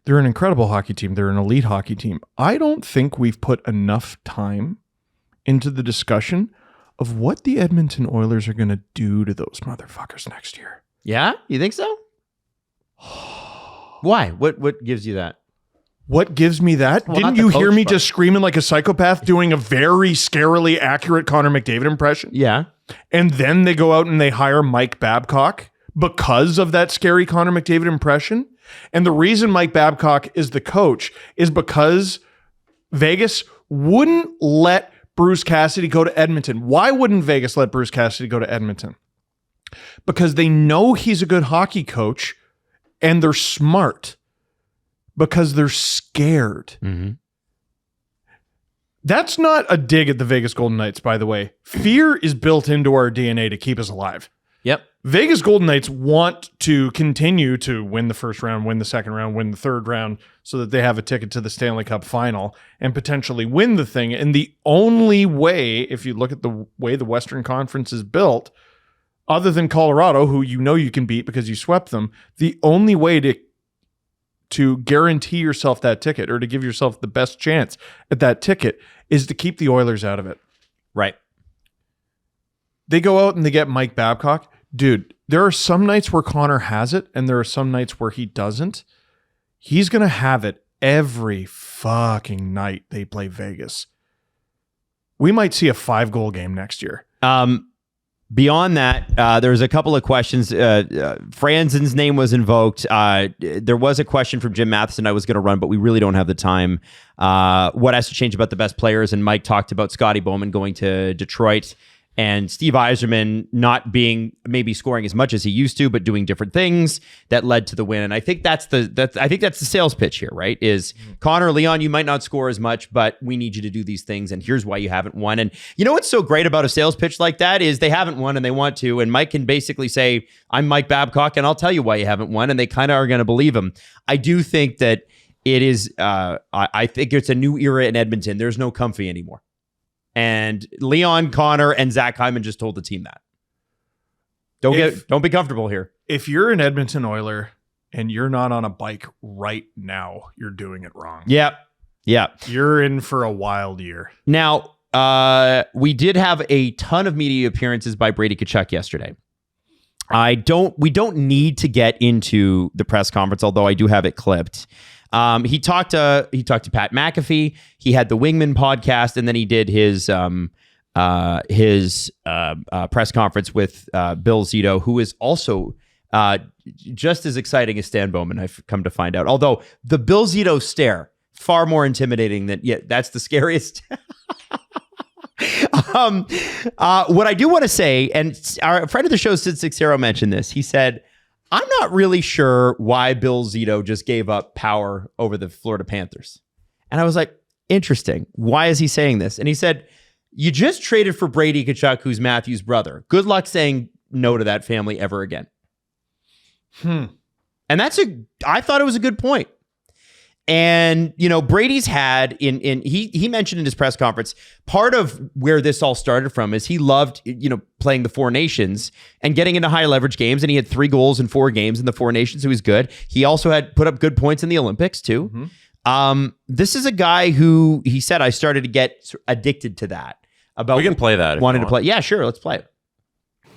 They're an incredible hockey team. They're an elite hockey team. I don't think we've put enough time into the discussion of what the Edmonton Oilers are going to do to those motherfuckers next year. Yeah? You think so? Why? What gives you that? What gives me that? Well, Didn't not the you hear coach me part. just screaming like a psychopath doing a very scarily accurate Connor McDavid impression? Yeah. And then they go out and they hire Mike Babcock because of that scary Connor McDavid impression. And the reason Mike Babcock is the coach is because Vegas wouldn't let Bruce Cassidy go to Edmonton. Why wouldn't Vegas let Bruce Cassidy go to Edmonton? Because they know he's a good hockey coach and they're smart because they're scared. Mm-hmm. That's not a dig at the Vegas Golden Knights, by the way. Fear is built into our DNA to keep us alive. Yep. Vegas Golden Knights want to continue to win the first round, win the second round, win the third round so that they have a ticket to the Stanley Cup final and potentially win the thing. And the only way, if you look at the way the Western Conference is built, other than Colorado, who you know you can beat because you swept them, the only way to guarantee yourself that ticket or to give yourself the best chance at that ticket is to keep the Oilers out of it. Right. They go out and they get Mike Babcock. Dude, there are some nights where Connor has it and there are some nights where he doesn't. He's going to have it every fucking night they play Vegas. We might see a 5-goal game next year. Beyond that, there's a couple of questions. Franzen's name was invoked. There was a question from Jim Matheson I was going to run, but we really don't have the time. What has to change about the best players? And Mike talked about Scotty Bowman going to Detroit and Steve Yzerman not being maybe scoring as much as he used to, but doing different things that led to the win. And I think that's the sales pitch here, right? Is Connor, Leon, you might not score as much, but we need you to do these things, and here's why you haven't won. And you know what's so great about a sales pitch like that is they haven't won and they want to, and Mike can basically say, I'm Mike Babcock, and I'll tell you why you haven't won, and they kind of are going to believe him. I do think that it is. I think it's a new era in Edmonton. There's no comfy anymore. And Leon, Connor, and Zach Hyman just told the team that. Don't be comfortable here. If you're an Edmonton Oiler and you're not on a bike right now, you're doing it wrong. Yeah. You're in for a wild year. Now, we did have a ton of media appearances by Brady Tkachuk yesterday. We don't need to get into the press conference, although I do have it clipped. He talked to Pat McAfee. He had the Wingman podcast, and then he did his press conference with Bill Zito, who is also just as exciting as Stan Bowman, I've come to find out. Although the Bill Zito stare, far more intimidating than, that's the scariest. What I do want to say, and our friend of the show, Sid Sixero, mentioned this. He said, I'm not really sure why Bill Zito just gave up power over the Florida Panthers. And I was like, interesting. Why is he saying this? And he said, you just traded for Brady Tkachuk, who's Matthew's brother. Good luck saying no to that family ever again. And I thought it was a good point. And, Brady's had he mentioned in his press conference, part of where this all started from is he loved, playing the Four Nations and getting into high leverage games. And he had 3 goals in 4 games in the Four Nations. So he was good. He also had put up good points in the Olympics too. Mm-hmm. This is a guy who he said, I started to get addicted to that. We can play that. Wanting to play. Yeah, sure. Let's play it.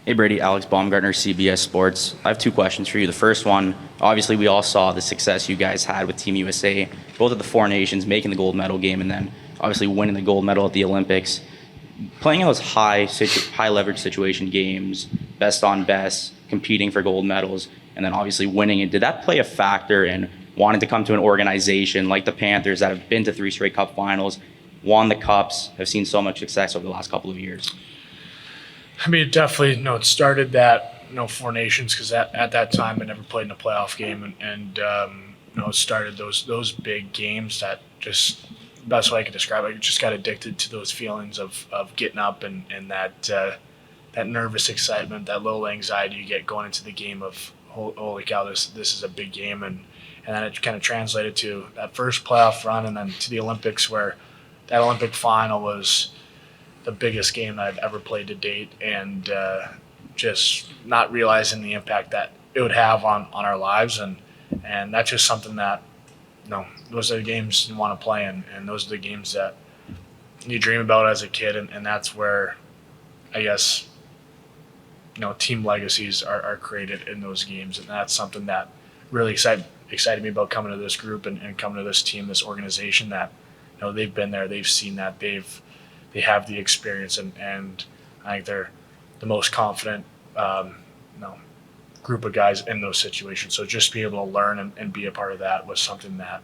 Hey, Brady, Alex Baumgartner, CBS Sports. I have 2 questions for you. The first one, obviously we all saw the success you guys had with Team USA, both at the Four Nations, making the gold medal game, and then obviously winning the gold medal at the Olympics. Playing in those high leverage situation games, best on best, competing for gold medals, and then obviously winning it, did that play a factor in wanting to come to an organization like the Panthers that have been to 3 straight Cup finals, won the Cups, have seen so much success over the last couple of years? I mean, it definitely, it started that, Four Nations, because at that time I never played in a playoff game, and it started those big games that just, best way I could describe it, I just got addicted to those feelings of getting up and that nervous excitement, that little anxiety you get going into the game of, holy cow, this is a big game, and then it kind of translated to that first playoff run and then to the Olympics, where that Olympic final was the biggest game that I've ever played to date, and just not realizing the impact that it would have on our lives, and that's just something that, those are the games you want to play in, and those are the games that you dream about as a kid, and that's where I guess team legacies are created in those games, and that's something that really excited me about coming to this group and coming to this team, this organization. That they've been there, they've seen that, they have the experience, and I think they're the most confident group of guys in those situations. So just be able to learn and be a part of that was something that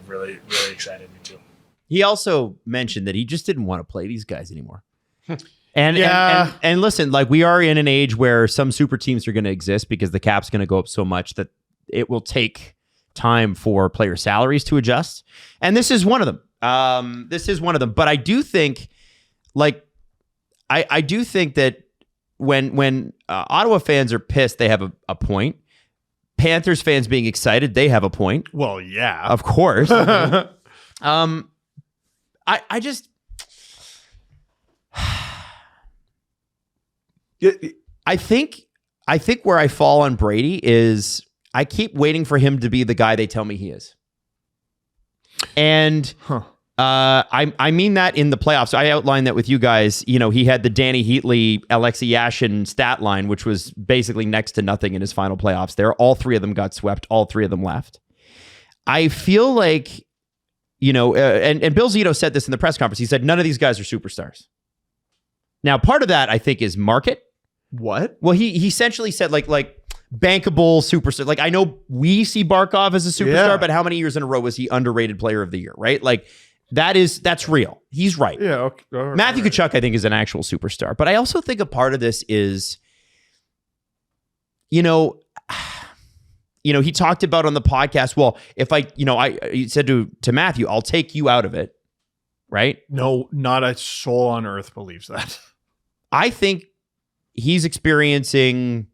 really excited me too. He also mentioned that he just didn't want to play these guys anymore. And listen, like, we are in an age where some super teams are going to exist because the cap's going to go up so much that it will take time for player salaries to adjust. And this is one of them. But I do think, I do think that when Ottawa fans are pissed, they have a point. Panthers fans being excited, they have a point. Well, yeah. Of course. I just... I think where I fall on Brady is I keep waiting for him to be the guy they tell me he is. And I mean that in the playoffs. I outlined that with you guys. He had the Danny Heatley, Alexei Yashin stat line, which was basically next to nothing in his final playoffs there. All three of them got swept. All three of them left. I feel like, and Bill Zito said this in the press conference. He said, none of these guys are superstars. Now, part of that, I think, is market. What? Well, he essentially said like bankable superstar. Like, I know we see Barkov as a superstar, but how many years in a row was he underrated player of the year, right? Like, that's real. He's right. Yeah. Okay. Matthew Tkachuk, I think, is an actual superstar. But I also think a part of this is, he talked about on the podcast, well, if he said to Matthew, I'll take you out of it, right? No, not a soul on earth believes that. I think he's experiencing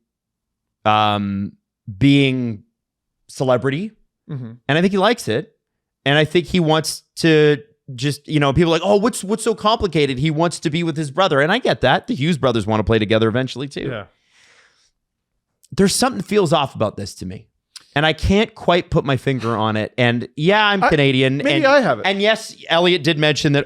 being celebrity, and I think he likes it, and I think he wants to just, people are like, oh, what's so complicated? He wants to be with his brother, and I get that. The Hughes brothers want to play together eventually too. Yeah. There's something feels off about this to me, and I can't quite put my finger on it. And yeah, I'm Canadian. Maybe I have it. And yes, Elliot did mention that,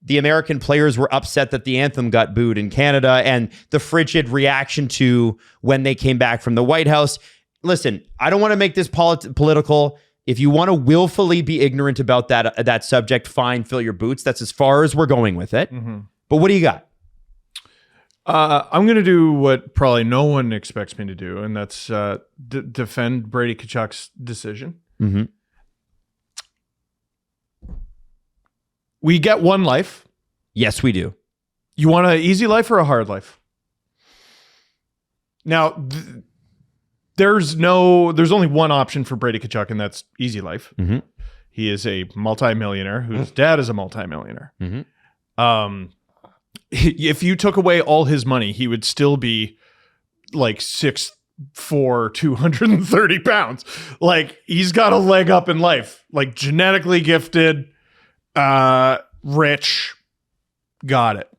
the American players were upset that the anthem got booed in Canada, and the frigid reaction to when they came back from the White House. Listen, I don't want to make this political. If you want to willfully be ignorant about that subject, fine, fill your boots. That's as far as we're going with it. Mm-hmm. But what do you got? I'm going to do what probably no one expects me to do, and that's defend Brady Tkachuk's decision. Mm-hmm. We get one life. Yes, we do. You want an easy life or a hard life? Now, there's only one option for Brady Tkachuk, and that's easy life. Mm-hmm. He is a multimillionaire whose dad is a multimillionaire. Mm-hmm. If you took away all his money, he would still be like 6'4", 230 pounds. Like, he's got a leg up in life. Like, genetically gifted, rich, got it.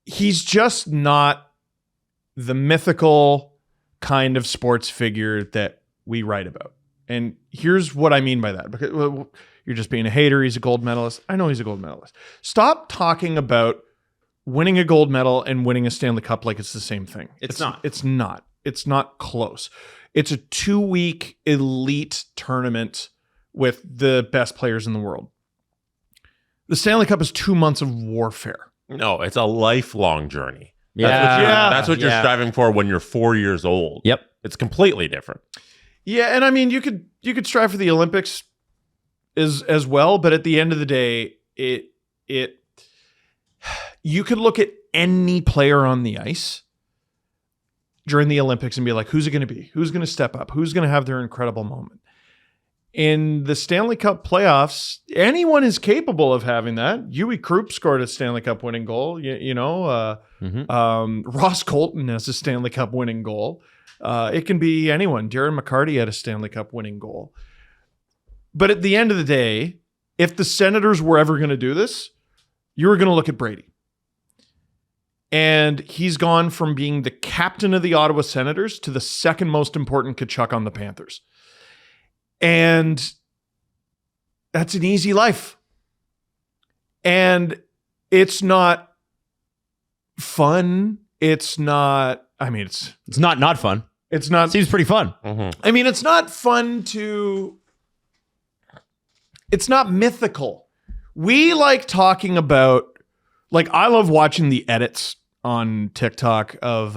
He's just not the mythical kind of sports figure that we write about. And here's what I mean by that. Because you're just being a hater. He's a gold medalist. I know he's a gold medalist. Stop talking about winning a gold medal and winning a Stanley Cup like it's the same thing. It's not. It's not. It's not close. It's a 2-week elite tournament with the best players in the world. The Stanley Cup is 2 months of warfare. No, it's a lifelong journey. Yeah. That's what you're striving for when you're 4 years old. Yep. It's completely different. Yeah, and I mean, you could strive for the Olympics as well, but at the end of the day, you could look at any player on the ice during the Olympics and be like, who's it going to be? Who's going to step up? Who's going to have their incredible moment? In the Stanley Cup playoffs, anyone is capable of having that. Yui Krupp scored a Stanley Cup winning goal. Ross Colton has a Stanley Cup winning goal. It can be anyone. Darren McCarty had a Stanley Cup winning goal. But at the end of the day, if the Senators were ever going to do this, you were going to look at Brady. And he's gone from being the captain of the Ottawa Senators to the second most important Tkachuk on the Panthers. And that's an easy life. And it's not fun. It's not, I mean, It's not fun. it's not, Seems pretty fun. I mean, it's not fun it's not mythical. We like talking about, like, I love watching the edits on TikTok of,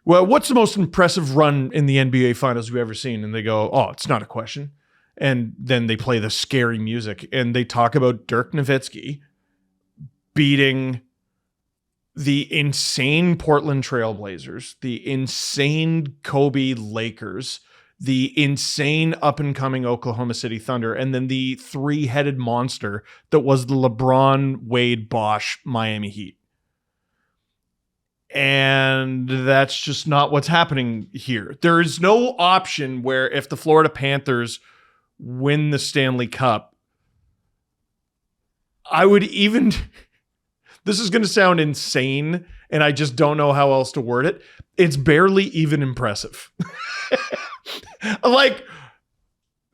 what's the most impressive run in the NBA finals you've ever seen? And they go, oh, it's not a question. And then they play the scary music and they talk about Dirk Nowitzki beating the insane Portland Trailblazers, the insane Kobe Lakers, the insane up-and-coming Oklahoma City Thunder, and then the three-headed monster that was the LeBron, Wade, Bosch, Miami Heat. And that's just not what's happening here. There is no option where if the Florida Panthers win the Stanley Cup, I would even... This is going to sound insane, and I just don't know how else to word it. It's barely even impressive. Like,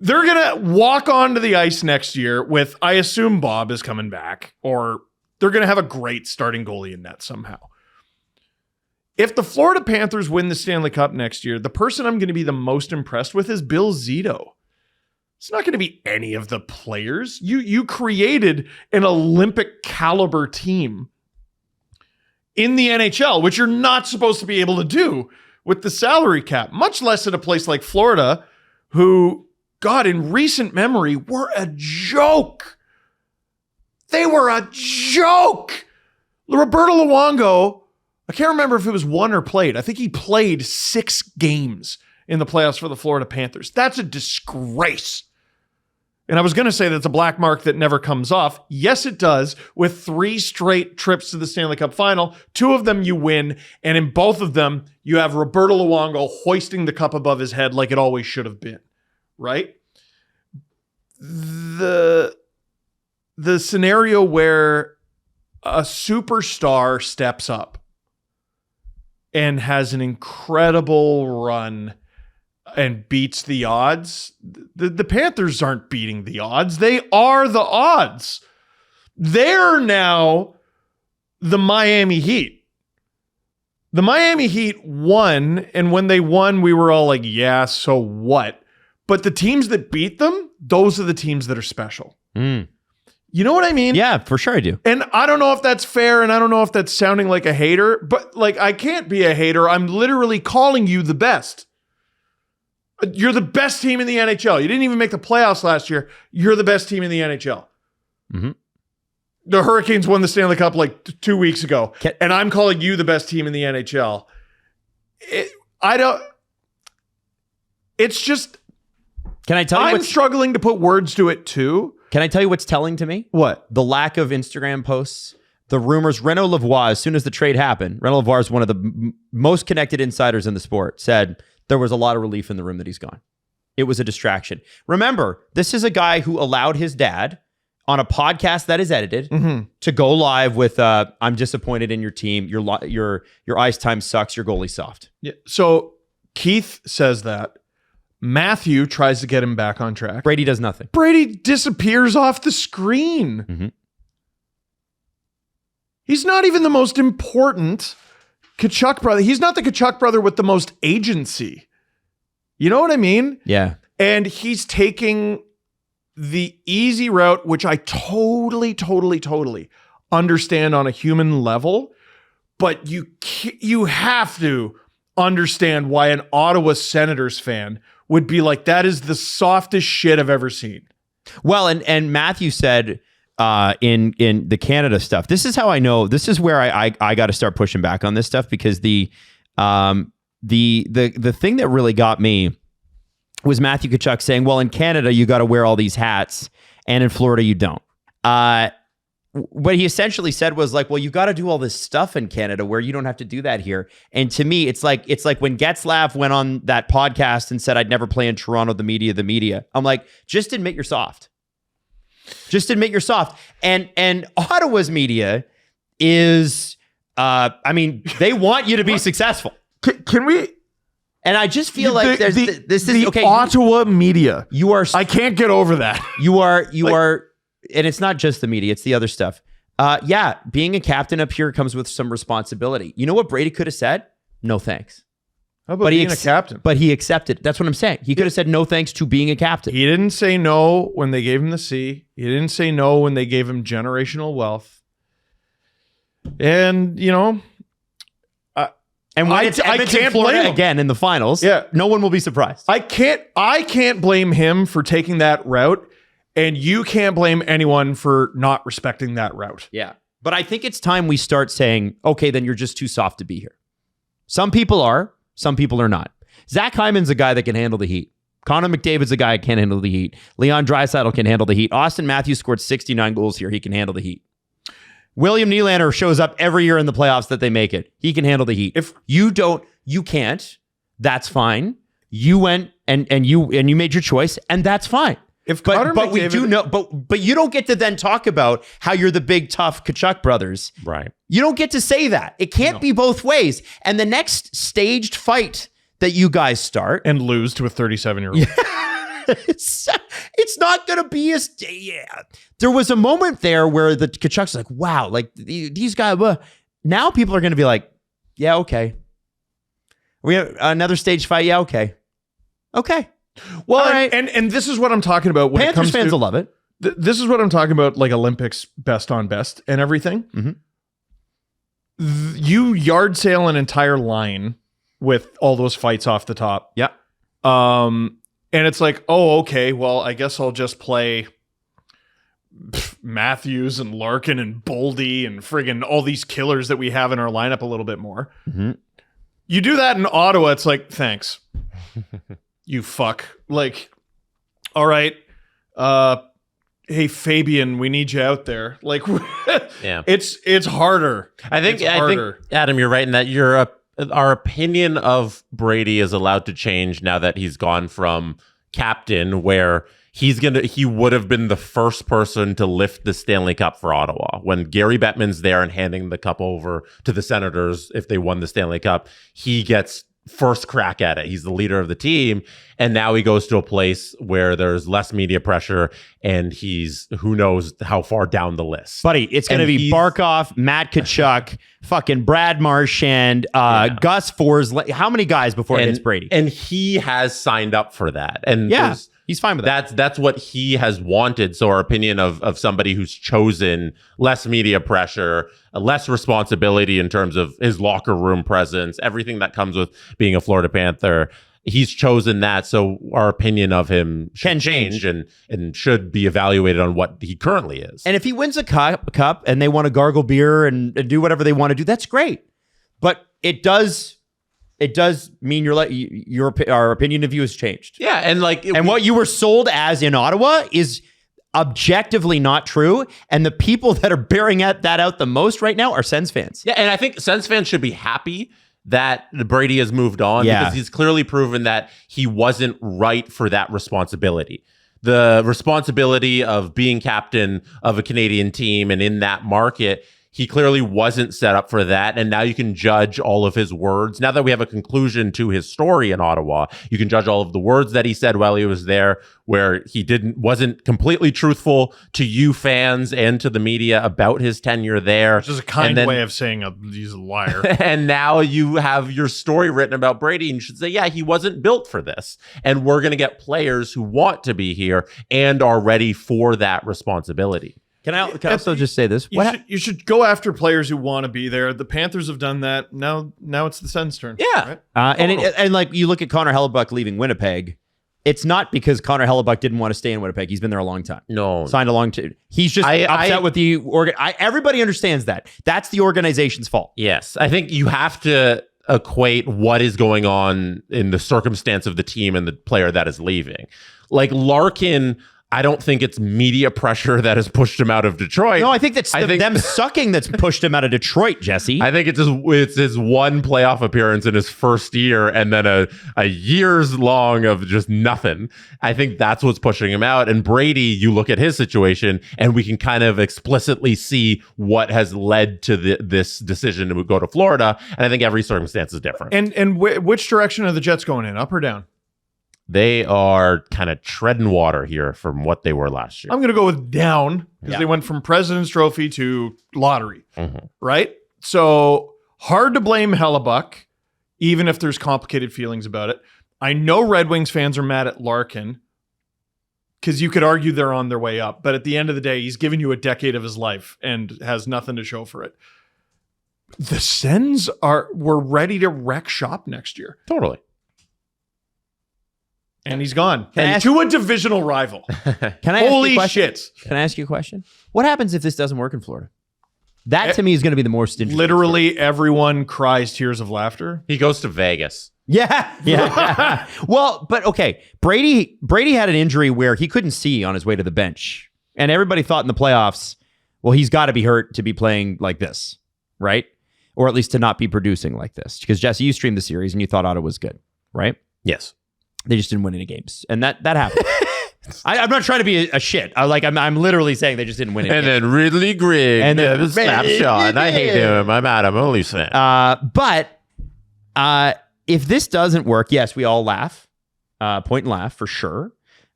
they're going to walk onto the ice next year with, I assume Bob is coming back, or they're going to have a great starting goalie in net somehow. If the Florida Panthers win the Stanley Cup next year, the person I'm going to be the most impressed with is Bill Zito. It's not going to be any of the players. You created an Olympic caliber team in the NHL, which you're not supposed to be able to do with the salary cap, much less at a place like Florida, who, God, in recent memory, were a joke. They were a joke. Roberto Luongo, I can't remember if it was won or played. I think he played 6 games in the playoffs for the Florida Panthers. That's a disgrace. And I was going to say that's a black mark that never comes off. Yes, it does. With 3 straight trips to the Stanley Cup final, 2 of them you win, and in both of them, you have Roberto Luongo hoisting the cup above his head like it always should have been, right? The scenario where a superstar steps up and has an incredible run and beats the odds. The Panthers aren't beating the odds. They are the odds. They're now the Miami Heat. The Miami Heat won, and when they won, we were all like, yeah, so what? But the teams that beat them, those are the teams that are special. You know what I mean? Yeah, for sure I do. And I don't know if that's fair, and I don't know if that's sounding like a hater, but like, I can't be a hater. I'm literally calling you the best. You're the best team in the NHL. You didn't even make the playoffs last year. You're the best team in the NHL. Mm-hmm. The Hurricanes won the Stanley Cup like 2 weeks ago, and I'm calling you the best team in the NHL. It's just... Can I tell you I'm struggling to put words to it too. Can I tell you what's telling to me? What? The lack of Instagram posts, the rumors. Renaud Lavoie, as soon as the trade happened, Renaud Lavoie is one of the most connected insiders in the sport, said there was a lot of relief in the room that he's gone. It was a distraction. Remember, this is a guy who allowed his dad on a podcast that is edited to go live with, I'm disappointed in your team. Your ice time sucks. Your goalie's soft. Yeah. So Keith says that. Matthew tries to get him back on track. Brady does nothing. Brady disappears off the screen. Mm-hmm. He's not even the most important Tkachuk brother. He's not the Tkachuk brother with the most agency. You know what I mean? Yeah. And he's taking the easy route, which I totally understand on a human level, but you have to understand why an Ottawa Senators fan would be like, that is the softest shit I've ever seen. Well, and Matthew said in the Canada stuff, this is how I know, this is where I got to start pushing back on this stuff, because the thing that really got me was Matthew Tkachuk saying, well, in Canada, you got to wear all these hats, and in Florida, you don't. What he essentially said was like, well, you got to do all this stuff in Canada where you don't have to do that here. And to me, it's like when Getzlaff went on that podcast and said, I'd never play in Toronto, the media. I'm like, just admit you're soft. Just admit you're soft. And Ottawa's media is, they want you to be successful. Can we... And I just feel like this is okay. Ottawa media. You are. I can't get over that. You are. And it's not just the media; it's the other stuff. Yeah, being a captain up here comes with some responsibility. You know what Brady could have said? No thanks. How about being a captain? But he accepted. That's what I'm saying. He could have said no thanks to being a captain. He didn't say no when they gave him the C. He didn't say no when they gave him generational wealth. And, you know, and when it's Edmonton, Florida again in the finals, no one will be surprised. I can't blame him for taking that route, and you can't blame anyone for not respecting that route. Yeah. But I think it's time we start saying, okay, then you're just too soft to be here. Some people are, some people are not. Zach Hyman's a guy that can handle the heat. Connor McDavid's a guy that can handle the heat. Leon Draisaitl can handle the heat. Austin Matthews scored 69 goals here. He can handle the heat. William Nylander shows up every year in the playoffs that they make it. He can handle the heat. If you don't, you can't. That's fine. You went and you made your choice, and that's fine. But we do know. But you don't get to then talk about how you're the big tough Tkachuk brothers. Right. You don't get to say that. It can't be both ways. And the next staged fight that you guys start and lose to a 37-year-old. It's not going to be as... Yeah. There was a moment there where the Tkachuk's like, wow, like these guys... Now people are going to be like, yeah, okay. We have another stage fight. Yeah, okay. Okay. Well, right. and this is what I'm talking about. When Panthers fans will love it. This is what I'm talking about, like Olympics best on best and everything. Mm-hmm. You yard sale an entire line with all those fights off the top. Yeah. And it's like, oh, okay, well, I guess I'll just play Matthews and Larkin and Boldy and friggin' all these killers that we have in our lineup a little bit more. Mm-hmm. You do that in Ottawa, it's like, thanks. You fuck. Like, all right, hey, Fabian, we need you out there. Like, yeah, it's harder. I think, Adam, you're right in that our opinion of Brady is allowed to change now that he's gone from captain, where he would have been the first person to lift the Stanley Cup for Ottawa. When Gary Bettman's there and handing the cup over to the Senators if they won the Stanley Cup, he gets first crack at it. He's the leader of the team. And now he goes to a place where there's less media pressure and he's who knows how far down the list. Buddy, it's going to be Barkov, Matt Tkachuk, fucking Brad Marchand, Gus Forsling. How many guys before it hits Brady? And he has signed up for that. And he's fine with that. That's what he has wanted. So our opinion of somebody who's chosen less media pressure, less responsibility in terms of his locker room presence, everything that comes with being a Florida Panther, he's chosen that. So our opinion of him can change and should be evaluated on what he currently is. And if he wins a cup and they want to gargle beer and do whatever they want to do, that's great. But it does mean our opinion of you has changed. Yeah, and what you were sold as in Ottawa is objectively not true, and the people that are bearing that out the most right now are Sens fans. Yeah, and I think Sens fans should be happy that Brady has moved on because he's clearly proven that he wasn't right for that responsibility. The responsibility of being captain of a Canadian team and in that market, he clearly wasn't set up for that. And now you can judge all of his words. Now that we have a conclusion to his story in Ottawa, you can judge all of the words that he said while he was there, where he wasn't completely truthful to you fans and to the media about his tenure there. Which is a kind way of saying he's a liar. And now you have your story written about Brady and you should say, yeah, he wasn't built for this. And we're going to get players who want to be here and are ready for that responsibility. Can I also just say this? You should go after players who want to be there. The Panthers have done that. Now it's the Sens' turn. Yeah. Right? And like you look at Connor Hellebuck leaving Winnipeg, it's not because Connor Hellebuck didn't want to stay in Winnipeg. He's been there a long time. No. Signed a long term. He's just upset with the everybody understands that. That's the organization's fault. Yes. I think you have to equate what is going on in the circumstance of the team and the player that is leaving. Like Larkin, I don't think it's media pressure that has pushed him out of Detroit. No, I think that's them sucking that's pushed him out of Detroit, Jesse. I think it's his one playoff appearance in his first year and then a years long of just nothing. I think that's what's pushing him out. And Brady, you look at his situation and we can kind of explicitly see what has led to this decision to go to Florida. And I think every circumstance is different. And which direction are the Jets going in, up or down? They are kind of treading water here from what they were last year. I'm going to go with down because they went from President's Trophy to lottery, right? So hard to blame Hellebuck, even if there's complicated feelings about it. I know Red Wings fans are mad at Larkin because you could argue they're on their way up. But at the end of the day, he's given you a decade of his life and has nothing to show for it. The Sens were ready to wreck shop next year. Totally. And he's gone. Can I ask- To a divisional rival. Can I Holy ask you a question? shit. Can I ask you a question? What happens if this doesn't work in Florida? That to me is going to be the most interesting. Literally everyone cries tears of laughter. He goes to Vegas. Yeah. Well, but okay. Brady had an injury where he couldn't see on his way to the bench. And everybody thought in the playoffs, well, he's got to be hurt to be playing like this, right? Or at least to not be producing like this. Because Jesse, you streamed the series and you thought Ottawa was good, right? Yes. They just didn't win any games. And that happened. I'm not trying to be a shit. I'm literally saying they just didn't win any games. And then Ridley Grigg. And then the snapshot. I hate him. I'm Adam Ollie's fan. But if this doesn't work, yes, we all laugh. Point and laugh for sure.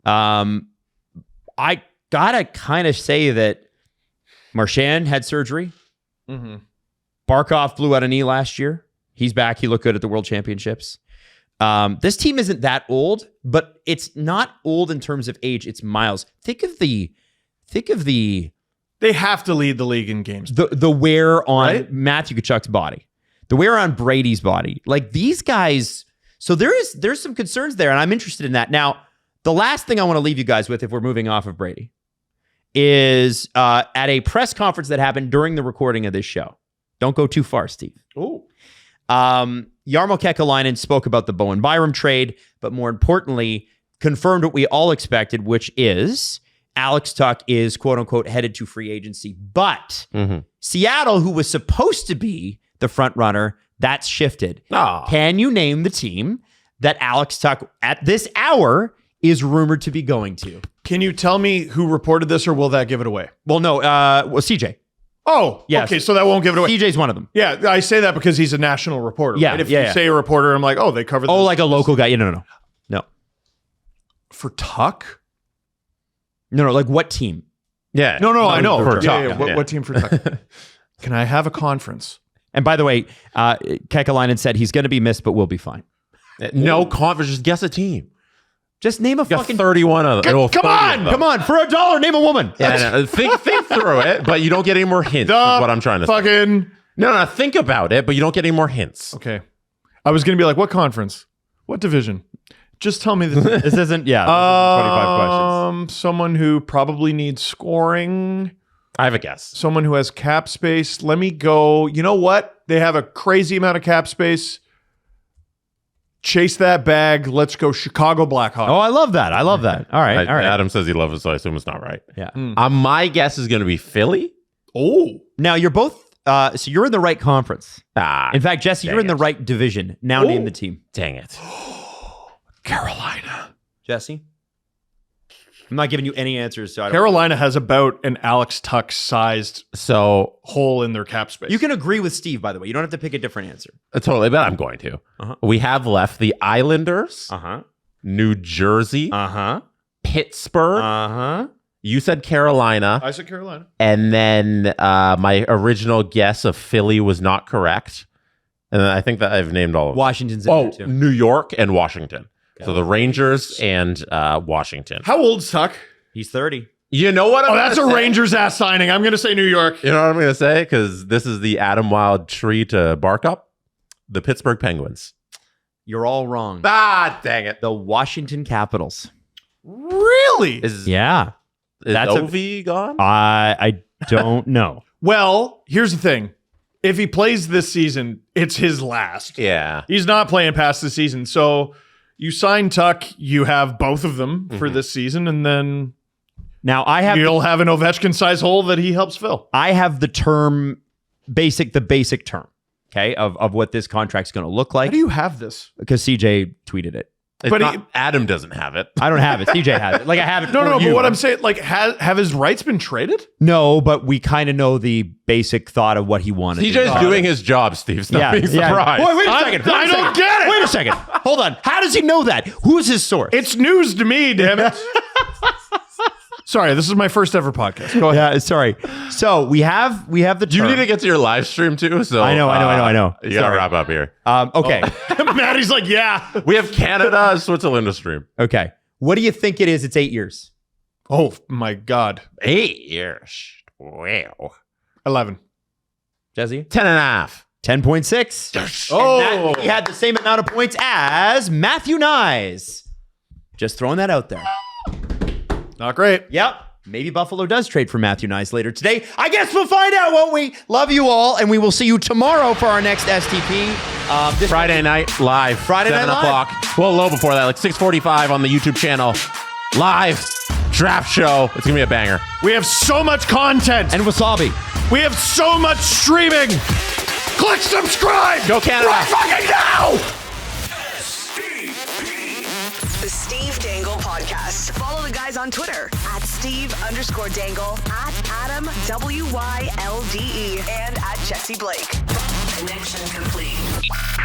I gotta kind of say that Marchand had surgery. Barkov blew out a knee last year. He's back. He looked good at the World Championships. This team isn't that old, but it's not old in terms of age. It's miles. Think of the. They have to lead the league in games. The wear on Matthew Tkachuk's body, the wear on Brady's body. Like these guys. So there's some concerns there, and I'm interested in that. Now, the last thing I want to leave you guys with, if we're moving off of Brady, is at a press conference that happened during the recording of this show. Don't go too far, Steve. Oh. Jarmo Kekalainen spoke about the Bowen Byram trade, but more importantly, confirmed what we all expected, which is Alex Tuch is quote unquote headed to free agency. But Seattle, who was supposed to be the front runner, that's shifted. Can you name the team that Alex Tuch at this hour is rumored to be going to? Can you tell me who reported this, or will that give it away? Well, no. CJ. Oh, yes. Okay, so that won't give it away. CJ's one of them. Yeah, I say that because he's a national reporter. Yeah, right? If yeah, you say a reporter, I'm like, oh, they covered this. Oh, like a local guy. Yeah, no. For Tuch? No, like what team? Yeah. No, I know. For Yeah, Tuch. What team for Tuch? Can I have a conference? And by the way, Kekalainen said he's going to be missed, but we'll be fine. No conference. Just guess a team. Just name a Got fucking 31 of them. Come on, for $1, name a woman. Yeah, no, think through it, but you don't get any more hints. Is what I'm trying to say. No, think about it, but you don't get any more hints. Okay. I was going to be like, what conference? What division? Just tell me this. This isn't 25 questions. Someone who probably needs scoring. I have a guess. Someone who has cap space. Let me go. You know what? They have a crazy amount of cap space. Chase that bag. Let's go Chicago Blackhawks. Oh, I love that. All right. Adam says he loves it, so I assume it's not right. Yeah. My guess is going to be Philly. Oh. Now, you're both, so you're in the right conference. In fact, Jesse, you're in the right division. Now name the team. Dang it. Carolina. Jesse? I'm not giving you any answers. So Carolina has about an Alex Tuch sized hole in their cap space. You can agree with Steve, by the way. You don't have to pick a different answer. Totally, but I'm going to. We have left the Islanders, New Jersey, Pittsburgh. You said Carolina. I said Carolina. And then my original guess of Philly was not correct. And then I think that I've named all of them. Washington's in there too. New York and Washington. So the Rangers and Washington. How old's Tuch? He's 30. You know what? That's a Rangers ass signing. I'm going to say New York. You know what I'm going to say? Because this is the Adam Wild tree to bark up. The Pittsburgh Penguins. You're all wrong. Dang it. The Washington Capitals. Really? Yeah. That's Ovi gone? I don't know. Well, here's the thing. If he plays this season, it's his last. Yeah. He's not playing past the season. So you sign Tuch, you have both of them for this season, and then now you'll have an Ovechkin size hole that he helps fill. I have the basic term, okay, of what this contract's going to look like. How do you have this? Because CJ tweeted it. Adam doesn't have it. I don't have it. CJ has it. Like I have it. No, for no. you. But what I'm saying, like, have his rights been traded? No, but we kind of know the basic thought of what he wanted. CJ's doing his job, Steve. Stop being surprised. Wait a second. I don't get it. Wait a second. Hold on. How does he know that? Who's his source? It's news to me, damn it. Sorry, this is my first ever podcast. Go ahead. Yeah, sorry. So we have the. You need to get to your live stream too. So I know. You gotta wrap up here. Okay. Maddie's like, yeah. We have Canada, Switzerland to stream. Okay. What do you think it is? It's 8 years. Oh my God. 8 years. Wow. 11. Jesse? 10.5. 10.6. Oh. He had the same amount of points as Matthew Knies. Just throwing that out there. Not great. Yep. Maybe Buffalo does trade for Matthew Knies later today. I guess we'll find out, won't we? Love you all, and we will see you tomorrow for our next STP. This Friday night live. Friday night 7 o'clock. Well, low before that, like 6:45 on the YouTube channel. Live draft show. It's gonna be a banger. We have so much content. And wasabi. We have so much streaming. Click subscribe. Go Canada. Right fucking now. The Steve Dangle Podcast. Follow the guys on Twitter at Steve_Dangle, at Adam WYLDE, and at Jesse Blake. Connection complete.